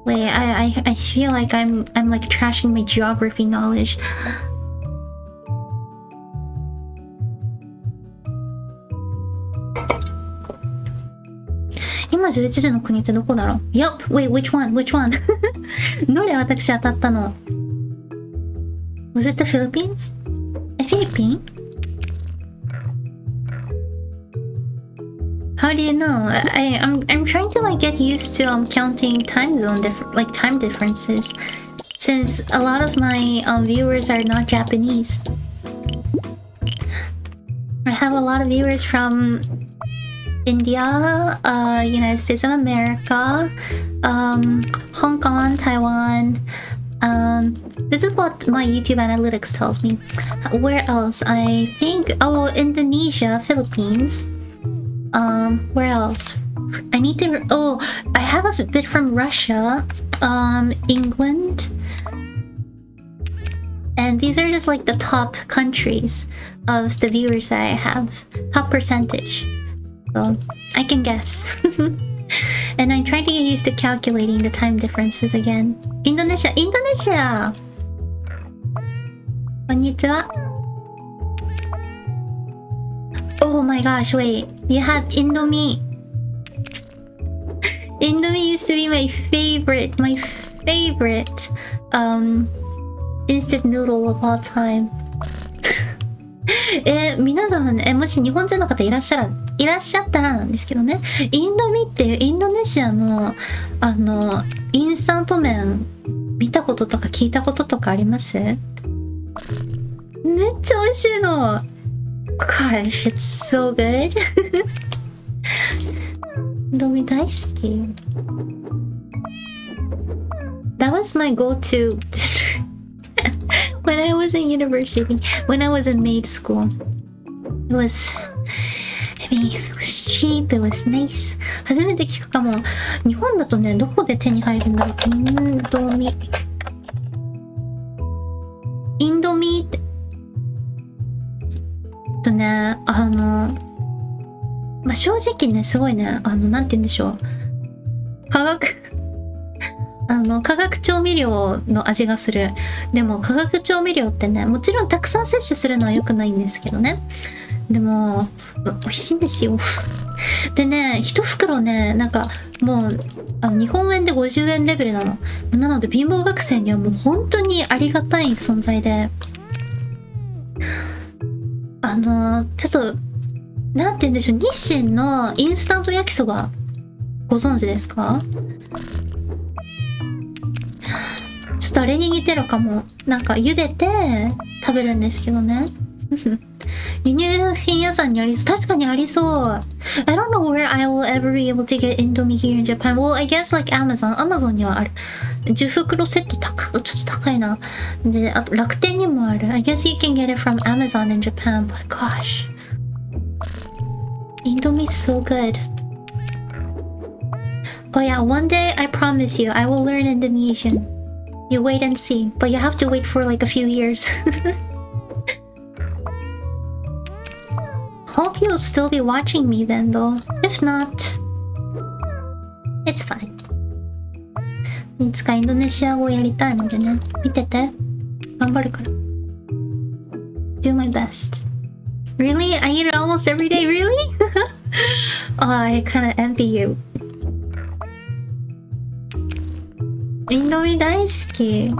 [SPEAKER 1] Wait, I feel like I'm like trashing my geography knowledge.今11時の国ってどこだろう？ Yup, wait, which one? どれ私当たったの？ Was it the Philippines? A Philippine? How do you know? I'm trying to like get used to counting time differences, since a lot of my viewers are not Japanese. I have a lot of viewers from India, United States of America, Hong Kong, Taiwan. This is what my YouTube analytics tells me. Where else? I think Indonesia, Philippines. Where else? I have a bit from Russia, England. And these are just like the top countries of the viewers that I have. Top percentage. So I can guess. And I'm trying to get used to calculating the time differences again. Indonesia! Konnichiwa. Oh my gosh, wait. You have Indomie. Indomie used to be my favorite instant noodle of all time. 皆様ね、もし日本人の方いらっしゃったらなんですけどね、インドミっていうインドネシアのインスタント麺見たこととか聞いたこととかあります？めっちゃ美味しいの。Gosh, it's so good. インドミ大好き。That was my go-to dinner when I was in university, when I was in maid school. It was cheap, it was nice. 初めて聞くかも。日本だとね、どこで手に入るんだろう。インドミってね、正直ね、すごいね、なんて言うんでしょう。化学調味料の味がする。でも化学調味料ってね、もちろんたくさん摂取するのは良くないんですけどね。でも美味しいんですよ。でね、一袋ね、なんかもう日本円で50円レベルなの。なので貧乏学生にはもう本当にありがたい存在で、ちょっとなんて言うんでしょう、日清のインスタント焼きそばご存知ですか？ちょっとあれに似てるかも。なんか茹でて食べるんですけどね。輸入品屋さんにありそう。確かにありそう。I don't know where I will ever be able to get Indomie here in Japan. Well, I guess like Amazon にはある。10袋セットちょっと高いな。で、あと楽天にもある。I guess you can get it from Amazon in Japan. But gosh, Indomie is so good. Oh yeah, one day I promise you I will learn Indonesian. You wait and see, but you have to wait for like a few years. Hope you'll still be watching me then though. If not, it's fine. いつかインドネシア語やりたいのでね、見てて。頑張るから。Do my best. Really? I eat it almost every day? Really? Oh, I kinda envy you. インドミ大好き。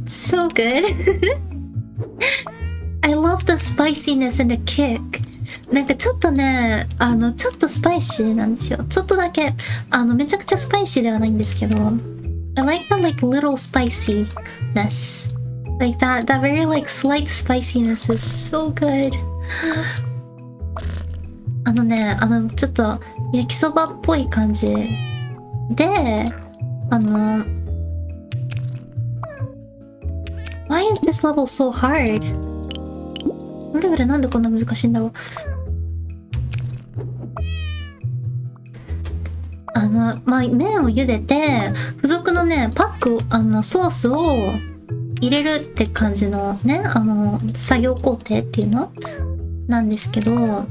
[SPEAKER 1] So good. I love the spiciness and the kick. なんかちょっとね、ちょっとスパイシーなんですよ。ちょっとだけ。めちゃくちゃスパイシーではないんですけど。I like the like little spiciness. Like that very like slight spiciness is so good. ちょっと焼きそばっぽい感じで、Why is this level so hard? このレベルなんでこんな難しいんだろう。麺を茹でて、付属のね、パック、ソースを入れるって感じのね、作業工程っていうのなんですけど、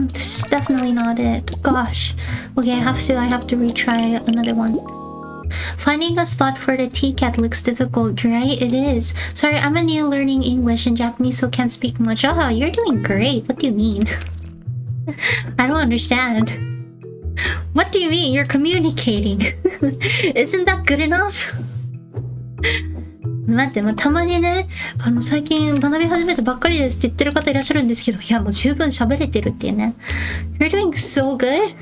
[SPEAKER 1] this is definitely not it. Gosh. Okay, I have to retry another one. Finding a spot for the TCAT looks difficult, right? It is. Sorry, I'm a new learning English and Japanese, so can't speak much. Oh, you're doing great. What do you mean? I don't understand. do you mean? You're communicating. Isn't that good enough? 待って、たまにね、最近学び始めたばっかりですって言ってる方いらっしゃるんですけど、いや、もう十分喋れてるっていうね。You're doing so good.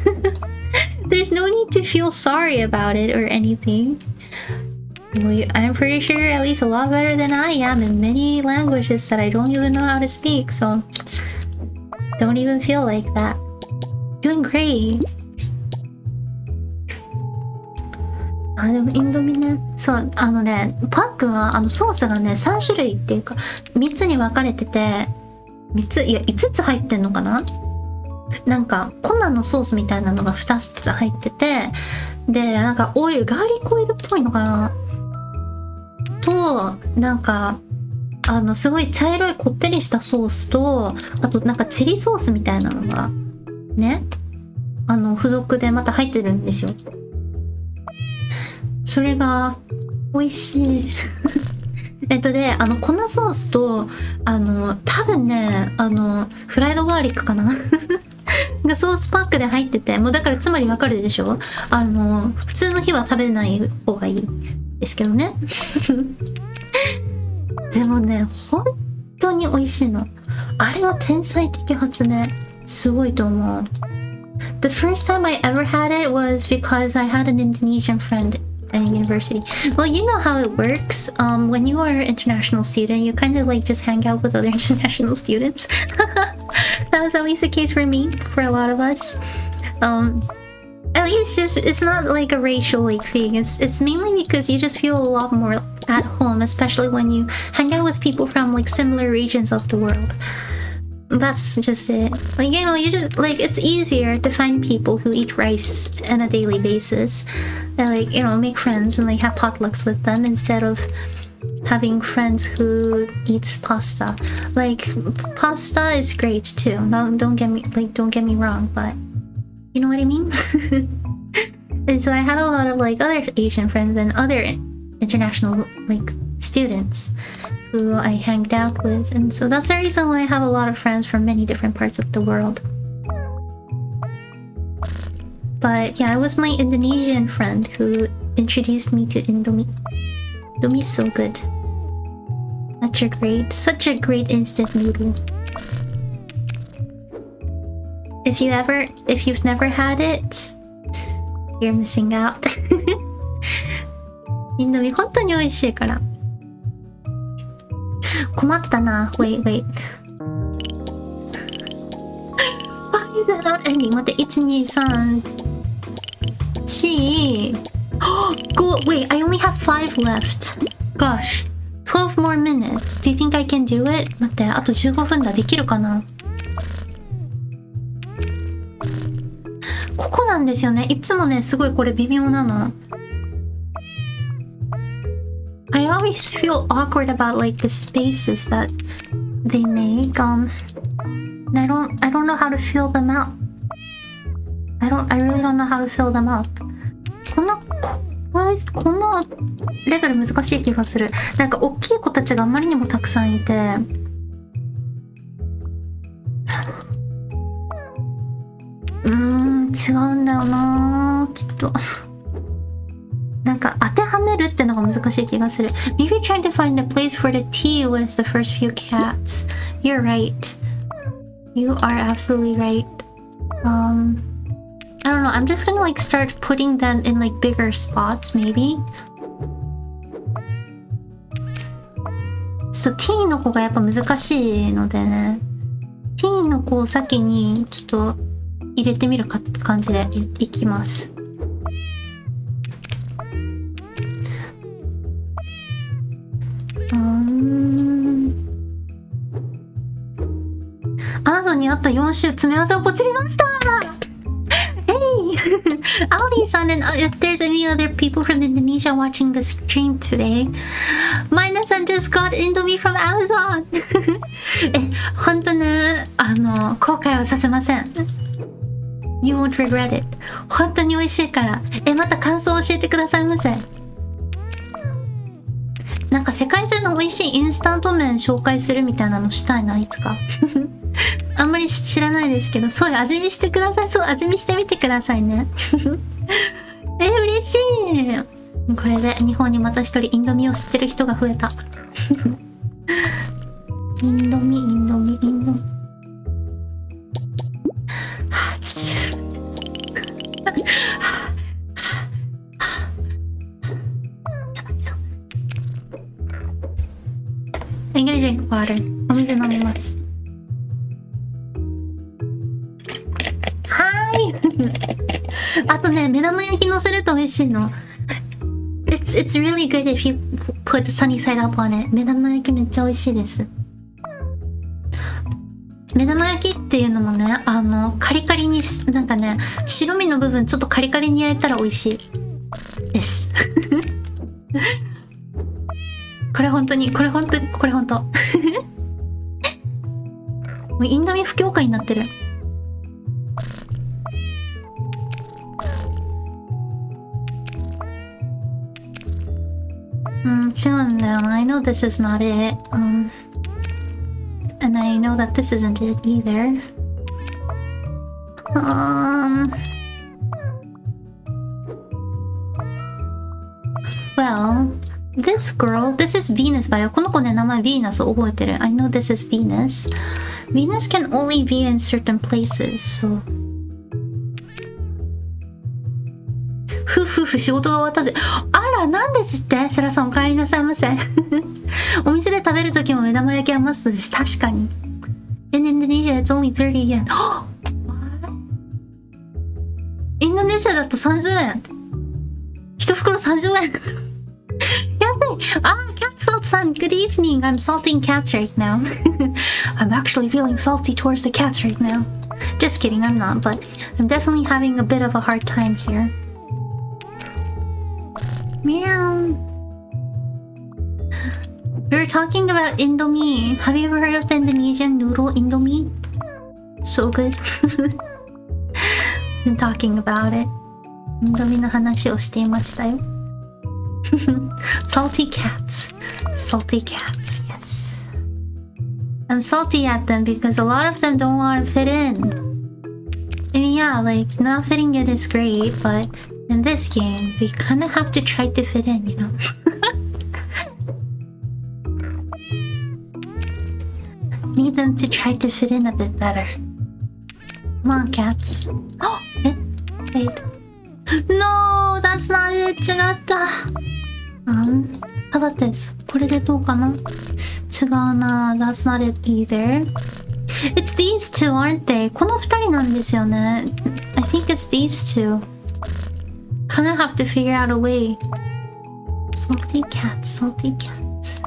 [SPEAKER 1] There's no need to feel sorry about it or anything. I'm pretty sure you're at least a lot better than I am in many languages that I don't even know how to speak, so don't even feel like that. Doing great. でもインドミね、そう、パックが、ソースがね、3種類っていうか、3つに分かれてて、5つ入ってんのかな？なんか、粉のソースみたいなのが2つ入ってて、で、なんかガーリックオイルっぽいのかな？と、なんか、すごい茶色いこってりしたソースと、あとなんかチリソースみたいなのが、ね、付属でまた入ってるんですよ。それが美味しい。で、粉ソースと、多分ね、フライドガーリックかながソースパックで入ってて、もうだからつまりわかるでしょ？普通の日は食べない方がいいですけどね。でもね、本当に美味しいの。あれは天才的発明。すごいと思う。The first time I ever had it was because I had an Indonesian friend at university. Well, you know how it works. When you are an international student, you kind of like just hang out with other international students. That was at least the case for me, for a lot of us. At least it's not like a racial like thing. It's mainly because you just feel a lot more at home, especially when you hang out with people from like similar regions of the world. That's just it. Like, you know, you just like, it's easier to find people who eat rice on a daily basis and like, you know, make friends and like have potlucks with them instead of having friends who eats pasta. Like, pasta is great too. Don't get me wrong, but you know what I mean? And so I had a lot of like other Asian friends and other international like students who I hanged out with, and so that's the reason why I have a lot of friends from many different parts of the world. But yeah, it was my Indonesian friend who introduced me to Indomie. Indomie's so good. Such a great instant noodle. If you've never had it, you're missing out. Indomie 本当に美味しいから。困ったな。Wait. Why is it not ending? 待って、1、2、3、4... Go! Wait, I only have 5 left. Gosh. 12 more minutes. Do you think I can do it? 待って、あと15分だ。できるかな？ここなんですよね。いつもね、すごいこれ微妙なの。I always feel awkward about like the spaces that they make. And I don't know how to fill them out. I really don't know how to fill them up. このレベル難しい気がする。なんか大きい子たちがあまりにもたくさんいて。違うんだよなきっと。なんか当てはめるってのが難しい気がする。Maybe trying to find a place for the T with the first few cats. You're right. You are absolutely right. I don't know. I'm just gonna like start putting them in like bigger spots, maybe. So T の子がやっぱ難しいのでね。T の子を先にちょっと入れてみるかって感じでいきます。Amazon にあった4種詰め合わせをポチりました。Hey! Audi-san, and if there's any other people from Indonesia watching the stream today, Mina-san just got Indomie from Amazon! ほんとね、後悔はさせません。You won't regret it. 本当に美味しいから。また感想を教えてくださいませ。なんか世界中の美味しいインスタント麺紹介するみたいなのしたいな、いつか。あんまり知らないですけど、そういう味見してください。そう、味見してみてくださいね。嬉しい。これで日本にまた一人インドミを知ってる人が増えた。インドミ。はぁ、やばいぞ。I'm gonna drink water. お水飲みます。あとね、目玉焼き乗せると美味しいの。It's really good if you put sunny side up on it. 目玉焼きめっちゃ美味しいです。目玉焼きっていうのもね、カリカリに、なんかね、白身の部分ちょっとカリカリに焼いたら美味しいです。これ本当。もうインドミ不協会になってる。違うんだよ。I know this is not it. And I know that this isn't it either. Well, this girl, this is Venus だよ。この子ね、名前 Venus 覚えてる。I know this is Venus. Venus can only be in certain places, so. 仕事が終わったぜ。あら、なんですって。セラさんお帰りなさいませ。お店で食べるときも目玉焼きはマストです。確かに。In Indonesia, it's only 30 yen. インドネシアだと30円。一袋30円。安い。Cat Salt Sun, good evening. I'm salting cats right now. I'm actually feeling salty towards the cats right now. Just kidding, I'm not, but I'm definitely having a bit of a hard time here. Meow. We were talking about Indomie. Have you ever heard of the Indonesian noodle Indomie? So good. Been talking about it. Indomie の話をしていましたよ。Salty cats. Salty cats, yes. I'm salty at them because a lot of them don't want to fit in. I mean, yeah, like, not fitting in is great, but in this game, we kind of have to try to fit in, you know? Need them to try to fit in a bit better. Come on, cats. Oh, wait. No, that's not it. 違った。How about this? これでどうかな？違うな。That's not it either. It's these two, aren't they? この二人なんですよね。I think it's these two. Kind of have to figure out a way. Salty cats, salty cats.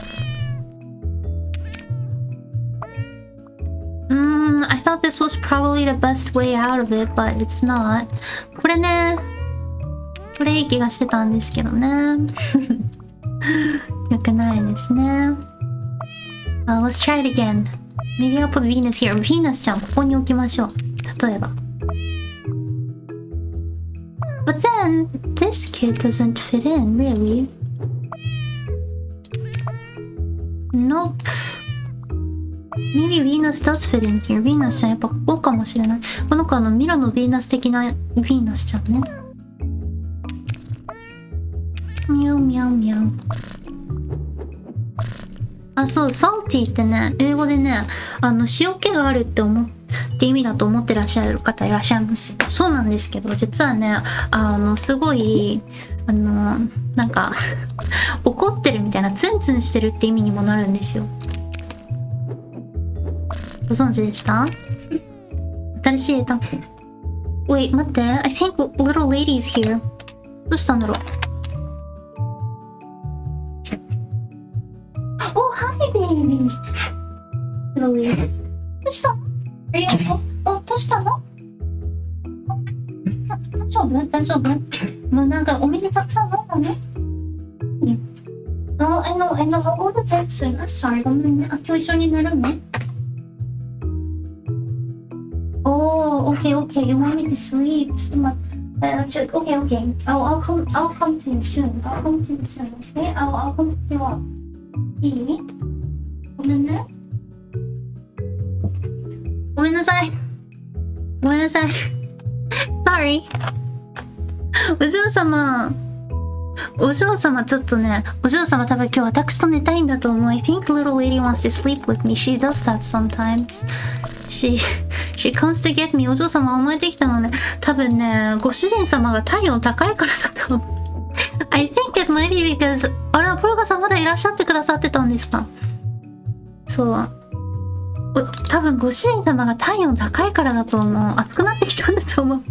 [SPEAKER 1] I thought this was probably the best way out of it, but it's not. これね、これいい気がしてたんですけどね。よくないですね。Let's try it again. Maybe I'll put Venus here. Venus ちゃん、ここに置きましょう。例えば。But then, this kid doesn't fit in, really. Nope. Maybe Venus does fit in here. Venus ちゃんやっぱここかもしれない。この子ミロのヴィーナス的なヴィーナスちゃんね。ミャウミャウミャウ。そう、サルティってね、英語でね、塩気があるって意味だと思ってらっしゃる方いらっしゃいます。そうなんですけど、実はね、すごい、なんか、怒ってるみたいな、ツンツンしてるって意味にもなるんですよ。ご存知でした？新しい枝。Wait, 待って。I think little lady's here. どうしたんだろう。Oh, hi, baby. Little lady. どうした？どうしたの？大丈夫？もうなんかお水たくさん飲んだね。I know. I'll order that soon. I'm sorry. ごめんね。今日一緒に寝るね。Okay. You want me to sleep? Okay. I'll come to you soon. Okay? I'll come to you up. いい？ごめんね。ごめんなさい。ごめんなさい。Sorry。お嬢様。お嬢様ちょっとね、お嬢様多分今日私と寝たいんだと思う。I think little lady wants to sleep with me. She does that sometimes. She comes to get me. お嬢様思えてきたのね。多分ね、ご主人様が体温高いからだと思う。I think it might be because あれ、プロガさんまだいらっしゃってくださってたんですか？そう。多分ご主人様が体温高いからだと思う。暑くなってきたんだと思う。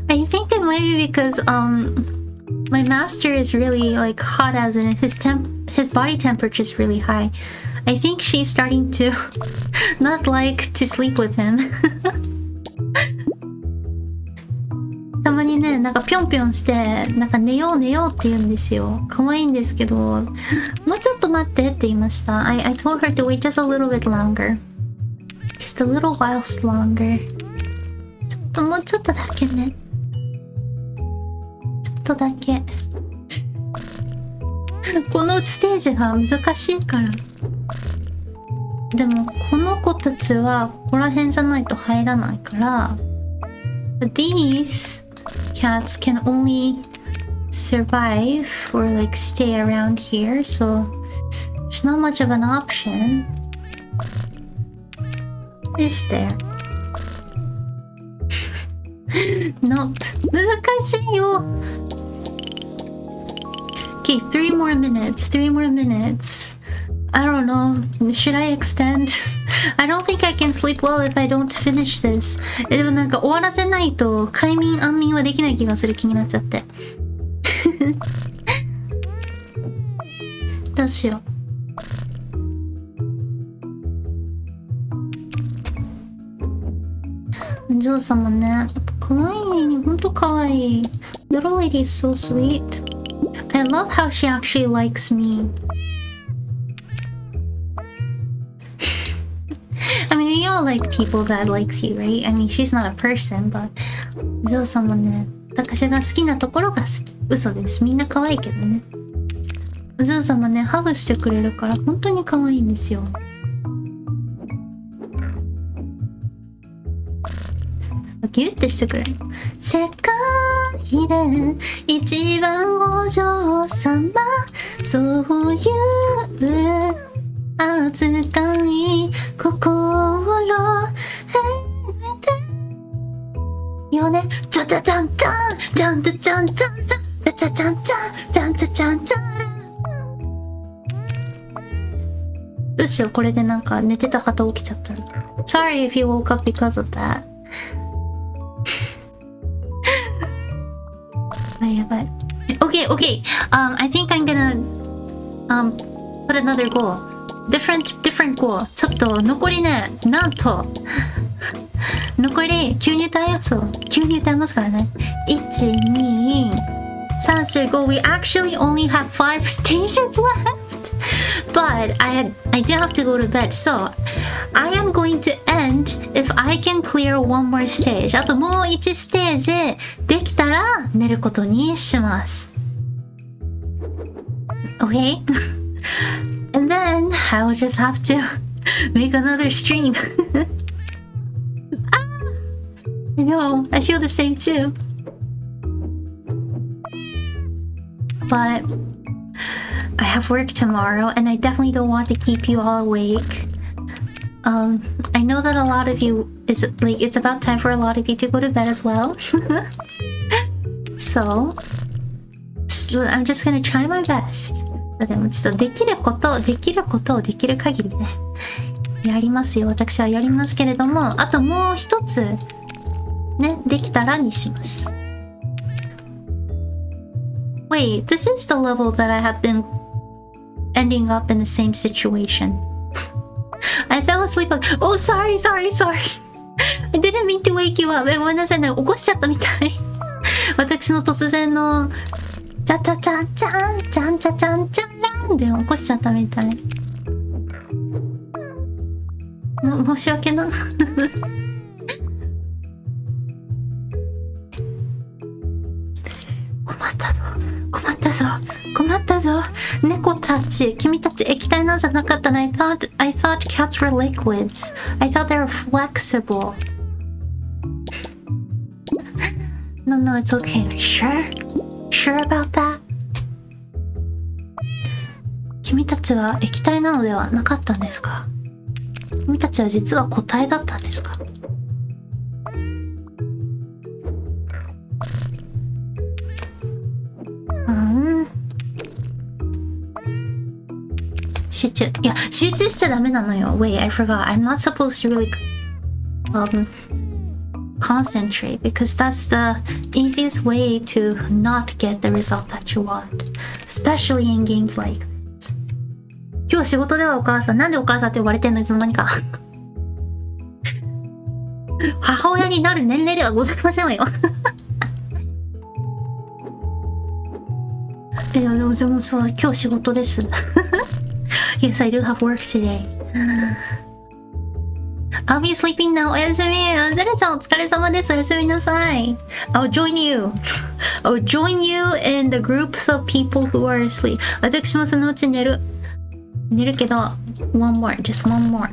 [SPEAKER 1] I think it might be because my master is really like hot, as in his body temperature is really high. I think she's starting to not like to sleep with him. たまにね、なんかぴょんぴょんして、なんか寝ようって言うんですよ。可愛いんですけど、もうちょっと待ってって言いました。I told her to wait just a little bit longer. Just a little while longer. もうちょっとだけね。ちょっとだけ。このステージが難しいから。でも、この子たちはここら辺じゃないと入らないから、These cats can only survive or like stay around here, so there's not much of an option, is there? Nope. 難しいよ。Okay, 3 more minutes. I don't know. Should I extend? I don't think I can sleep well if I don't finish this. でもなんか終わらせないと快眠安眠はできない気がする気になっちゃって。どうしよう。お嬢様ね。かわいい。ほんとかわいい。Little lady is so sweet. I love how she actually likes me. I mean, you all like people that likes you, right? I mean, she's not a person, but お嬢様ね、私が好きなところが好き。嘘です。みんな可愛いけどね。お嬢様ね、ハグしてくれるから本当に可愛いんですよ。ギュッてしてくれる。世界で一番お嬢様、そういう扱い心よね。じゃじゃじゃんじゃんじゃんじゃじゃんじゃんじゃんじゃじゃじゃんじゃんじゃんじゃじゃんじゃん。どうしよう、これでなんか寝てた方起きちゃったら。Sorry if you woke up because of that. やばい。Okay. I think I'm gonna put another goal.different goal. ちょっと残りね、なんと残り急に歌えよ。そう急に歌えますからね。1,2,3,4,5 We actually only have 5 stages left, but I do have to go to bed, so I am going to end if I can clear one more stage. あともう1ステージできたら寝ることにします。 Okay? And then I will just have to make another stream. I know, I feel the same too. But I have work tomorrow and I definitely don't want to keep you all awake. I know that a lot of you it's about time for a lot of you to go to bed as well. So I'm just gonna try my best. でもちょっとできることをできる限りねやりますよ。私はやりますけれども、あともう一つねできたらにします。 Wait, this is the level that I have been ending up in the same situation. I fell asleep. Oh, sorry. I didn't mean to wake you up. ごめんなさいね、起こしちゃったみたい。私の突然のチャチャチャチャンチャンチャチャンチャンランで起こしちゃったみたい。申し訳な。困ったったぞ。困ったぞ。猫たち、君たち液体なんじゃなかったの？I thought cats were liquids. I thought they were flexible. No, it's okay. Sure about that? 君たちは液体なのではなかったんですか？君たちは実は固体だったんですか？集中しちゃダメなのよ。Wait, I forgot. I'm not supposed to really concentrate because that's the easiest way to not get the result that you want, especially in games like this. 今日仕事ではお母さん、なんでお母さんって呼ばれてんの？いつの間にか母親になる年齢ではございませんわよでもそう、今日仕事ですYes, I do have work today. I'll be sleeping now. おやすみ。ゼレさんお疲れ様です。おやすみなさい。I'll join you. I'll join you in the groups of people who are asleep. 私もそのうち寝るけど、one more, just one more.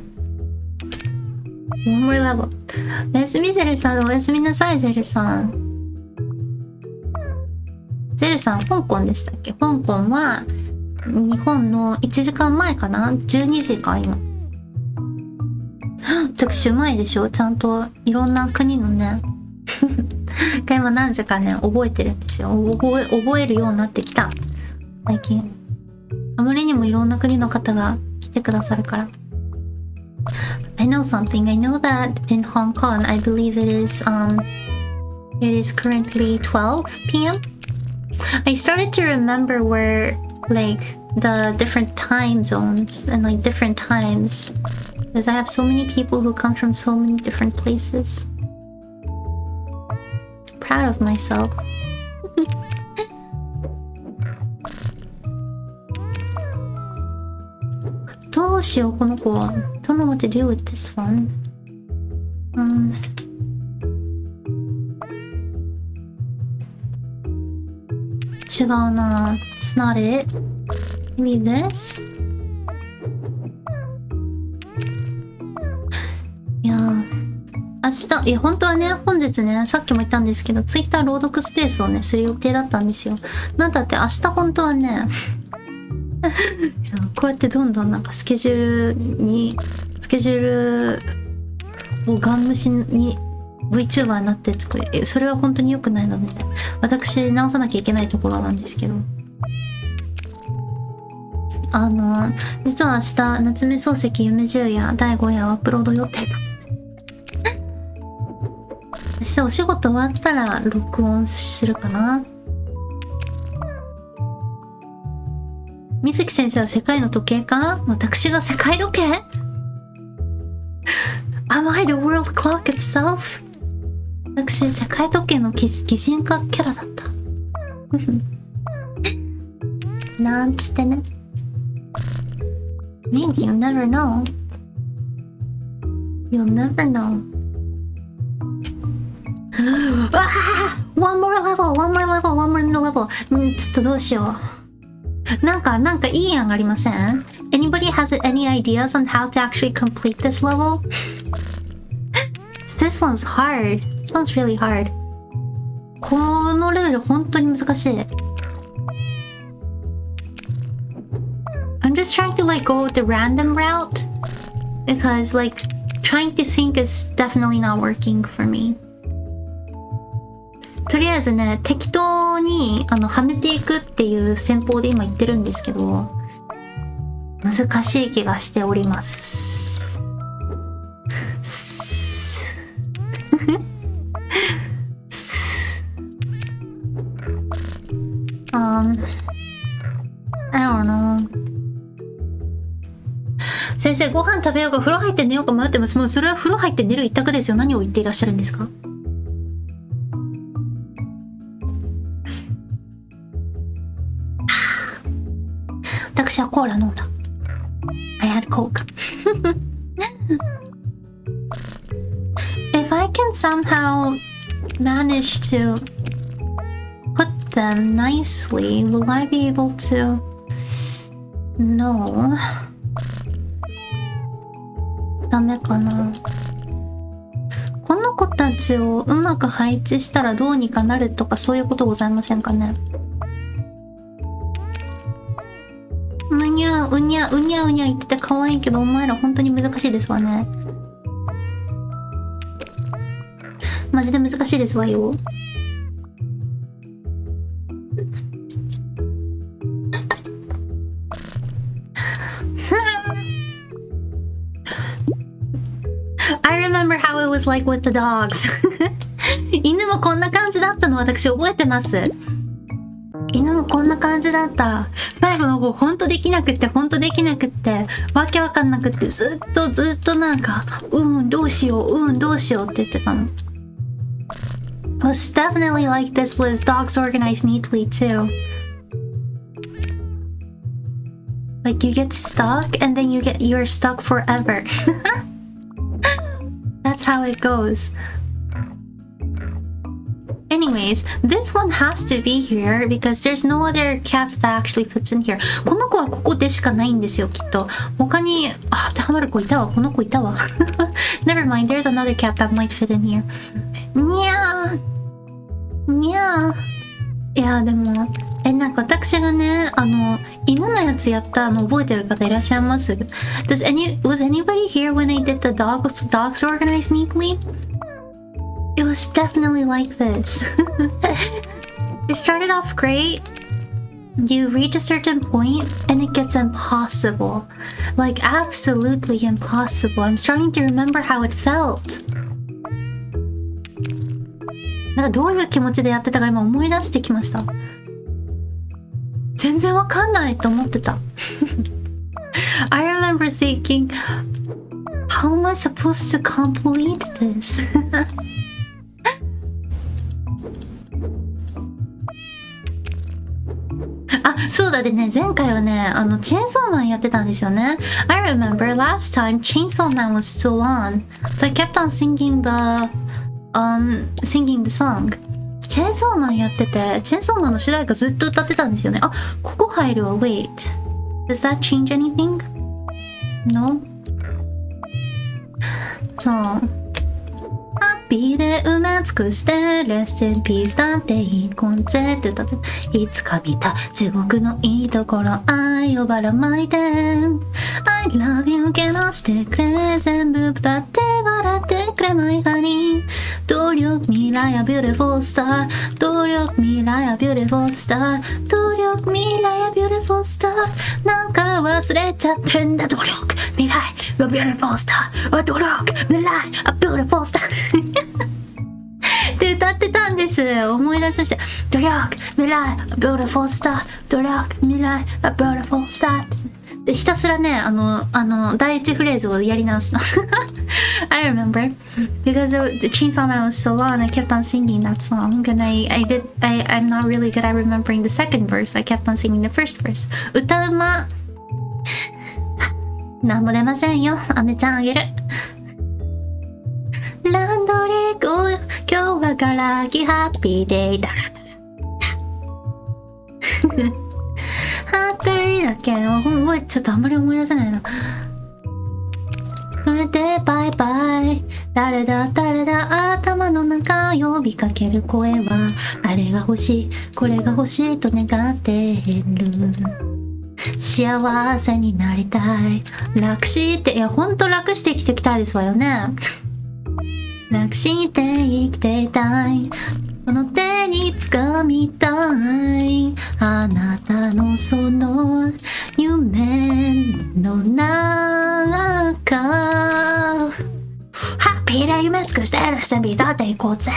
[SPEAKER 1] One more level. おやすみゼレさん。おやすみなさいゼレさん。ゼレさん、香港でしたっけ？香港は日本の1時間前かな？ 12 時か今。私うまいでしょ？ちゃんといろんな国のね会話何時かね覚えてるんですよ。覚えるようになってきた最近。あまりにもいろんな国の方が来てくださるから。I know something. I know that in Hong Kong, I believe it is currently 12 p.m. I started to remember where like the different time zones and like different times because I have so many people who come from so many different places. Proud of myself. どうしようこの子。Don't know what to do with this one. 違うな。It's not it. Maybe this? 本当はね、本日ね、さっきも言ったんですけど、Twitter 朗読スペースをね、する予定だったんですよ。なんだって明日本当はね、こうやってどんどんなんかスケジュールをガン無視にVTuber になってとか、それは本当に良くないので、私直さなきゃいけないところなんですけど。実は明日、夏目漱石夢十夜第5夜をアップロード予定。明日お仕事終わったら録音するかな。水木先生は世界の時計か？私が世界時計？ Am I the world clock itself? 私、世界時計の擬人化キャラだった。なんつってね。Maybe you'll never know. You'll never know. One more level! ちょっとどうしよう。なんかいい案ありません？ Anybody has any ideas on how to actually complete this level? This one's hard. This one's really hard. このレベル本当に難しい。I'm just trying to like go the random route because like trying to think is definitely not working for me. とりあえずね、適当にはめていくっていう戦法で今言ってるんですけど、難しい気がしております。I don't know. 先生、ご飯食べようか風呂入って寝ようか迷ってます。もうそれは風呂入って寝る一択ですよ。何を言っていらっしゃるんですか？私はコーラ飲んだ。I had Coke. If I can somehow manage to them nicely, will I be able to? No. ダメかな。この子たちをうまく配置したらどうにかなるとかそういうことございませんかね。うにゃうにゃうにゃうにゃ言ってて可愛いけどお前ら本当に難しいですわね。マジで難しいですわよ。I remember how it was like with the dogs 犬もこんな感じだったの私覚えてます。犬もこんな感じだった。最後の方ほんとできなくってわけわかんなくってずっとなんかどうしようって言ってたの。It was definitely like this with dogs organized neatly too. Like you get stuck and then you're stuck forever. That's how it goes. Anyways, this one has to be here because there's no other cats that actually fits in here. この子はここでしかないんですよ、きっと。他に当てはまる子いたわ。この子いたわ。Never mind, there's another cat that might fit in here. にゃーにゃー。いやでもなんか私がね犬のやつやった覚えてる方いらっしゃいます？ was anybody here when I did the dogs organized neatly? It was definitely like this. It started off great. You reach a certain point and it gets impossible. Like absolutely impossible. I'm starting to remember how it felt. なんかどういう気持ちでやってたか今思い出してきました。全然わかんないと思ってた。I remember thinking, how am I supposed to complete this? そうだでね、前回はね、チェーンソーマンやってたんですよね。I remember last time Chainsaw Man was still on. So I kept on singing the song. チェーンソーマンやってて、チェーンソーマンの主題歌ずっと歌ってたんですよね。ここ入るわ。Wait. Does that change anything? No? そう。ハッピーで埋め尽くして、Rest in peace だっていこんぜって歌って、いつか見た地獄のいいところ、愛をばらまいて、I love you けなしてくれ、全部だって笑ってくれ、my honey。努力未来は beautiful star 努力未来は beautiful star 努力未来は beautiful star なんか忘れちゃってんだ努力未来は beautiful star 努力未来は beautiful star って歌ってたんです。思い出しました。努力未来は beautiful star 努力未来は beautiful star でひたすらね第一フレーズをやり直した。I remember because the Chainsaw Man was so long. I kept on singing that song, and I'm not really good at remembering the second verse. I kept on singing the first verse. 歌うま。なんも出ませんよ。アメちゃんあげる。ランドリーゴー今日はガラキハッピーデイだらだら。はっかりだけちょっとあんまり思い出せないな。それでバイバイ誰だ頭の中呼びかける声はあれが欲しいこれが欲しいと願ってる幸せになりたい楽していやほんと楽して生きていきたいですわよね。楽して生きていたいこの手に掴みたいあなたのその夢の中ハッピーで夢尽くしてるセビだって行こうぜ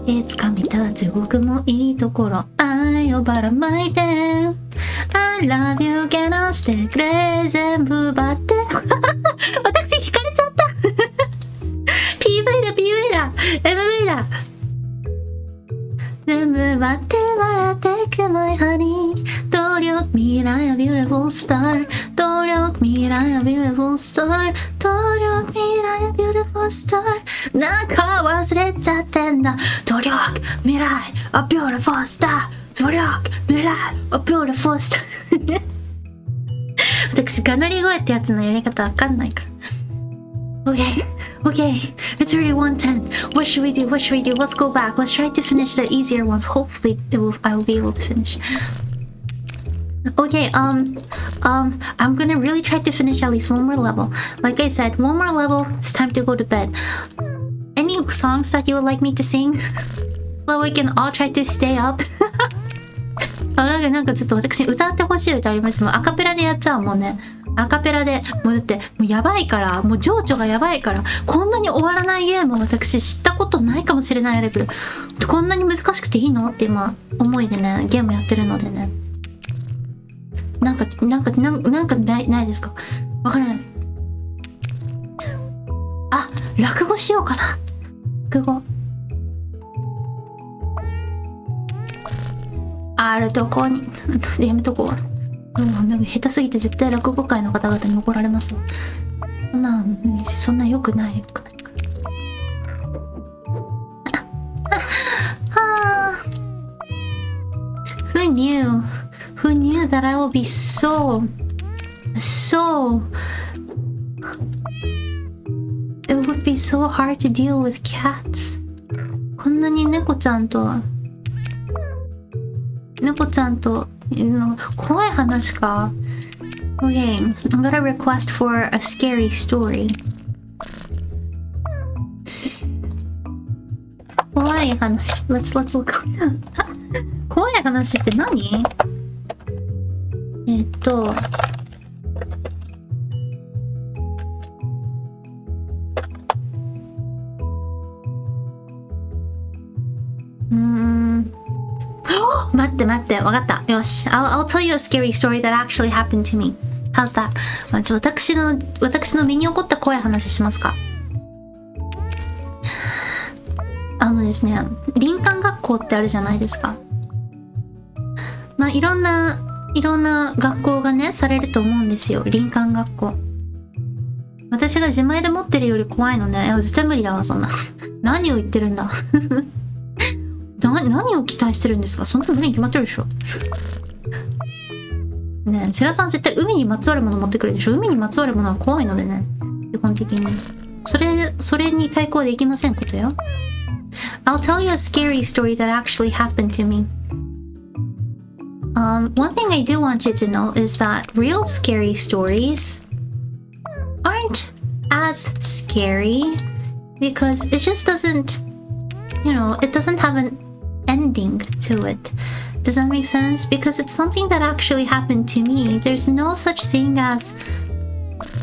[SPEAKER 1] いつか見た地獄もいいところ愛をばらまいて I love you けなしてくれ全部ばって私惹かれちゃったPV だ MV だ全部待って笑ってく my honey 努力未来は beautiful star 努力未来は beautiful star 努力未来は beautiful star なんか忘れちゃってんだ努力未来は beautiful star 努力未来は beautiful star 私がなり声ってやつのやり方わかんないから。Okay, it's already 1:10. What should we do? Let's go back. Let's try to finish the easier ones. Hopefully I will be able to finish. Okay, I'm gonna really try to finish at least one more level. Like I said, one more level, it's time to go to bed. Any songs that you would like me to sing? So we can all try to stay up. なんかちょっと私歌ってほしい歌あります。もうアカペラでやっちゃうもんね。アカペラでもうだってもうやばいからもう情緒がやばいからこんなに終わらないゲームを私知ったことないかもしれないレベルこんなに難しくていいのって今思いでねゲームやってるのでねなんかないですかわからない。あ、落語しようかな。落語あるとこにやめとこう。なんか下手すぎて絶対落語界の方々に怒られますよ。そんな良くない。Who knew that I would be so it would be so hard to deal with cats. こんなに猫ちゃんと怖い話か。Okay, I'm gonna request for a scary story. 怖い話。Let's look. 怖い話って何？待って、わかった。よし。I'll tell you a scary story that actually happened to me. How's that? 私の身に起こった怖い話しますか？ですね、林間学校ってあるじゃないですか。いろんな学校がね、されると思うんですよ。林間学校。私が自前で持ってるより怖いのね。絶対無理だわ、そんな。何を言ってるんだ。何を期待してるんですか？そんな無理に決まってるでしょ。ねえ、セラさん絶対海にまつわるもの持ってくるでしょ。海にまつわるものは怖いのでね。基本的に。それに対抗できませんことよ。I'll tell you a scary story that actually happened to me. One thing I do want you to know is that real scary stories aren't as scary because it just doesn't, it doesn't have an ending to it. Does that make sense? Because it's something that actually happened to me. There's no such thing as,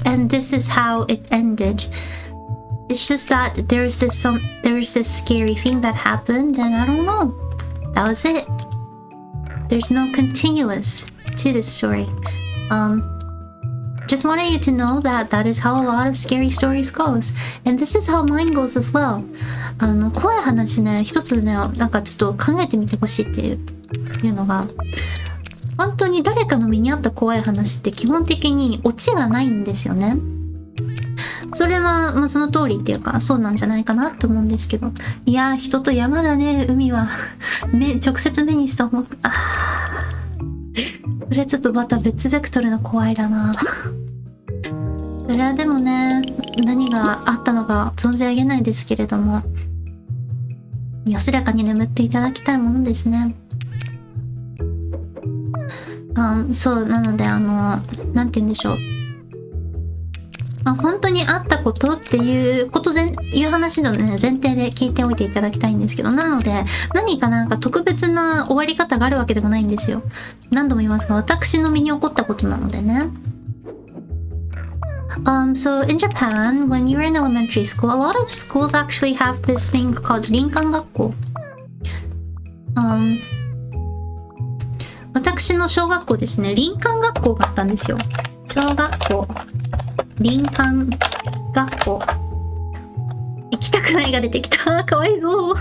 [SPEAKER 1] and this is how it ended. It's just that there is this scary thing that happened, and I don't know. That was it. There's no continuous to this story. Just wanted you to know that that is how a lot of scary stories goes, and this is how mine goes as well. 怖い話ね、一つね、なんかちょっと考えてみてほしいっていうのが、本当に誰かの身にあった怖い話って基本的にオチがないんですよね。それは、その通りっていうか、そうなんじゃないかなと思うんですけど。いやー、人と山だね、海は。直接目にした方が、それはちょっとまた別ベクトルの怖いだな。それはでもね、何があったのか存じ上げないですけれども、安らかに眠っていただきたいものですね。そう、なので、なんて言うんでしょう。本当にあったことっていう話のね、前提で聞いておいていただきたいんですけど、なので、何かなんか特別な終わり方があるわけでもないんですよ。何度も言いますが、私の身に起こったことなのでね。So in Japan, when you were in elementary school, a lot of schools actually have this thing called 林間学校。私の小学校ですね、林間学校があったんですよ。小学校。林間学校。行きたくないが出てきた。かわいそう。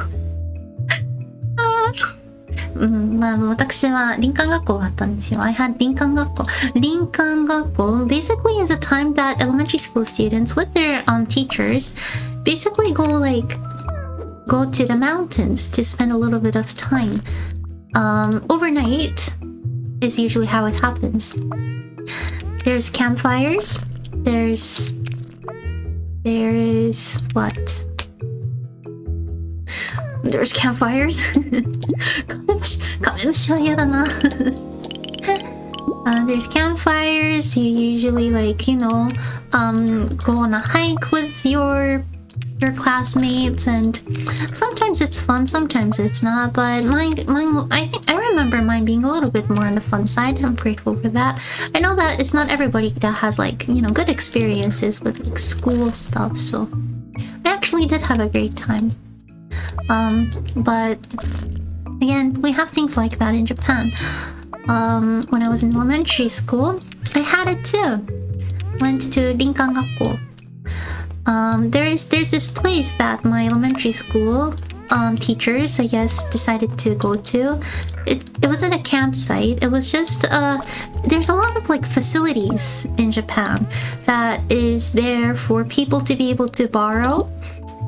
[SPEAKER 1] まあ私は林間学校があったんですよ。I had 林間学校。林間学校 basically is a time that elementary school students with their teachers basically go to the mountains to spend a little bit of time. Overnight is usually how it happens. There's campfires. There's what? There's campfires. カメムシは嫌だな。There's campfires. You usually go on a hike with your classmates, and sometimes it's fun, sometimes it's not. But I remember mine being a little bit more on the fun side. I'm grateful for that. I know that it's not everybody that has good experiences with school stuff. So I actually did have a great time. But again, we have things like that in Japan. When I was in elementary school, I had it too. Went to Rinkan Gakko. There's this place that my elementary school teachers, I guess, decided to go to. It wasn't a campsite. It was just there's a lot of facilities in Japan that is there for people to be able to borrow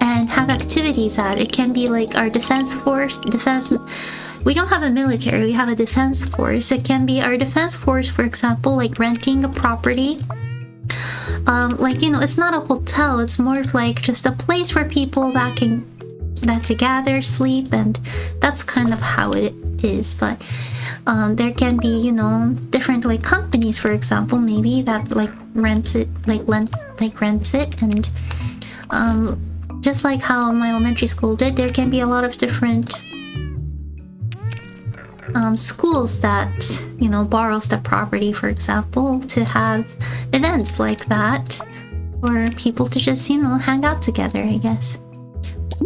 [SPEAKER 1] and have activities at. It can be our defense force. We don't have a military, we have a defense force. It can be our defense force, for example, renting a property. It's not a hotel, it's more of just a place for people that to gather, sleep, and that's kind of how it is. But there can be, different companies, for example, maybe that rents it, rents it, and just like how my elementary school did, there can be a lot of different schools that borrows the property, for example, to have events like that, or people to just hang out together, I guess.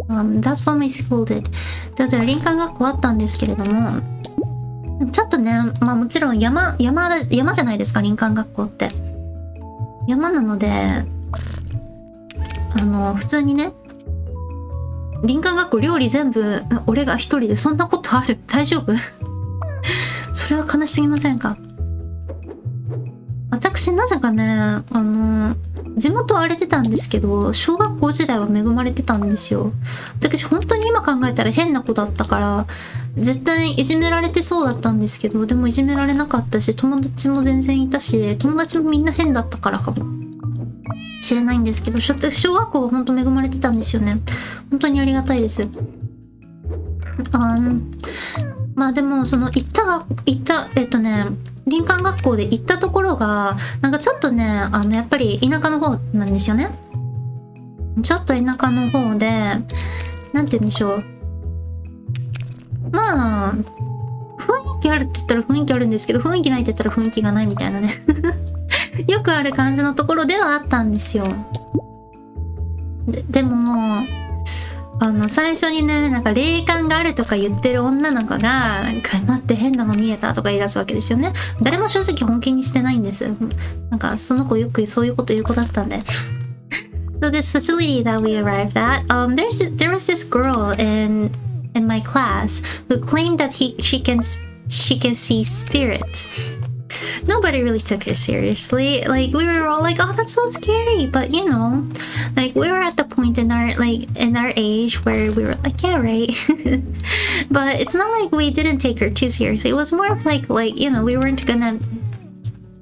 [SPEAKER 1] That's what my school did. で、林間学校あったんですけれども、ちょっとね、もちろん山じゃないですか、林間学校って。山なので、普通にね、林間学校料理全部俺が一人で、そんなことある？大丈夫？それは悲しすぎませんか？私なぜかね、地元は荒れてたんですけど、小学校時代は恵まれてたんですよ。私本当に今考えたら変な子だったから、絶対いじめられてそうだったんですけど、でもいじめられなかったし、友達も全然いたし、友達もみんな変だったからかもしれないんですけど、私小学校は本当恵まれてたんですよね。本当にありがたいです。まあでも行った林間学校で行ったところがちょっとねやっぱり田舎の方なんですよね。ちょっと田舎の方でなんて言うんでしょう、まあ雰囲気あるって言ったら雰囲気あるんですけど、雰囲気ないって言ったら雰囲気がないみたいなねよくある感じのところではあったんですよ。でも最初にね、霊感があるとか言ってる女の子が、待って変なの見えたとか言い出すわけですよね。誰も正直本気にしてないんです。その子よくそういうこと言う子だったんで。So this facility that we arrived at, there was this girl in my class who claimed that she can see spirits. Nobody really took her seriously. We were all oh, that's so scary. But we were at the point in our age where we were yeah, right. But it's not we didn't take her too seriously. It was more of we weren't gonna.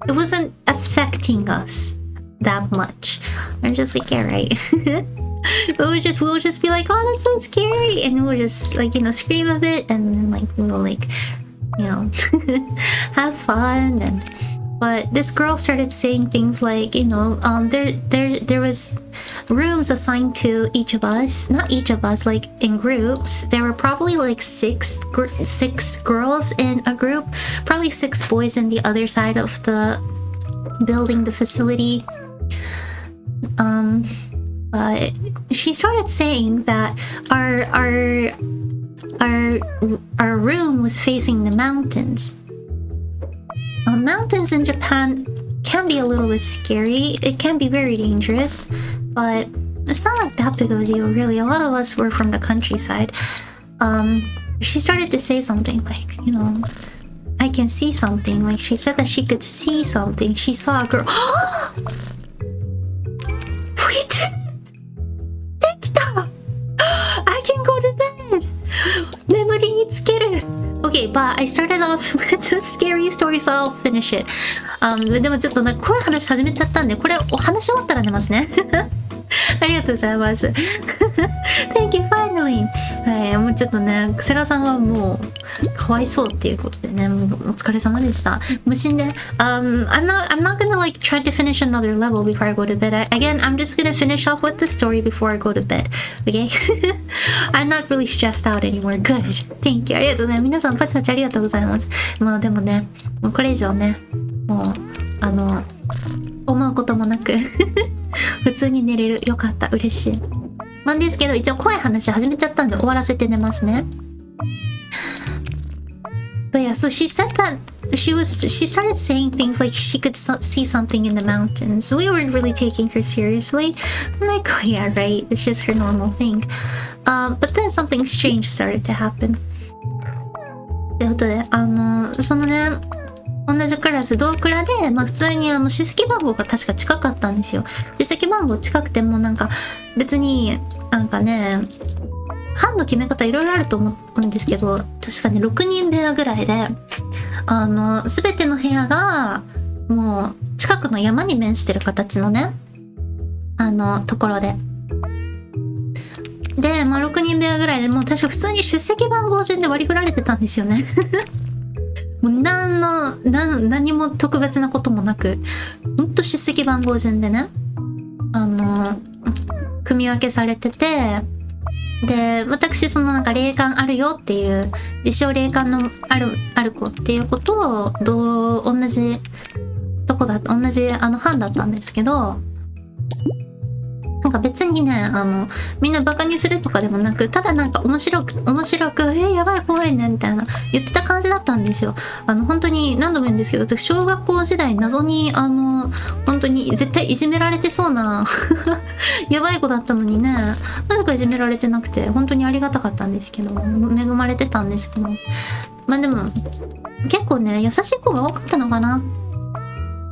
[SPEAKER 1] It wasn't affecting us that much. We're just yeah, right. we'll just be oh, that's so scary, and we'll just scream a bit, and then we'll have fun. But this girl started saying things there was rooms assigned to each of us, not each of us, in groups. There were probably six girls in a group, probably 6 boys in the other side of the building, the facility. But she started saying that our room was facing the mountains. Mountains in Japan can be a little bit scary. It can be very dangerous, but it's not that big of a deal, really. A lot of us were from the countryside. she started to say something like, you know, I can see something. Like she said that she could see something. She saw a girl. We did it! できた! I can go to bed! 眠りにつける! Okay, but I started off with a scary story, so I'll finish it. でもちょっとなんか怖い話始めちゃったんで、これお話終わったら寝ますね。ありがとうございます。Thank you, finally! はい、もうちょっとね、セラさんはもうかわいそうっていうことでね、もうお疲れ様でした。無心で、I'm not gonna like try to finish another level before I go to bed. Again, I'm just gonna finish off with the story before I go to bed. Okay? I'm not really stressed out anymore. Good. Thank you. ありがとうございます。皆さんパチパチありがとうございます。まあでもね、もうこれ以上ね、もう、思うこともなく普通に寝れる。よかった。嬉しい。なんですけど、一応怖い話始めちゃったんで終わらせて寝ますね。But yeah, so she said that she started saying things like she could see something in the mountains. We weren't really taking her seriously. I'm like, oh yeah, right. It's just her normal thing. But then something strange started to happen. ってことで、そのね、同じクラス、同クラで、まあ普通に出席番号が確か近かったんですよ。出席番号近くてもなんか別になんかね、班の決め方いろいろあると思うんですけど、確かに6人部屋ぐらいで、すべての部屋がもう近くの山に面してる形のね、ところで。で、まあ6人部屋ぐらいでもう確か普通に出席番号順で割り振られてたんですよね。もう何も特別なこともなく、ほんと出席番号順でね、組み分けされてて、で、私、そのなんか霊感あるよっていう、自称霊感のある子っていうことを、同じ班だったんですけど、なんか別にね、みんなバカにするとかでもなく、ただなんか面白く、やばい怖いね、みたいな言ってた感じだったんですよ。本当に何度も言うんですけど、私、小学校時代謎に、本当に絶対いじめられてそうな、やばい子だったのにね、なぜかいじめられてなくて、本当にありがたかったんですけど、恵まれてたんですけど、まあでも、結構ね、優しい子が多かったのかな。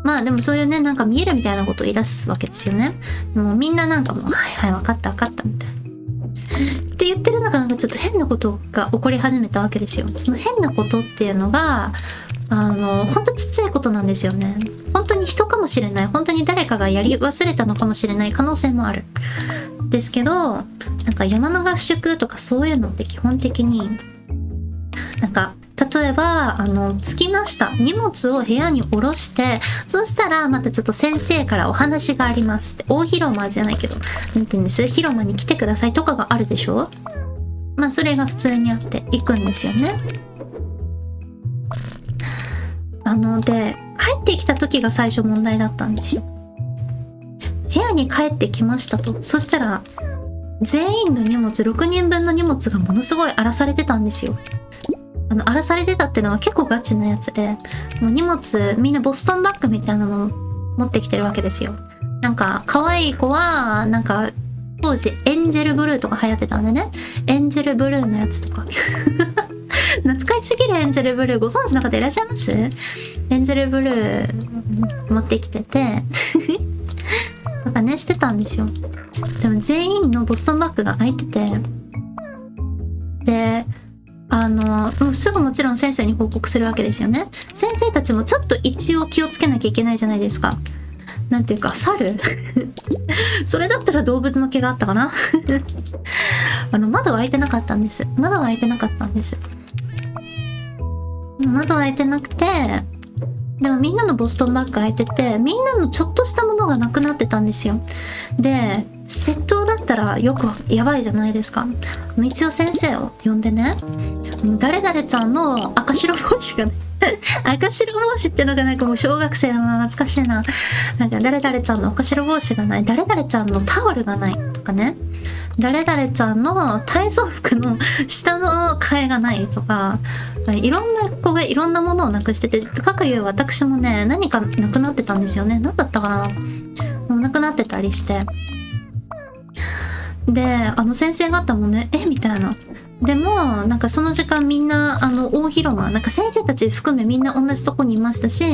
[SPEAKER 1] まあでもそういうね、なんか見えるみたいなことを言い出すわけですよね。もうみんななんかもう、はいはい、わかったみたいな。って言ってる中なんかちょっと変なことが起こり始めたわけですよ。その変なことっていうのが、ほんとちっちゃいことなんですよね。本当に人かもしれない。本当に誰かがやり忘れたのかもしれない可能性もある。ですけど、なんか山の合宿とかそういうのって基本的に、なんか、例えば、着きました。荷物を部屋に下ろして、そしたら、またちょっと先生からお話がありますって。大広間じゃないけど、なんて言うんです？広間に来てくださいとかがあるでしょ？まあ、それが普通にあって行くんですよね。で、帰ってきた時が最初問題だったんですよ。部屋に帰ってきましたと。そしたら、全員の荷物、6人分の荷物がものすごい荒らされてたんですよ。荒らされてたっていうのが結構ガチなやつで、もう荷物、みんなボストンバッグみたいなのを持ってきてるわけですよ。なんか、可愛い子は、なんか、当時、エンジェルブルーとか流行ってたんでね。エンジェルブルーのやつとか。懐かしすぎるエンジェルブルー、ご存知の方いらっしゃいます？エンジェルブルー持ってきてて、とかね、してたんですよ。でも全員のボストンバッグが開いてて、で、もうすぐもちろん先生に報告するわけですよね。先生たちもちょっと一応気をつけなきゃいけないじゃないですか。なんていうか、猿それだったら動物の毛があったかな窓は開いてなかったんです。窓は開いてなかったんです。窓は開いてなくて、でもみんなのボストンバッグ開いてて、みんなのちょっとしたものがなくなってたんですよ。で、窃盗だったらよくやばいじゃないですか。一応先生を呼んでね、誰々ちゃんの赤白帽子がね赤白帽子ってのがなんかもう小学生だな、懐かしいな。なんか誰々ちゃんの赤白帽子がない、誰々ちゃんのタオルがないとかね、誰々ちゃんの体操服の下の替えがないとか、いろんな子がいろんなものをなくしてて、かくいう私もね、何かなくなってたんですよね。何だったかな、なくなってたりして、で、先生方もね、みたいな、でもなんかその時間みんな大広間なんか先生たち含めみんな同じとこにいましたし、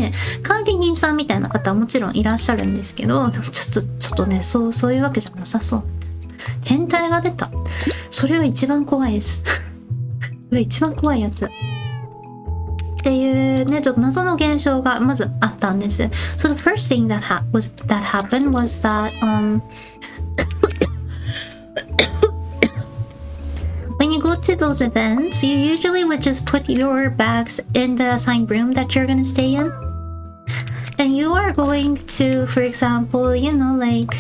[SPEAKER 1] 管理人さんみたいな方はもちろんいらっしゃるんですけど、でもちょっとねそういうわけじゃなさそう。変態が出た。それは一番怖いです。それ一番怖いやつっていうね、ちょっと謎の現象がまずあったんです。So the first thing that happened was that when you go to those events, you usually would just put your bags in the assigned room that you're gonna stay in. And you are going to, for example, you know, like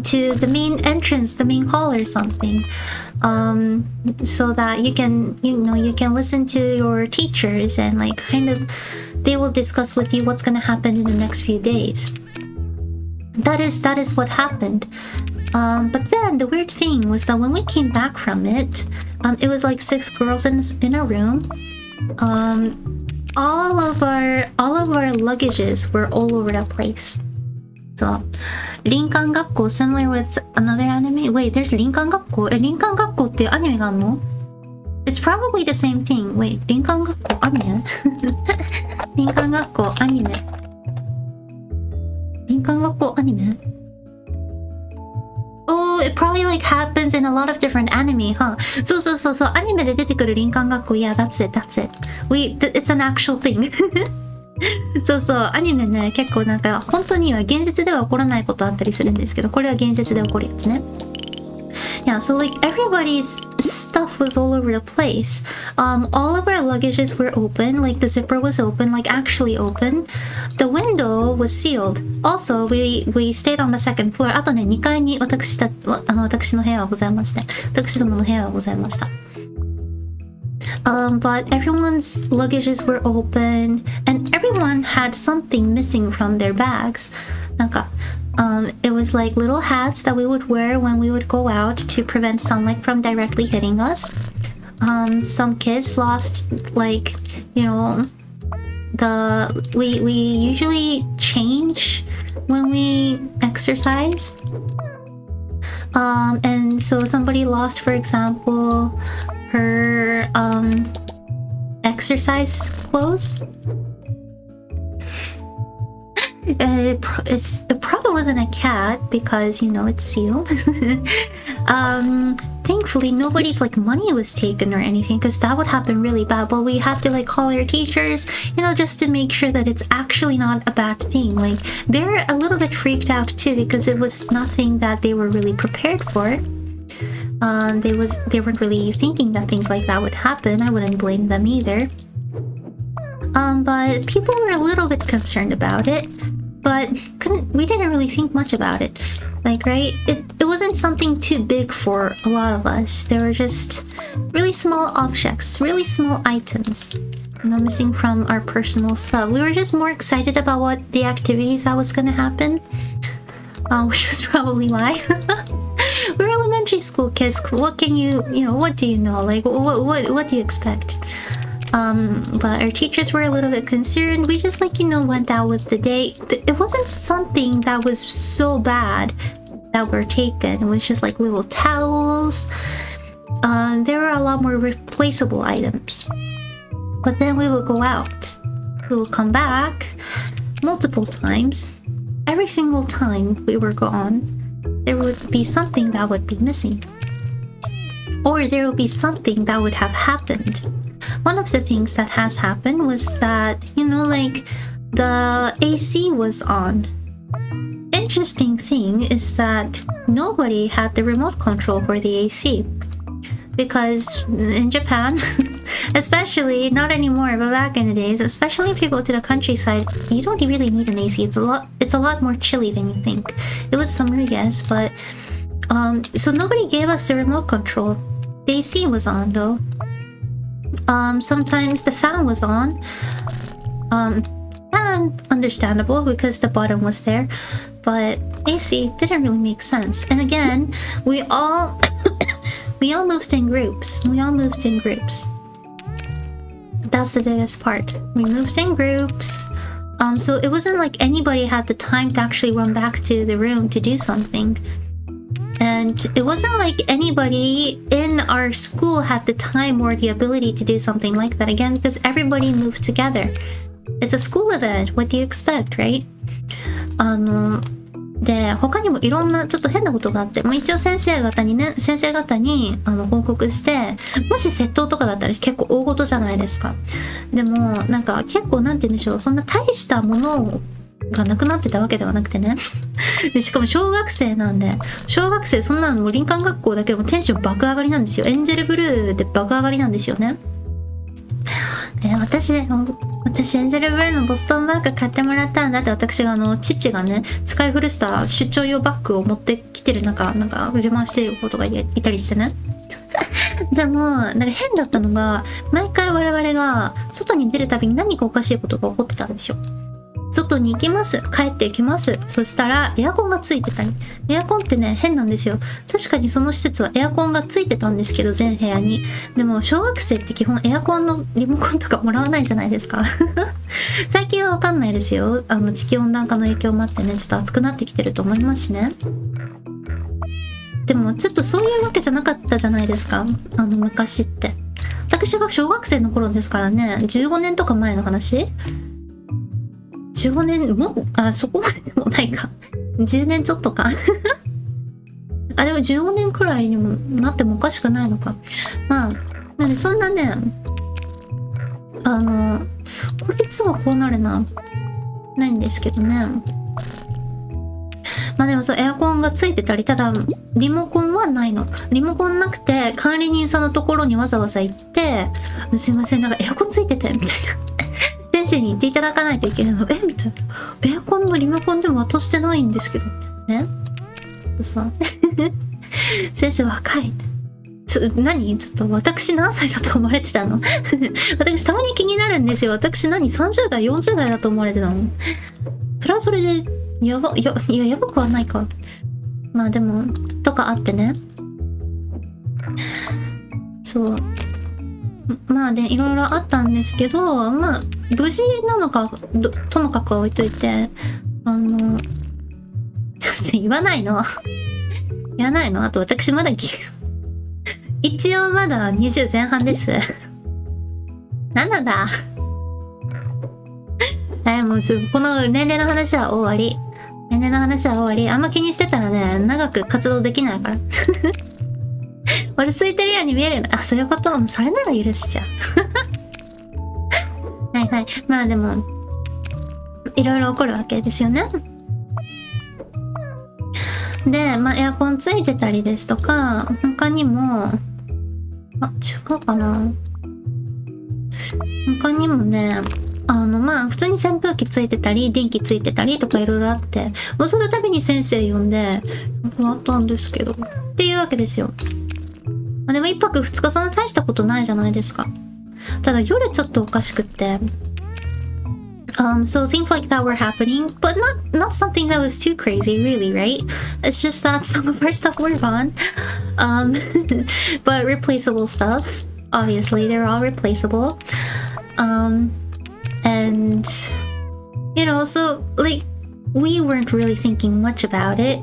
[SPEAKER 1] to the main entrance, the main hall or something. So that you can listen to your teachers and like kind of they will discuss with you what's gonna happen in the next few days. That is what happened. But then the weird thing was that when we came back from it, it was like 6 girls in a room. All of our luggages were all over the place. So, 林間学校 similar with another anime? Wait, there's 林間学校? 林間学校っていうアニメがあるの? It's probably the same thing. Wait, 林間学校アニメ? 林間学校アニメ. 林間学校アニメ? Oh, it probably like happens in a lot of different anime, huh? そうアニメで出てくる林間学校 Yeah, that's it. It's an actual thing. そうアニメね結構なんか本当には現実では起こらないことあったりするんですけど、これは現実で起こるやつね。Yeah, so like everybody's stuff was all over the place. All of our luggages were open, like the zipper was open, like actually open. The window was sealed. Also, we stayed on the second floor. あとね、2階に私の部屋はございまして、私どもの部屋はございました。But everyone's luggages were open, and everyone had something missing from their bags. なんかit was like little hats that we would wear when we would go out to prevent sunlight from directly hitting us. Some kids lost, like, you know, we usually change when we exercise. And so somebody lost, for example, her exercise clothes. It probably wasn't a cat because, you know, it's sealed. Thankfully, nobody's like money was taken or anything, because that would happen really bad. But we had to like call our teachers, you know, just to make sure that it's actually not a bad thing. Like they're a little bit freaked out too, because it was nothing that they were really prepared for. They weren't really thinking that things like that would happen. I wouldn't blame them either. But people were a little bit concerned about it, but we didn't really think much about it. Like, right? It wasn't something too big for a lot of us. They were just really small objects, really small items, you know, missing from our personal stuff. We were just more excited about what the activities that was gonna happen, which was probably why. We're elementary school kids. What can you know, what do you know? Like, what do you expect? But our teachers were a little bit concerned. We just, like, you know, went out with the day. It wasn't something that was so bad that were taken. It was just like little towels. There were a lot more replaceable items. But then we would go out. We would come back multiple times. Every single time we were gone, there would be something that would be missing. Or there would be something that would have happened. One of the things that has happened was that, you know, like, the AC was on. Interesting thing is that nobody had the remote control for the AC. Because in Japan, especially, not anymore, but back in the days, especially if you go to the countryside, you don't really need an AC. It's a lot more chilly than you think. It was summer, yes, but so nobody gave us the remote control. The AC was on though. Sometimes the fan was on. And understandable because the button was there, but AC didn't really make sense. And again, we all moved in groups. That's the biggest part. We moved in groups. So it wasn't like anybody had the time to actually run back to the room to do something. And it wasn't like anybody in our school had the time or the ability to do something like that again because everybody moved together. It's a school event. What do you expect, right? で、他にもいろんなちょっと変なことがあって、一応先生方に報告して、もし窃盗とかだったら結構大事じゃないですか。でも、なんか結構なんて言うんでしょう、そんな大したものがなくなってたわけではなくてね。でしかも小学生なんで、小学生そんなのも林間学校だけでもテンション爆上がりなんですよ。エンジェルブルーで爆上がりなんですよね。私エンジェルブルーのボストンバッグ買ってもらったんだって、私が父がね使い古した出張用バッグを持ってきてるなんか自慢していることがいたりしてね。でもなんか変だったのが、毎回我々が外に出るたびに何かおかしいことが起こってたんですよ。外に行きます。帰ってきます。そしたらエアコンがついてたり。エアコンってね、変なんですよ。確かにその施設はエアコンがついてたんですけど、全部屋に。でも、小学生って基本エアコンのリモコンとかもらわないじゃないですか。最近はわかんないですよ。地球温暖化の影響もあってね、ちょっと暑くなってきてると思いますしね。でも、ちょっとそういうわけじゃなかったじゃないですか。昔って。私が小学生の頃ですからね、15年とか前の話15年もそこまででもないか。10年ちょっとか。でも15年くらいにもなってもおかしくないのか。なんでそんなね、これいつもこうなるないんですけどね。でもそう、エアコンがついてたり、ただ、リモコンはないの。リモコンなくて、管理人さんのところにわざわざ行って、すいません、なんかエアコンついてて、みたいな。先生に言っていただかないといけないの。みたいな。エアコンのリモコンでも渡してないんですけど。ね。さ。先生若い。何ちょっと私何歳だと思われてたの私たまに気になるんですよ。私30代、40代だと思われてたの。それはそれで、やばくはないか。でも、とかあってね。そう。いろいろあったんですけど、無事なのか、ともかく置いといて、言わないのあと私まだ一応まだ20前半です。なんなんだもうこの年齢の話は終わり。あんま気にしてたらね、長く活動できないから。落ち着いてるように見えるよね。そういうこと。それなら許しちゃう。はい。でも、いろいろ起こるわけですよね。で、エアコンついてたりですとか、他にも、違うかな。他にもね、普通に扇風機ついてたり、電気ついてたりとかいろいろあって、その度に先生呼んで、あったんですけど、っていうわけですよ。でも1泊2日そんな大したことないじゃないですか。ただ夜ちょっとおかしくって。So things like that were happening, but not something that was too crazy, really, right? It's just that some of our stuff were gone. But replaceable stuff. Obviously, they're all replaceable. And, so, we weren't really thinking much about it.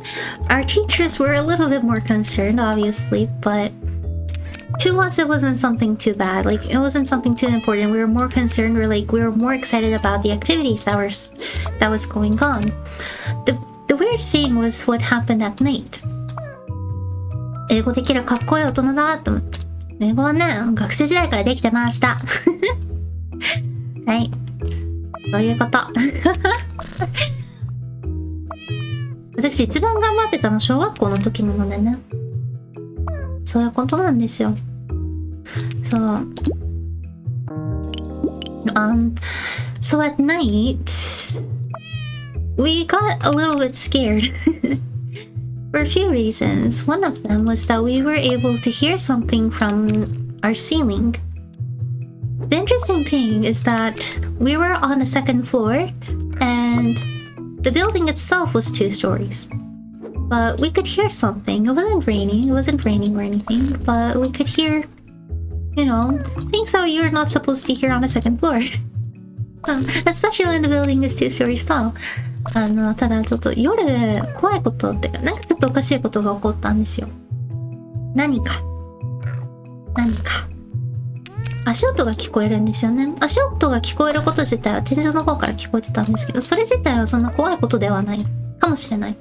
[SPEAKER 1] Our teachers were a little bit more concerned, obviously, but to us, it wasn't something too bad. It wasn't something too important. We were more concerned. We were more excited about the activities that was going on. The weird thing was what happened at night. 英語できるかっこいい大人だと思って。英語はね、学生時代からできてました。はい。そういうこと。私一番頑張ってたの小学校の時なのでね。そういうことなんですよ。そう。So at night, we got a little bit scared for a few reasons. One of them was that we were able to hear something from our ceiling. The interesting thing is that we were on the second floor and the building itself was 2 stories. But we could hear something. It wasn't raining or anything, but we could hear, things that you're not supposed to hear on the second floor. Especially when the building is 2 stories tall. ただちょっと夜怖いことってか、なんかちょっとおかしいことが起こったんですよ。何か足音が聞こえるんですよね。足音が聞こえること自体は天井の方から聞こえてたんですけど、それ自体はそんな怖いことではないかもしれない。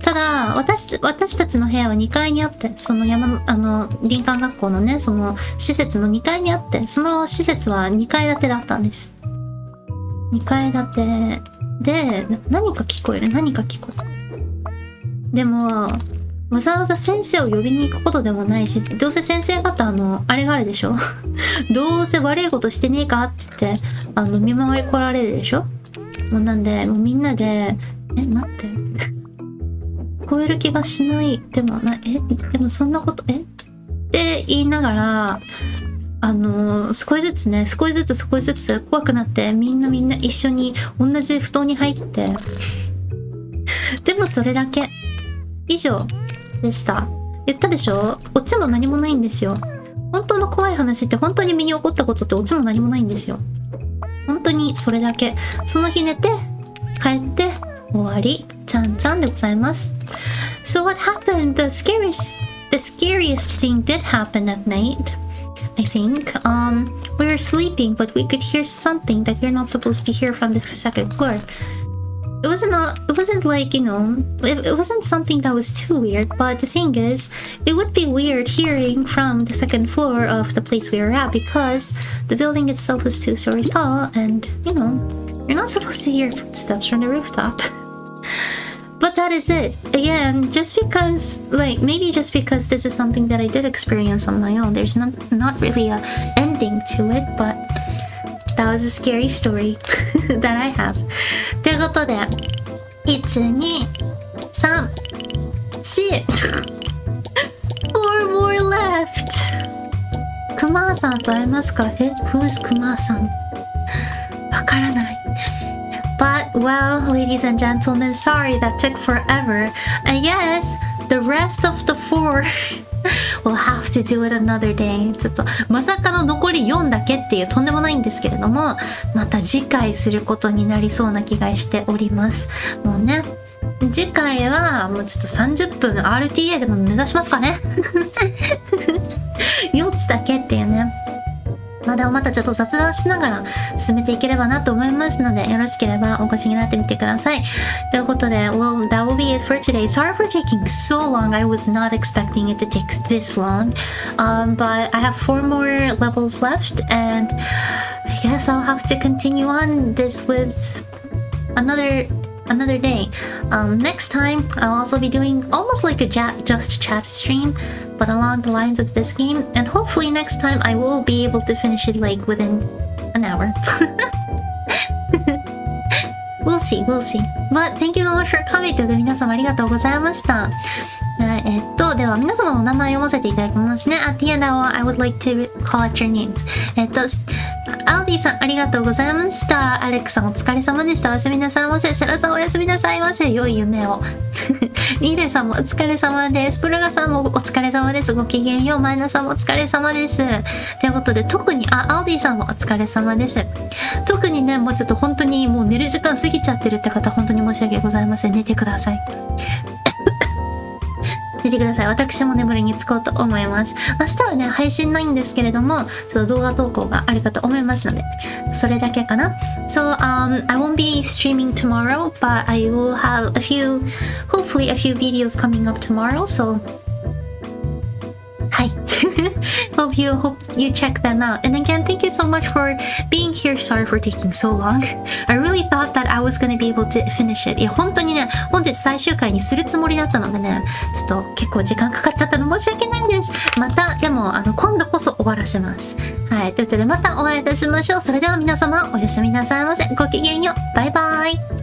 [SPEAKER 1] ただ私たちの部屋は2階にあって、その林間学校のね、その施設の2階にあって、その施設は2階建てだったんです。2階建てで何か聞こえる。でもわざわざ先生を呼びに行くことでもないし、どうせ先生方あれがあるでしょどうせ悪いことしてねえかって言って見回り来られるでしょ。もうなんでもうみんなで待って聞こえる気がしないでもないでもそんなことって言いながら少しずつ怖くなって、みんな一緒に同じ布団に入って、でもそれだけ以上でした。言ったでしょ、オチも何もないんですよ。本当の怖い話って、本当に身に起こったことってオチも何もないんですよ。本当にそれだけ。その日寝て帰って終わり、ちゃんちゃんでございます。 So what happened? The scariest thing did happen at night, I think. We were sleeping, but we could hear something that you're not supposed to hear from the second floor. It wasn't like, it wasn't something that was too weird, but the thing is, it would be weird hearing from the second floor of the place we were at, because the building itself was 2 stories tall, and, you're not supposed to hear footsteps from the rooftop. But that is it. Again, just because this is something that I did experience on my own, there's not really a ending to it, but that was a scary story that I have. ということで、1、2、3、4 4 more left. クマーさんと会えますか？Who's クマーさん？わからない。But, well, ladies and gentlemen, sorry that took forever. And yes, the rest of the 4 we'll have to do it another day. ちょっとまさかの残り4だけっていうとんでもないんですけれども、また次回することになりそうな気がしております。もうね、次回はもうちょっと30分の RTA でも目指しますかね4つだけっていうね。またちょっと雑談しながら進めていければなと思いますので、よろしければお越しになってみてください。ということで、well, that will be it for today. Sorry for taking so long. I was not expecting it to take this long. But I have 4 more levels left, and I guess I'll have to continue on this with another day. Next time, I'll also be doing almost like a just chat stream, but along the lines of this game, and hopefully next time I will be able to finish it like within an hour. We'll see. But thank you so much for coming. ということで皆様ありがとうございました。では皆様のお名前を読ませていただきますね。At the end, I would like to call out your names. アルディさんありがとうございました。アレックさんお疲れ様でした。おやすみなさいませ。セラさんおやすみなさいませ。良い夢を。リーデさんもお疲れ様です。プルガさんもお疲れ様です。ごきげんよう。マイナさんもお疲れ様です。ということで特にアルディさんもお疲れ様です。特にね、もうちょっと本当にもう寝る時間過ぎちゃってるって方本当に申し訳ございません。寝てください。寝てください。私も眠りにつこうと思います。明日はね、配信ないんですけれども、ちょっと動画投稿があるかと思いますので、それだけかな。So, I won't be streaming tomorrow, but I will have hopefully a few videos coming up tomorrow, so, はい。hope you check them out. And again, thank you so much for being here. Sorry for taking so long. I really thought that I was going to be able to finish it. いや、本当にね、本日最終回にするつもりだったのでね、ちょっと結構時間かかっちゃったの申し訳ないです。また、でも、今度こそ終わらせます。はい。ということで、またお会いいたしましょう。それでは皆様、おやすみなさいませ。ごきげんよう。バイバイ。